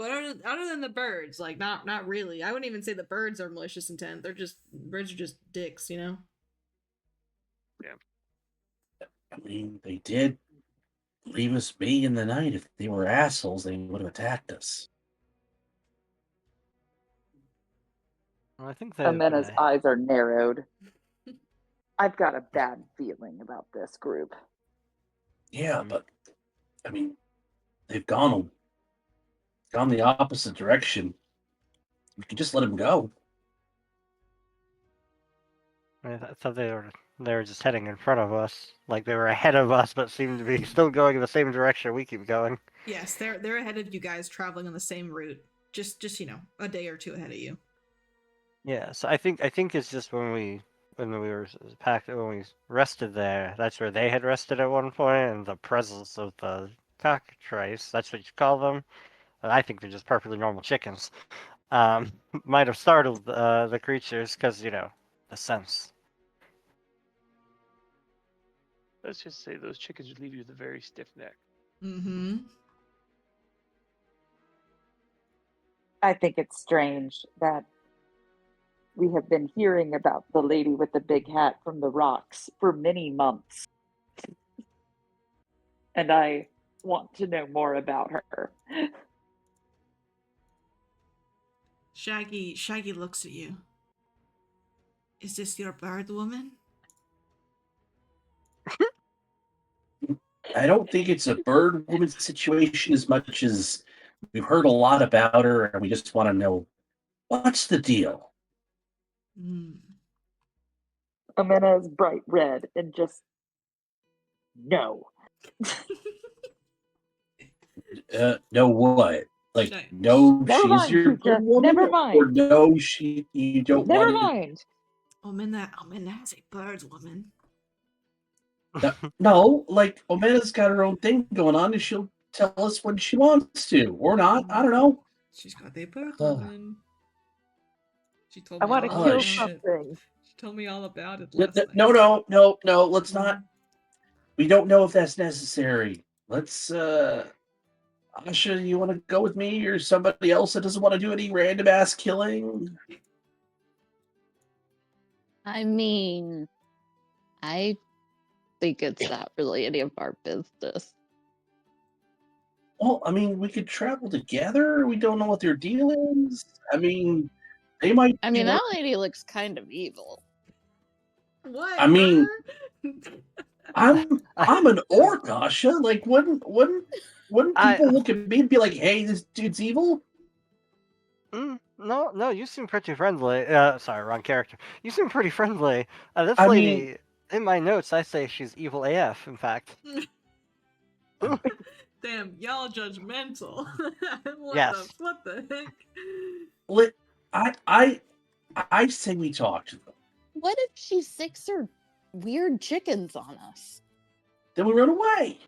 other than the birds, like not really. I wouldn't even say the birds are malicious intent. Birds are just dicks, Yeah. I mean, they did leave us be in the night. If they were assholes, they would have attacked us. Well, I think they. Amena's eyes are narrowed. I've got a bad feeling about this group. Yeah, but I mean, they've gone the opposite direction. We could just let them go. I thought they were just heading in front of us, like they were ahead of us, but seemed to be still going in the same direction we keep going. Yes, they're ahead of you guys, traveling on the same route. Just a day or two ahead of you. Yeah, so I think it's just when we rested there, that's where they had rested at one point, and the presence of the cockatrice, that's what you call them. And I think they're just perfectly normal chickens. Might have startled the creatures because the sense. Let's just say those chickens would leave you with a very stiff neck. Mm-hmm. I think it's strange that we have been hearing about the lady with the big hat from the rocks for many months. And I want to know more about her. Shaggy looks at you. Is this your bird woman? I don't think it's a bird woman situation as much as we've heard a lot about her, and we just want to know what's the deal. Amena is bright red and just no. No what? Like Shaggy. no, Never she's mind, your Chucha. bird woman, Never mind. or no, you don't Never want mind. Omena has a bird woman. No, like Omena's got her own thing going on, and she'll tell us when she wants to, or not. I don't know. She's got a bird woman. She told me I want to all kill about it. something. She told me all about it last night. No. Let's not. We don't know if that's necessary. Let's. Asha, you want to go with me, or somebody else that doesn't want to do any random ass killing? I mean, I think it's not really any of our business. Well, I mean, we could travel together. We don't know what their deal is. I mean, they might. I be mean, wor- that lady looks kind of evil. What? I mean, I'm an orc, Asha. Like, wouldn't I people look at me and be like, "Hey, this dude's evil"? no, you seem pretty friendly. Sorry, wrong character. You seem pretty friendly. This I lady, mean, in my notes, I say she's evil AF. In fact, Damn, y'all judgmental. Yes. What the heck? let I say we talk to them. What if she sicks her weird chickens on us? Then we run away.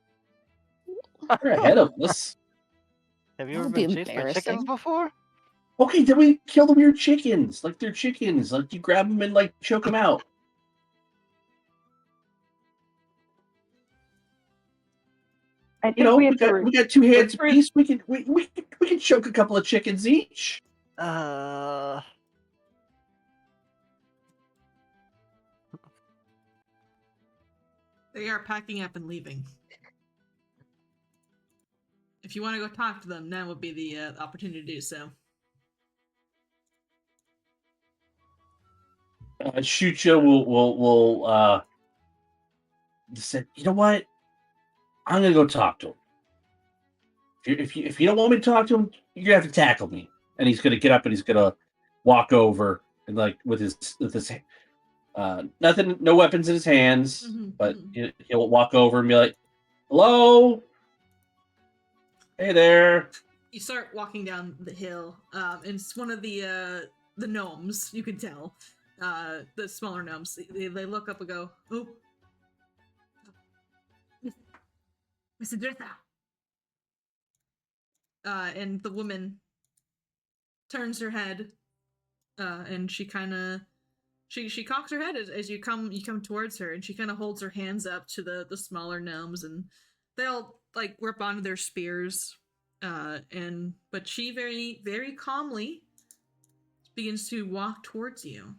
They're ahead of us. have you That ever would be been chased by chickens embarrassing. before? Okay, then we kill the weird chickens. Like they're chickens. Like you grab them and like choke them out. I think You know, we we have to. got we got two hands recruit- apiece. We can choke a couple of chickens each. They are packing up and leaving. If you want to go talk to them, now would be the opportunity to do so. Shucha will said, you know what? I'm gonna go talk to him. If you don't want me to talk to him, you're gonna have to tackle me. And he's gonna get up and he's gonna walk over and like with his nothing, no weapons in his hands, but he'll walk over and be like, "Hello, hey there." You start walking down the hill, and it's one of the gnomes. You can tell, the smaller gnomes. They look up and go, "Oh, Mr. Dritha." And the woman turns her head, and she kind of she cocks her head as you come towards her, and she kind of holds her hands up to the smaller gnomes, and they'll like grip onto their spears, but she very very calmly begins to walk towards you,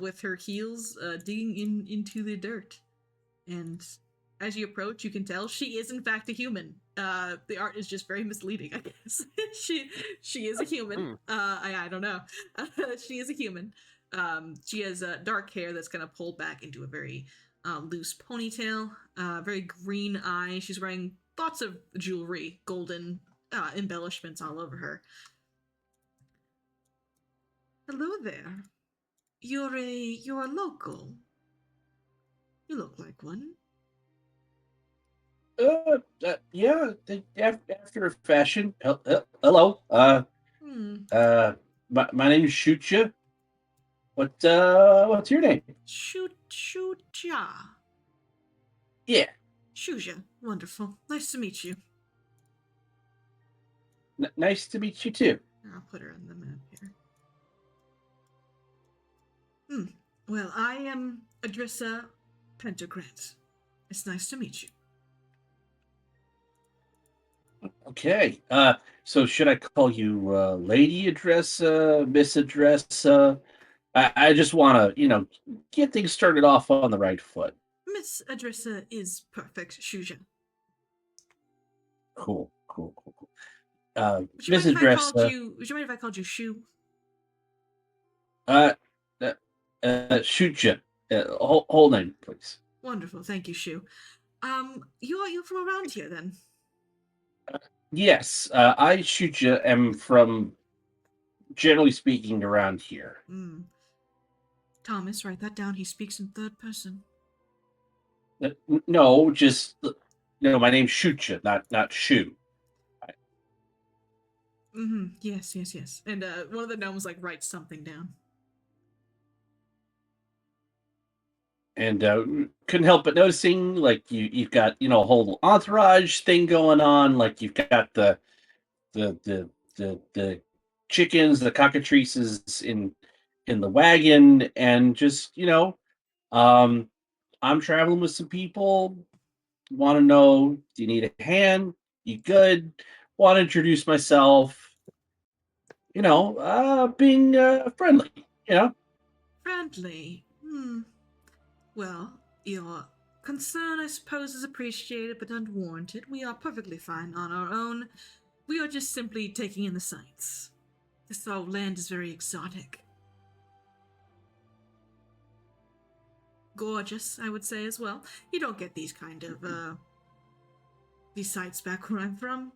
with her heels digging into the dirt, and as you approach, you can tell she is in fact a human. The art is just very misleading, I guess. she is a human. I don't know. She is a human. She has dark hair that's kind of pulled back into a very loose ponytail. Very green eyes. She's wearing lots of jewelry, golden embellishments all over her. Hello there. You're a local. You look like one. Yeah, after a fashion. Hello. My name is Shucha. What's your name? Shuja. Yeah, Shuja. Wonderful. Nice to meet you. nice to meet you too. I'll put her on the map here. Well, I am Adrissa Pentagrant. It's nice to meet you. Okay. So should I call you Lady Adressa, Miss Adressa? I just want to, get things started off on the right foot. Miss Adrissa is perfect, Shuja. Cool. Would you Miss mind if I called Adressa. you? Would you mind if I called you Shu? Shoot you. Whole name, please. Wonderful, thank you, Shu. You're from around here then? Yes, I shoot you. Am from, generally speaking, around here. Thomas, write that down. He speaks in third person. No, just my name's Shootcha, not Shoe. Yes. And one of the gnomes like writes something down. And couldn't help but noticing, like you've got a whole entourage thing going on. Like you've got the chickens, the cockatrices in the wagon, and just I'm traveling with some people. Want to know? Do you need a hand? You good? Want to introduce myself? Being friendly. Friendly. Well, Your concern, I suppose, is appreciated but unwarranted. We are perfectly fine on our own. We are just simply taking in the sights. This whole land is very exotic. Gorgeous, I would say, as well. You don't get these kind of, these sights back where I'm from.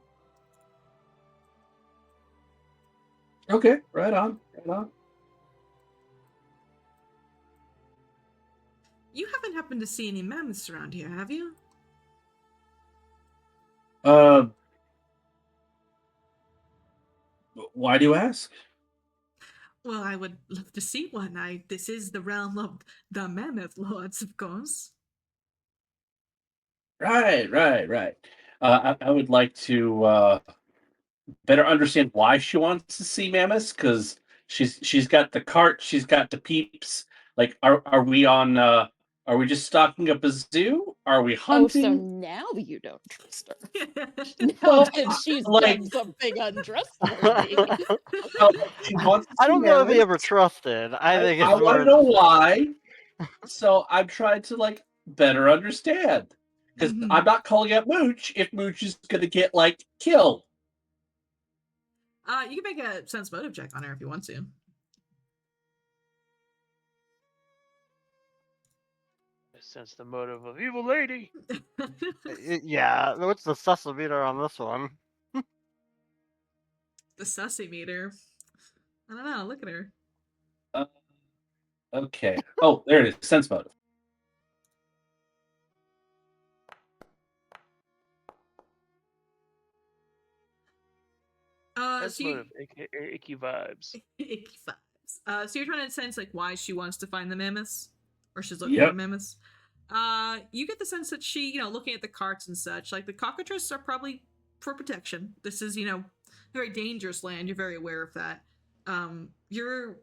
Okay, right on, right on. You haven't happened to see any mammoths around here, have you? Why do you ask? Well, I would love to see one. This is the realm of the Mammoth Lords, of course. Right, right, right. I would like to better understand why she wants to see mammoths, because she's got the cart, she's got the peeps. Like, are we on? Are we just stocking up a zoo? Are we Oh, so hunting? now you don't trust her. Now Well, that she's like, done something untrustworthy. well, she wants to I see don't know if he ever mammoths. trusted. I think I it's want more to know just why. So I'm trying to like better understand, because Mhm. I'm not calling out Mooch if Mooch is gonna get like killed. You can make a sense motive check on her if you want to. I sense the motive of evil lady. yeah. What's the sus meter on this one? The sussy meter. I don't know. Look at her. Uh, okay. Oh, there it is. Sense motive. That's So you motive, aka icky vibes. icky vibes. So you're trying to sense like why she wants to find the mammoths, or she's looking for Yep. mammoths. You get the sense that she, looking at the carts and such, like the cockatrices are probably for protection. This is, very dangerous land. You're very aware of that. You're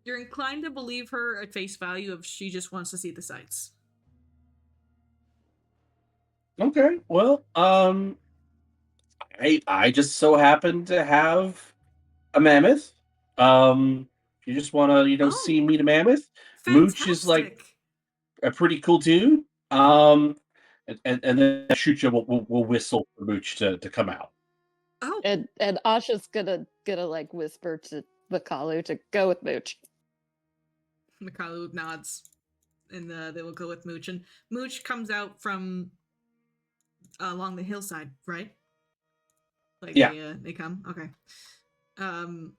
inclined to believe her at face value if she just wants to see the sights. Okay. Well, I just so happen to have a mammoth. If you just want to, Oh, see meet a mammoth. Mooch is like fantastic! a pretty cool dude. And then Shucha will whistle for Mooch to come out. Oh, and Asha's gonna like whisper to Makalu to go with Mooch. Mikalu nods, and they will go with Mooch. And Mooch comes out from along the hillside, right? Like Yeah. they come. Okay. Um.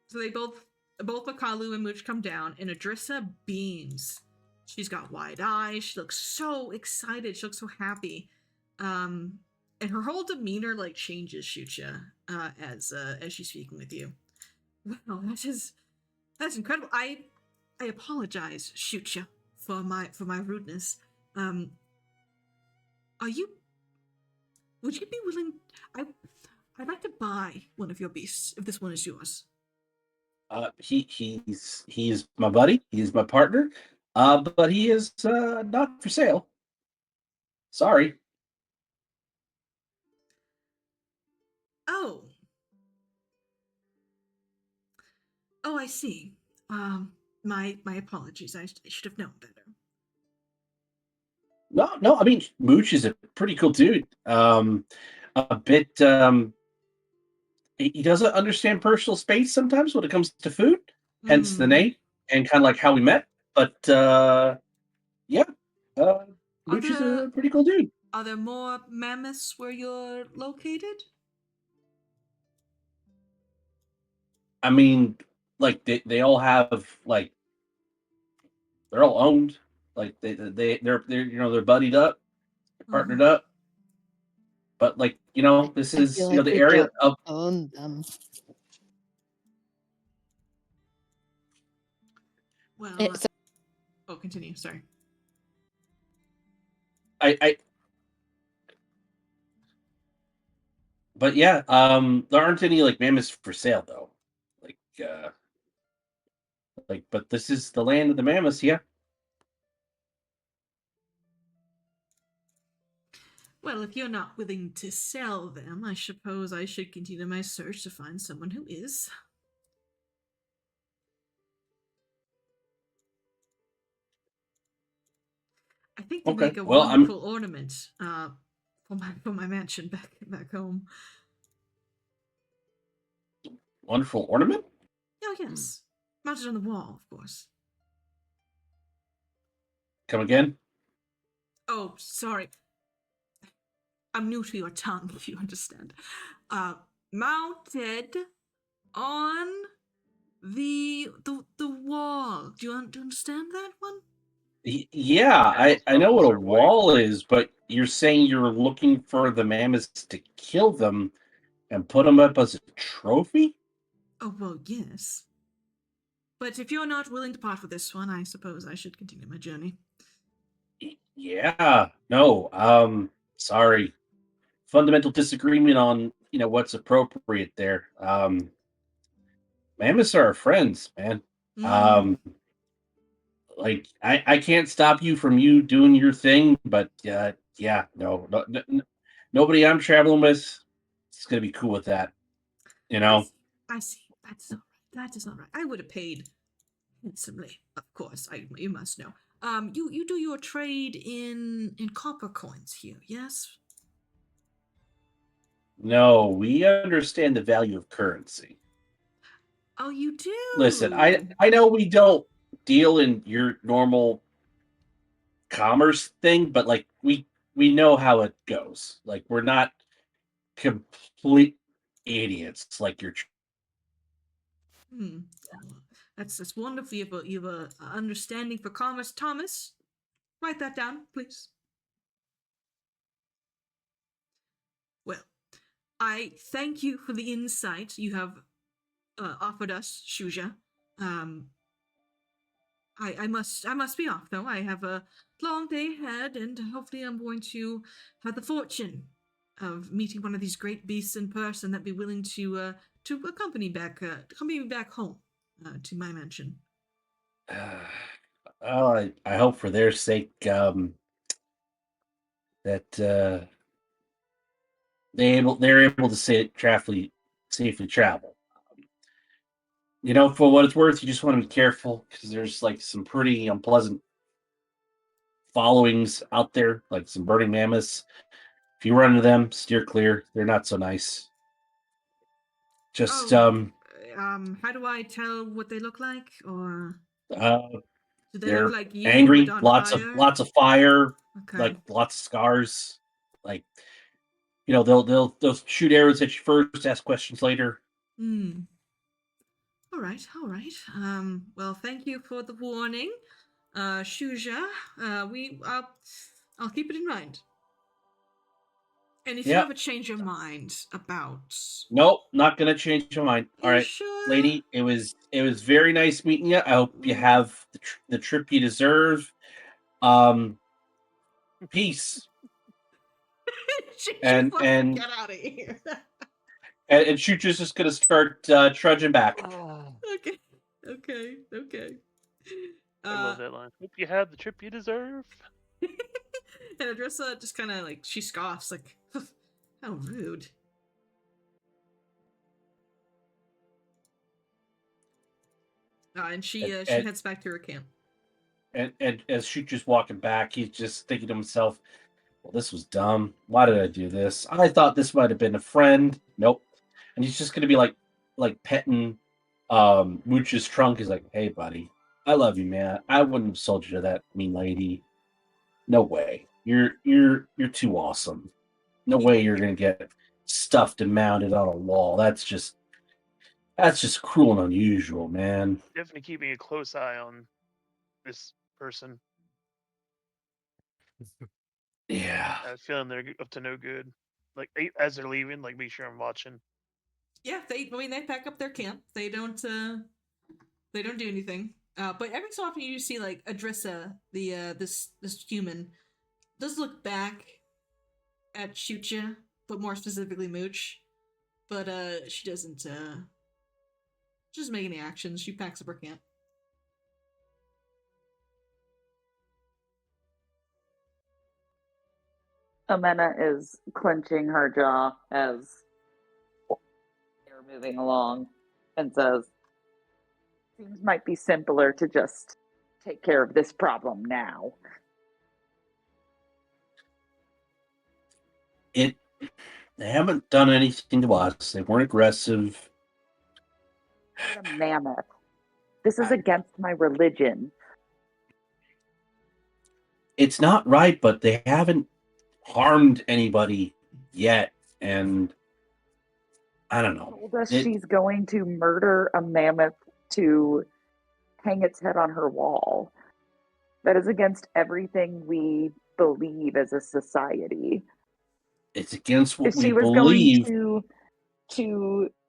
So they both Makalu and Mooch come down, and Adrissa beams. She's got wide eyes. She looks so excited. She looks so happy. And her whole demeanor like changes, Shucha, as she's speaking with you. Wow, that's incredible. I apologize, Shucha, for my rudeness. Are you? Would you be willing? I'd like to buy one of your beasts if this one is yours. He's my buddy. He's my partner. But he is not for sale. Sorry. Oh. Oh, I see. My apologies. I should have known better. No, no. I mean, Mooch is a pretty cool dude. A bit. He doesn't understand personal space sometimes when it comes to food. Hence the Hmm. name and kind of like how we met. But yeah, Are Mooch is there a pretty cool dude. are there more mammoths where you're located? I mean, like they all have like they're all owned. Like they're they're buddied up, partnered Uh-huh. up. But like this I is feel like the we area don't of own them. Well, So oh, continue. Sorry. I but yeah, there aren't any like mammoths for sale though. Like but this is the land of the mammoths, yeah. Well, if you're not willing to sell them, I suppose I should continue my search to find someone who is. think they Okay. make a Well, wonderful ornament for my mansion back home. wonderful ornament. Oh yes, mounted on the wall, of course. Come again? Oh, sorry. I'm new to your tongue, if you understand. Mounted on the wall. Do you understand that one? Yeah, I know what a Mammoths are white. wall is, but you're saying you're looking for the mammoths to kill them and put them up as a trophy? Oh well, yes. But if you're not willing to part with this one, I suppose I should continue my journey. Yeah. No. Sorry. Fundamental disagreement on what's appropriate there. Mammoths are our friends, man. Mm. Um, like I can't stop you from you doing your thing, but yeah, no, nobody I'm traveling with is gonna be cool with that. You I know. see. I see. That's all right. That is all right. I would have paid handsomely, of course. You must know. You do your trade in copper coins here, yes? No, we understand the value of currency. Oh, you Listen, do. I know we don't deal in your normal commerce thing, but like we know how it goes. Like we're not complete idiots like you're. Hmm. That's wonderful. You have a understanding for commerce, Thomas. Write that down, please. Well, I thank you for the insight you have offered us, Shuja. Um, I must be off though. I have a long day ahead, and hopefully I'm going to have the fortune of meeting one of these great beasts in person that be willing to accompany me back home to my mansion. Well, I hope for their sake that they're able to safely travel. For what it's worth, you just want to be careful because there's like some pretty unpleasant followings out there, like some burning mammoths. If you run into them, steer clear. They're not so nice. Just Oh, how do I tell what they look like, or uh, do they look they're like you but angry, on lots of fire? lots of fire, Okay. like lots of scars. Like they'll shoot arrows at you first, ask questions later. Hmm. All right, all right. Well, thank you for the warning, Shuja. I'll keep it in mind. And if you Yeah. ever change your mind about, Nope, not gonna change my mind. All you right, sure? lady, it was very nice meeting you. I hope you have the trip you deserve. Um, peace, She and fucking and get out of here. and Shooter's just gonna start trudging back. Okay, okay, okay. I love that line. Hope you had the trip you deserve. And Adressa just kind of like she scoffs, like, how rude. And And she and, heads back to her camp. and as Shooter's walking back, he's just thinking to himself, "Well, this was dumb. Why did I do this? I thought this might have been a friend. Nope." And he's just gonna be like petting Mooch's trunk. He's like, "Hey, buddy, I love you, man. I wouldn't have sold you to that mean lady. No way. You're too awesome. No way you're gonna get stuffed and mounted on a wall. That's just cruel and unusual, man." Definitely keeping a close eye on this person. Yeah. I have a feeling they're up to no good. Like as they're leaving, like make sure I'm watching. Yeah, I mean, they pack up their camp. They don't do anything. But every so often you see like Adrissa, the this human, does look back at Shucha, but more specifically Mooch. But she doesn't just make any actions. She packs up her camp. Amena is clenching her jaw as they're moving along and says, seems might be simpler to just take care of this problem now. It. They haven't done anything to us. They weren't aggressive. What a mammoth. This is I- against my religion. It's not right, but they haven't harmed anybody yet, and I don't know. Told us It. she's going to murder a mammoth to hang its head on her wall. That is against everything we believe as a society. It's against what If we she was going believe. to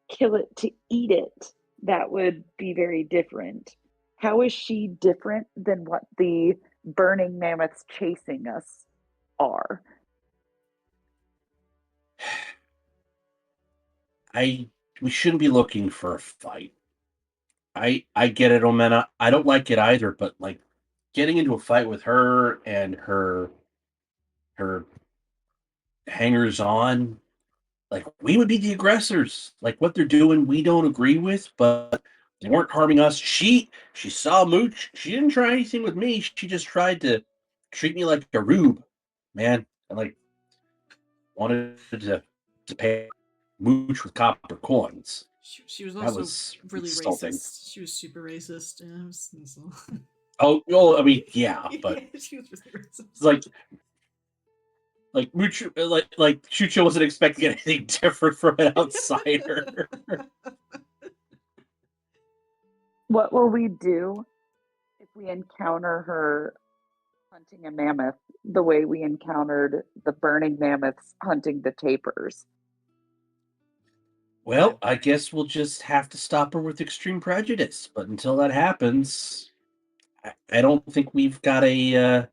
kill it to eat it, that would be very different. How is she different than what the burning mammoths chasing us are? We shouldn't be looking for a fight. I get it, Omena. I don't like it either, but like getting into a fight with her and her hangers on, like we would be the aggressors. Like what they're doing, we don't agree with, but they weren't harming us. She saw Mooch. She didn't try anything with me. She just tried to treat me like a rube, man. I like wanted to pay Mooch with copper coins. She was That also was really insulting. racist. She was super racist. Yeah, so. Oh, well, I mean, yeah, but Yeah, she was really racist. it's like Mooch, like Chucho wasn't expecting anything different from an outsider. What will we do if we encounter her hunting a mammoth the way we encountered the burning mammoths hunting the tapirs? Well, I guess we'll just have to stop her with extreme prejudice. But until that happens, I don't think we've got I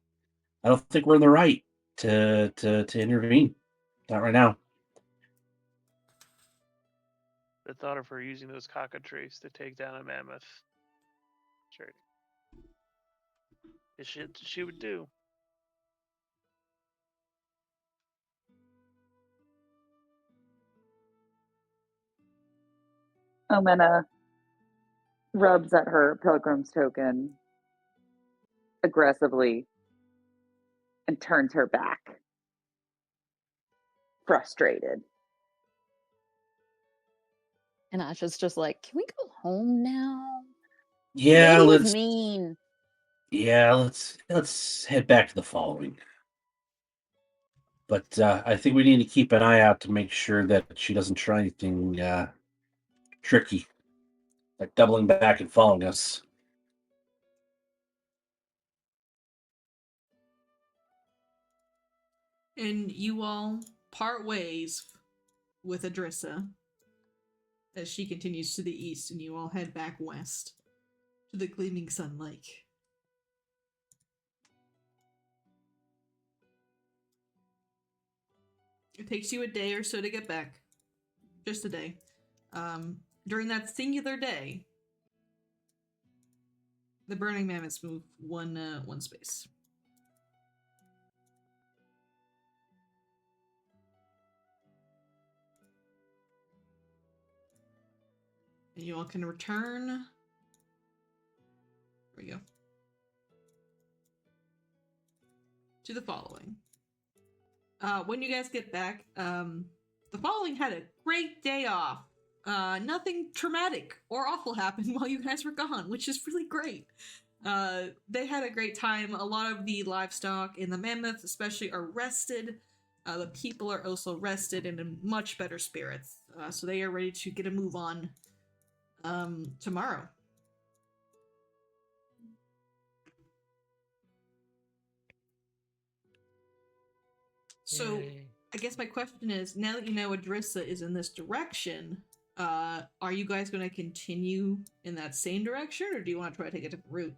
don't think we're in the right to intervene. Not right now. The thought of her using those cockatrices to take down a mammoth. Sure. It's shit she would do. Omena rubs at her pilgrim's token aggressively and turns her back, frustrated. And Asha's just like, can we go home now? Yeah, Lady was let's mean. yeah, let's head back to the following. But I think we need to keep an eye out to make sure that she doesn't try anything tricky, like doubling back and following us. And you all part ways with Adrissa as she continues to the east, and you all head back west to the Gleaming Sun Lake. It takes you a day or so to get back. Just a day. During that singular day, the Burning Mammoths move one space. And you all can return. There we go. To the following. When you guys get back, the following had a great day off. Nothing traumatic or awful happened while you guys were gone, which is really great. They had a great time. A lot of the livestock in the mammoth, especially, are rested. The people are also rested and in much better spirits. So they are ready to get a move on tomorrow. So I guess my question is, now that you know Adrissa is in this direction, are you guys going to continue in that same direction, or do you want to try to take a different route?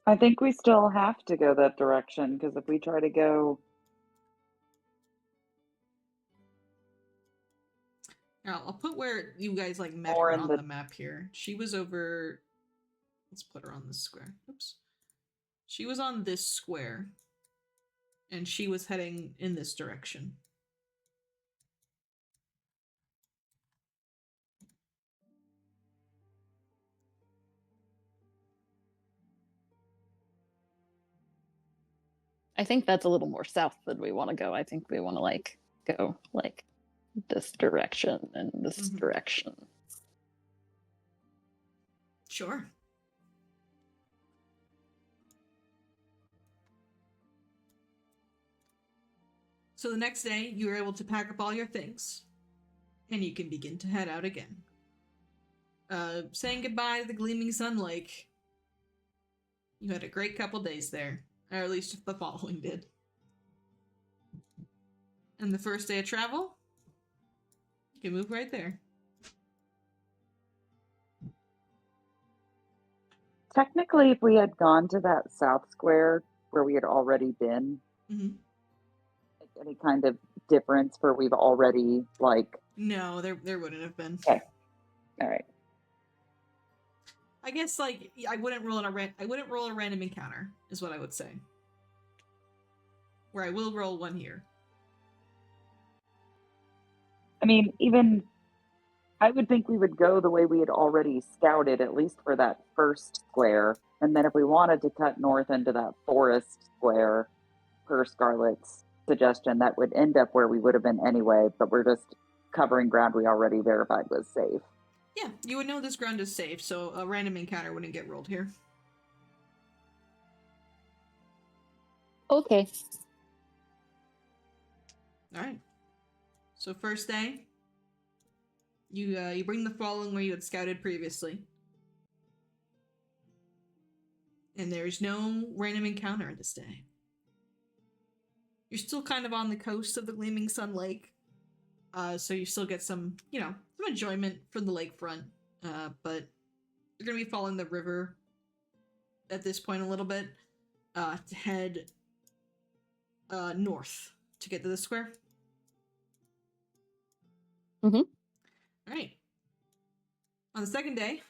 I think we still have to go that direction because if we try to go. Now, I'll put where you guys like met More her in on the- the map here. She was over. Let's put her on this square. Oops. She was on this square, and she was heading in this direction. I think that's a little more south than we want to go. I think we want to like go like this direction and this Mhm. direction. Sure. So the next day, you are able to pack up all your things, and you can begin to head out again. Saying goodbye to the Gleaming Sun Lake. You had a great couple days there, or at least the following did. And the first day of travel, you can move right there. Technically, if we had gone to that south square where we had already been, Mm-hmm. any kind of difference for we've already like. No, there wouldn't have been. Okay. All right. I guess like I wouldn't roll a random encounter is what I would say. Where I will roll one here. I mean, even I would think we would go the way we had already scouted, at least for that first square. And then if we wanted to cut north into that forest square, per Scarlett's suggestion, that would end up where we would have been anyway, but we're just covering ground we already verified was safe. Yeah, you would know this ground is safe, so a random encounter wouldn't get rolled here. Okay. All right. So first day, you bring the following where you had scouted previously, and there's no random encounter this day. You're still kind of on the coast of the Gleaming Sun Lake, so you still get some enjoyment from the lakefront, but you're gonna be following the river at this point a little bit to head north to get to the square. Mhm. All right. On the second day,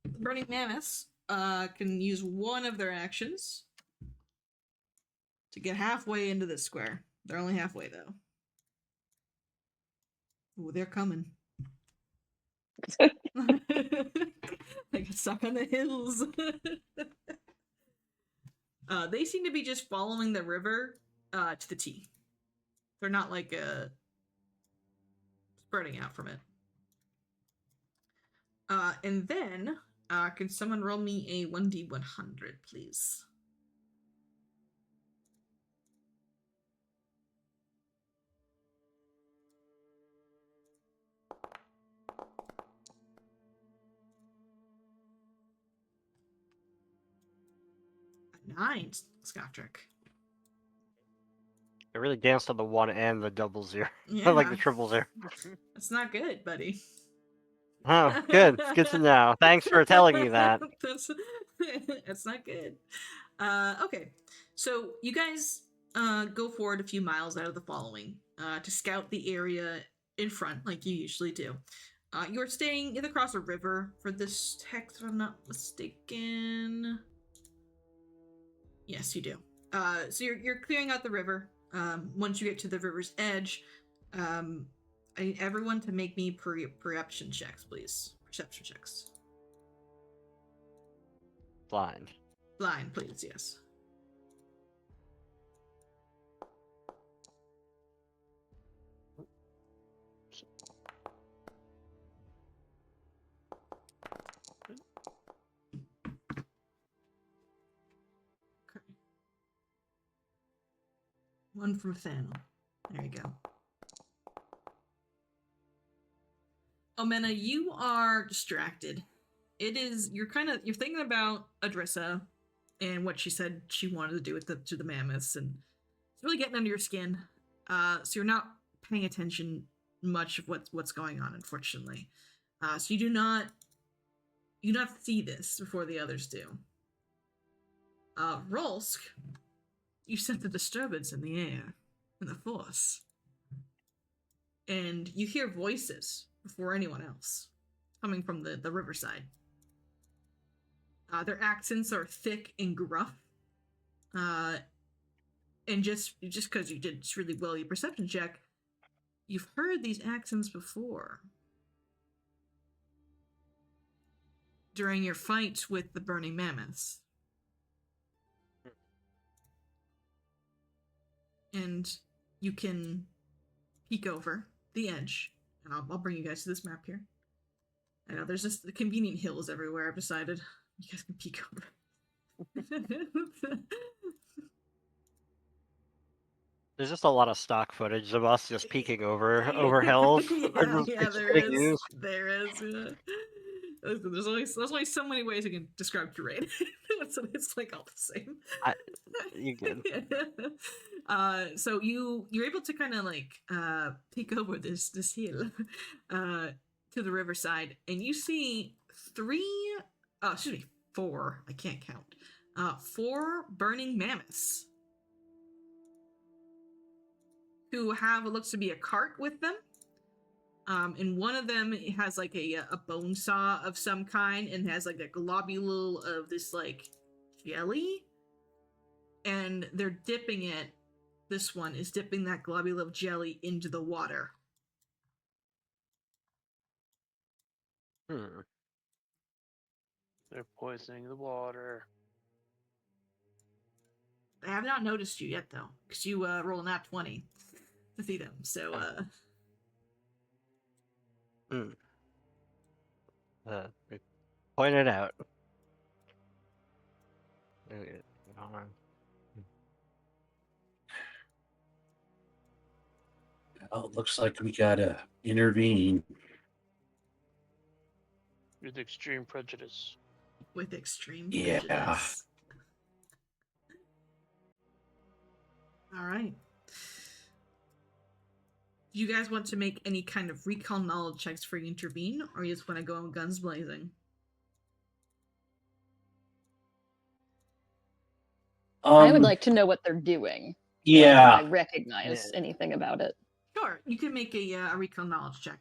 the Burning Mammoths can use one of their actions to get halfway into the square. They're only halfway, though. Ooh, they're coming. They get stuck on the hills. They seem to be just following the river to the T. They're not like spreading out from it. And then, can someone roll me a 1d100, please? A 9, Scottrick. I really danced on the 1 and the double 0. Yeah. Like the triple 0. That's not good, buddy. Oh, good. It's good to know. Thanks for telling me that. That's not good. Okay. So you guys go forward a few miles out of the following to scout the area in front, like you usually do. You're staying across a river for this text, if I'm not mistaken. Yes, you do. So you're clearing out the river. Once you get to the river's edge, I need everyone to make me perception checks, please. Perception checks. Blind. Blind, please, yes. Okay. One from Thano. There you go. Omena, you are distracted. You're thinking about Adrissa and what she said she wanted to do to the mammoths, and it's really getting under your skin. So you're not paying attention much of what's going on, unfortunately. So you do not see this before the others do. Rolsk, you sense a disturbance in the air, in the force, and you hear voices before anyone else coming from the riverside. Their accents are thick and gruff. And just because you did really well your perception check, you've heard these accents before. During your fight with the Burning Mammoths. and you can peek over the edge. And I'll bring you guys to this map here. I know there's just convenient hills everywhere. I've decided you guys can peek over. There's just a lot of stock footage of us just peeking over hills. Yeah, there is. There is. Yeah. There's only so many ways you can describe terrain. It's like all the same. You good? So you're able to kind of like peek over this hill to the riverside, and you see four. I can't count. 4 burning mammoths who have what looks to be a cart with them. And one of them has like a bone saw of some kind and has like a globule of this like jelly. And they're dipping it. This one is dipping that globule of jelly into the water. Hmm. They're poisoning the water. I have not noticed you yet, though, because you roll a nat 20 to see them. So, Point it out. Oh, it looks like we gotta intervene. With extreme prejudice. with extreme Yeah. prejudice. All right. Do you guys want to make any kind of recall knowledge checks for you intervene, or you just want to go on guns blazing? I would like to know what they're doing. Yeah. Like, if I recognize anything about it. Sure, you can make a recall knowledge check.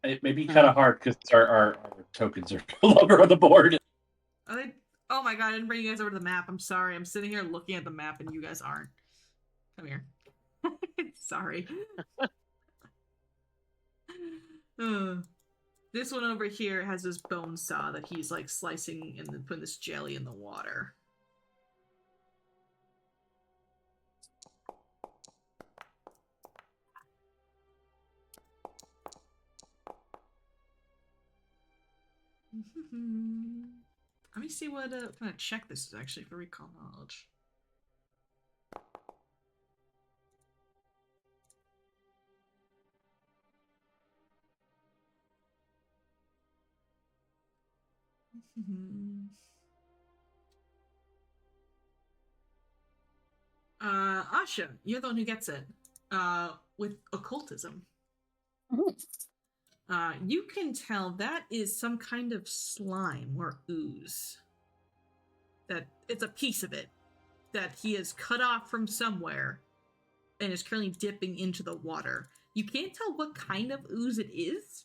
It may be kind of hard because our tokens are no longer on the board. Oh my god, I didn't bring you guys over to the map. I'm sorry. I'm sitting here looking at the map and you guys aren't. Come here. Sorry. This one over here has this bone saw that he's like slicing and then putting this jelly in the water. Let me see what kind of check this is actually for recall knowledge. Asha, you're the one who gets it. With occultism. You can tell that is some kind of slime or ooze. That it's a piece of it that he has cut off from somewhere and is currently dipping into the water. You can't tell what kind of ooze it is,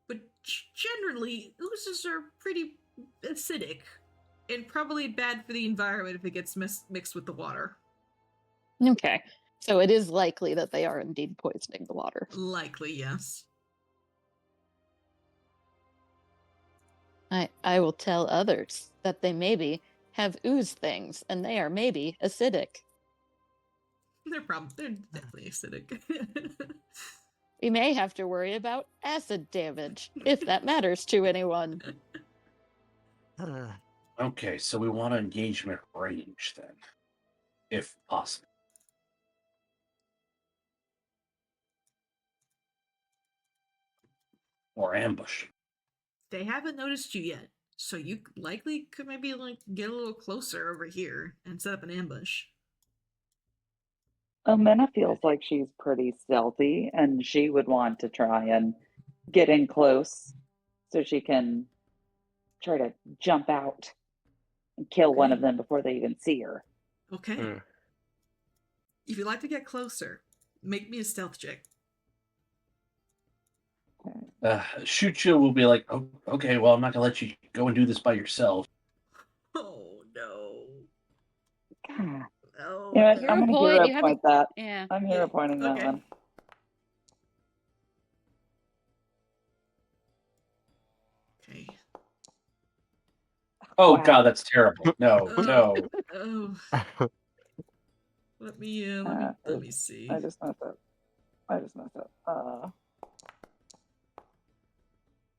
but generally oozes are pretty acidic and probably bad for the environment if it gets mixed with the water. Okay, so it is likely that they are indeed poisoning the water. Likely, yes. I will tell others that they maybe have ooze things and they are maybe acidic. They're definitely acidic. We may have to worry about acid damage, if that matters to anyone. Okay, so we want engagement range then, if possible. Or ambush. They haven't noticed you yet, so you likely could maybe like get a little closer over here and set up an ambush. Omena feels like she's pretty stealthy, and she would want to try and get in close so she can try to jump out and kill one of them before they even see her. Okay. If you'd like to get closer, make me a stealth check. Shucha will be like, oh, okay, well, I'm not going to let you go and do this by yourself. Oh, no. God. Oh, You know what? no. I'm going to hero point that. Yeah. I'm hero pointing that one. Okay. Oh Wow. god, that's terrible. No, Oh. no. Oh. Let me see. I just messed up.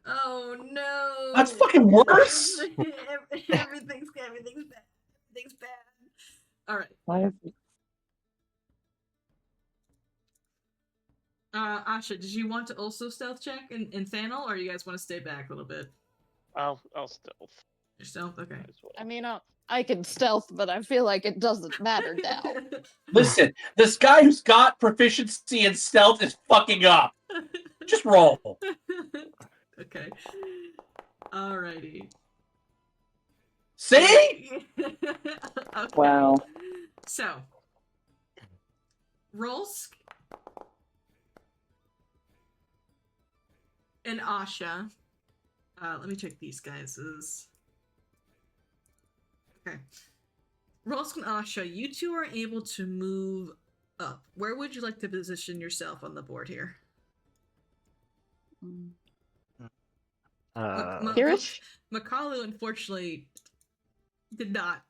Oh no! That's fucking worse. Everything's bad. Everything's bad. All right. Why is it? Asha, did you want to also stealth check and Thanel, or you guys want to stay back a little bit? I'll stealth. Your stealth, okay. Might as well. I mean, I can stealth, but I feel like it doesn't matter now. Listen, this guy who's got proficiency in stealth is fucking up. Just roll. Okay. Alrighty. See? Okay. Wow. So, Rolsk and Asha. Let me check these guys'. Okay. Rolsk and Asha, you two are able to move up. Where would you like to position yourself on the board here? Here-ish? Makalu, unfortunately, did not.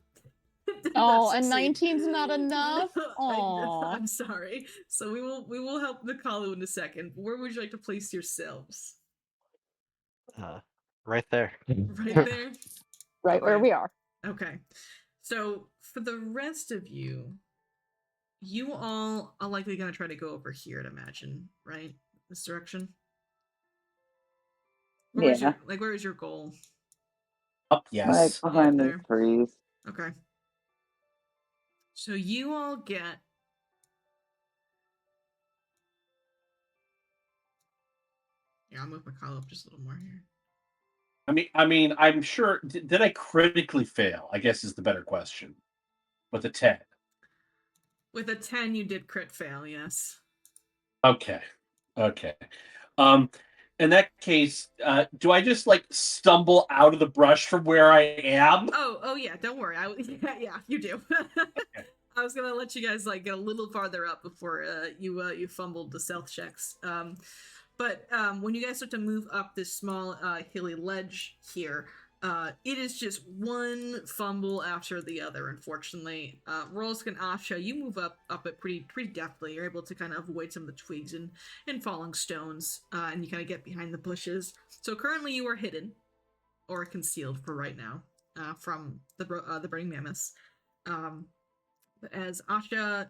Oh, and succeed. 19's not enough? Aw. I'm sorry. So we will help Makalu in a second. Where would you like to place yourselves? Right there. Right there? Right where Okay. we are. Okay. So for the rest of you, you all are likely going to try to go over here, I'd imagine, right? This direction? Where was Yeah. where is your goal? Up, Like yes. behind there. these trees. Okay. So you all get yeah, I'll move my column up just a little more here. I'm sure. Did I critically fail? I guess is the better question. With a 10. With a 10, you did crit fail, yes. Okay. In that case, do I just like stumble out of the brush from where I am? Oh yeah, don't worry. Yeah, you do. Okay. I was gonna let you guys like get a little farther up before you fumbled the stealth checks. But when you guys start to move up this small hilly ledge here, it is just one fumble after the other. Unfortunately, Rolsk and Asha, you move up it pretty deftly. You're able to kind of avoid some of the twigs and falling stones, and you kind of get behind the bushes. So currently, you are hidden or concealed for right now from the Burning Mammoths. But as Asha,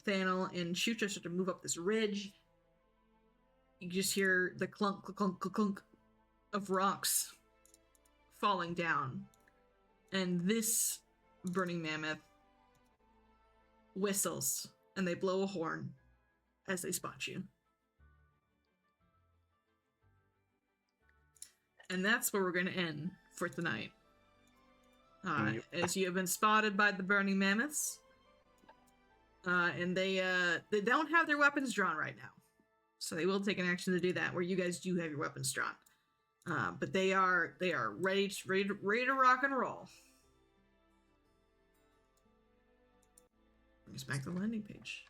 Thanel, and Shucha start to move up this ridge, you just hear the clunk, clunk, clunk, clunk of rocks falling down. And this Burning Mammoth whistles, and they blow a horn as they spot you. And that's where we're going to end for tonight. As you have been spotted by the Burning Mammoths. And they don't have their weapons drawn right now. So they will take an action to do that, where you guys do have your weapons drawn. But they are ready to rock and roll. Bring us back to the landing page.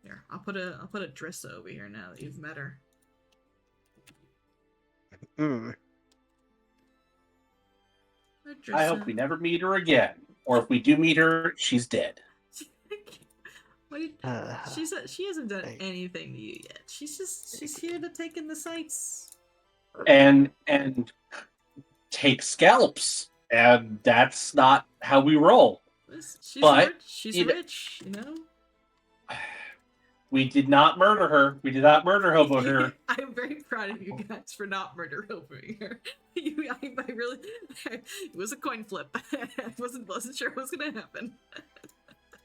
Here, I'll put a Drissa over here now that you've met her. I hope we never meet her again. Or if we do meet her, she's dead. She hasn't done anything to you yet. She's here to take in the sights. And take scalps. And that's not how we roll. She's rich, you know? We did not murder her. We did not murder hobo her. I'm very proud of you guys for not murder hoboing her. I really, it was a coin flip. I wasn't sure what was gonna happen.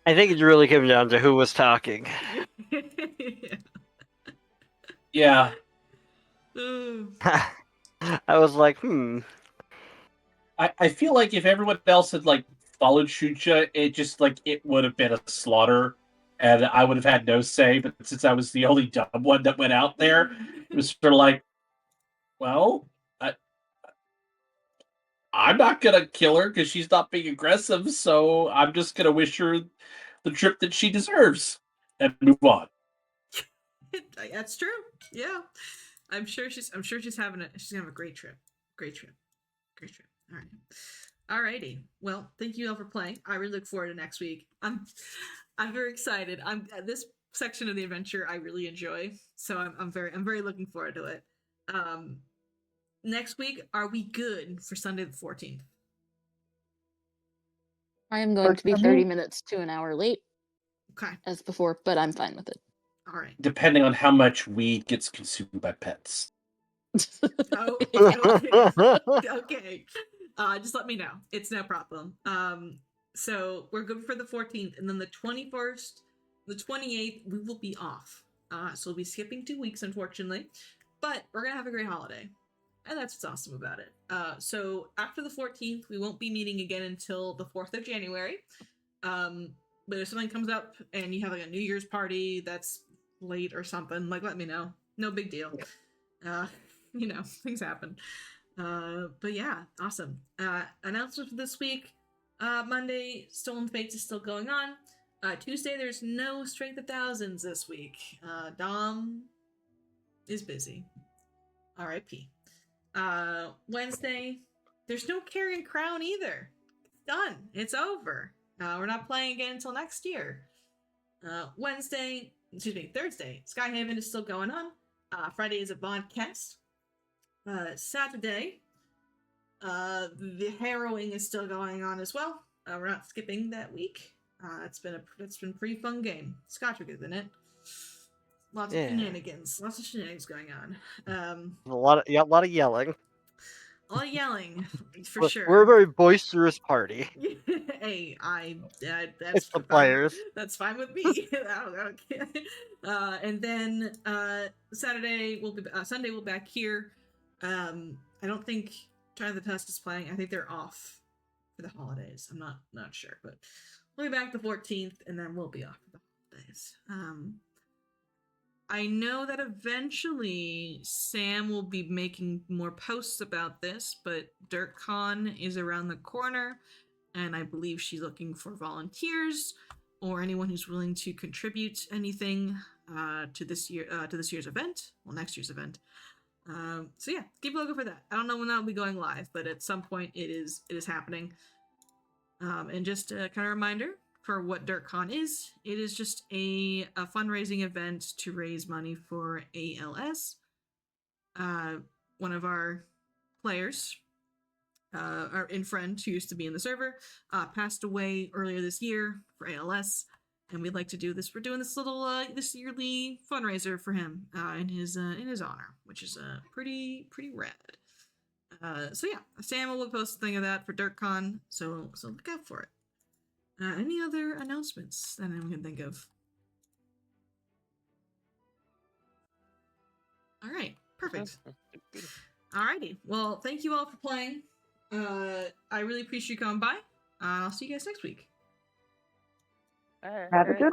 I think it really came down to who was talking. Yeah. I was like, I feel like if everyone else had like followed Shucha, it would have been a slaughter, and I would have had no say. But since I was the only dumb one that went out there, it was sort of like, well, I'm not gonna kill her because she's not being aggressive. So I'm just gonna wish her the trip that she deserves and move on. That's true. Yeah, I'm sure she's having a great trip. Great trip. All right. Alrighty. Well, thank you all for playing. I really look forward to next week. I'm very excited. This section of the adventure I really enjoy, so I'm very looking forward to it. Next week, are we good for Sunday the 14th? I am going to be For me- 30 minutes to an hour late Okay. as before, but I'm fine with it. All right. Depending on how much weed gets consumed by pets. Oh, okay. Okay. Just let me know. It's no problem. So we're good for the 14th, and then the 21st, the 28th, we will be off. So we'll be skipping 2 weeks, unfortunately, but we're gonna have a great holiday, and that's what's awesome about it. So after the 14th, we won't be meeting again until the 4th of January. But if something comes up and you have like a New Year's party that's late or something, like let me know. No big deal. Things happen. But yeah, awesome. Announcement for this week. Monday, Stolen Fates is still going on. Tuesday, there's no Strength of Thousands this week. Dom is busy. R.I.P. Wednesday, there's no Carrion Crown either. It's done. It's over. We're not playing again until next year. Thursday, Skyhaven is still going on. Friday is a podcast. Saturday, the harrowing is still going on as well. We're not skipping that week. It's been a pretty fun game. Scotch, isn't it? Lots of shenanigans. Lots of shenanigans going on. A lot of yelling. A lot of yelling, for sure. We're a very boisterous party. Hey, that's It's the fine. players. That's fine with me. Okay. And then Sunday we'll be back here. I don't think Time of the Tusk is playing. I think they're off for the holidays. I'm not sure, but we'll be back the 14th, and then we'll be off for the holidays. I know that eventually Sam will be making more posts about this, but DirtCon is around the corner, and I believe she's looking for volunteers or anyone who's willing to contribute anything to this year's event. Well, next year's event. So yeah, keep a lookout for that. I don't know when that'll be going live, but at some point it is happening. And just a kind of reminder for what DirtCon is, it is just a fundraising event to raise money for ALS. One of our players, our friend who used to be in the server, passed away earlier this year for ALS, and we'd like to do this. We're doing this little this yearly fundraiser for him in his honor, which is pretty rad. So yeah, Sam will post a thing of that for DirtCon, so look out for it. Any other announcements that anyone can think of? All right, perfect. Alrighty, well, thank you all for playing. I really appreciate you coming by. I'll see you guys next week. Have a good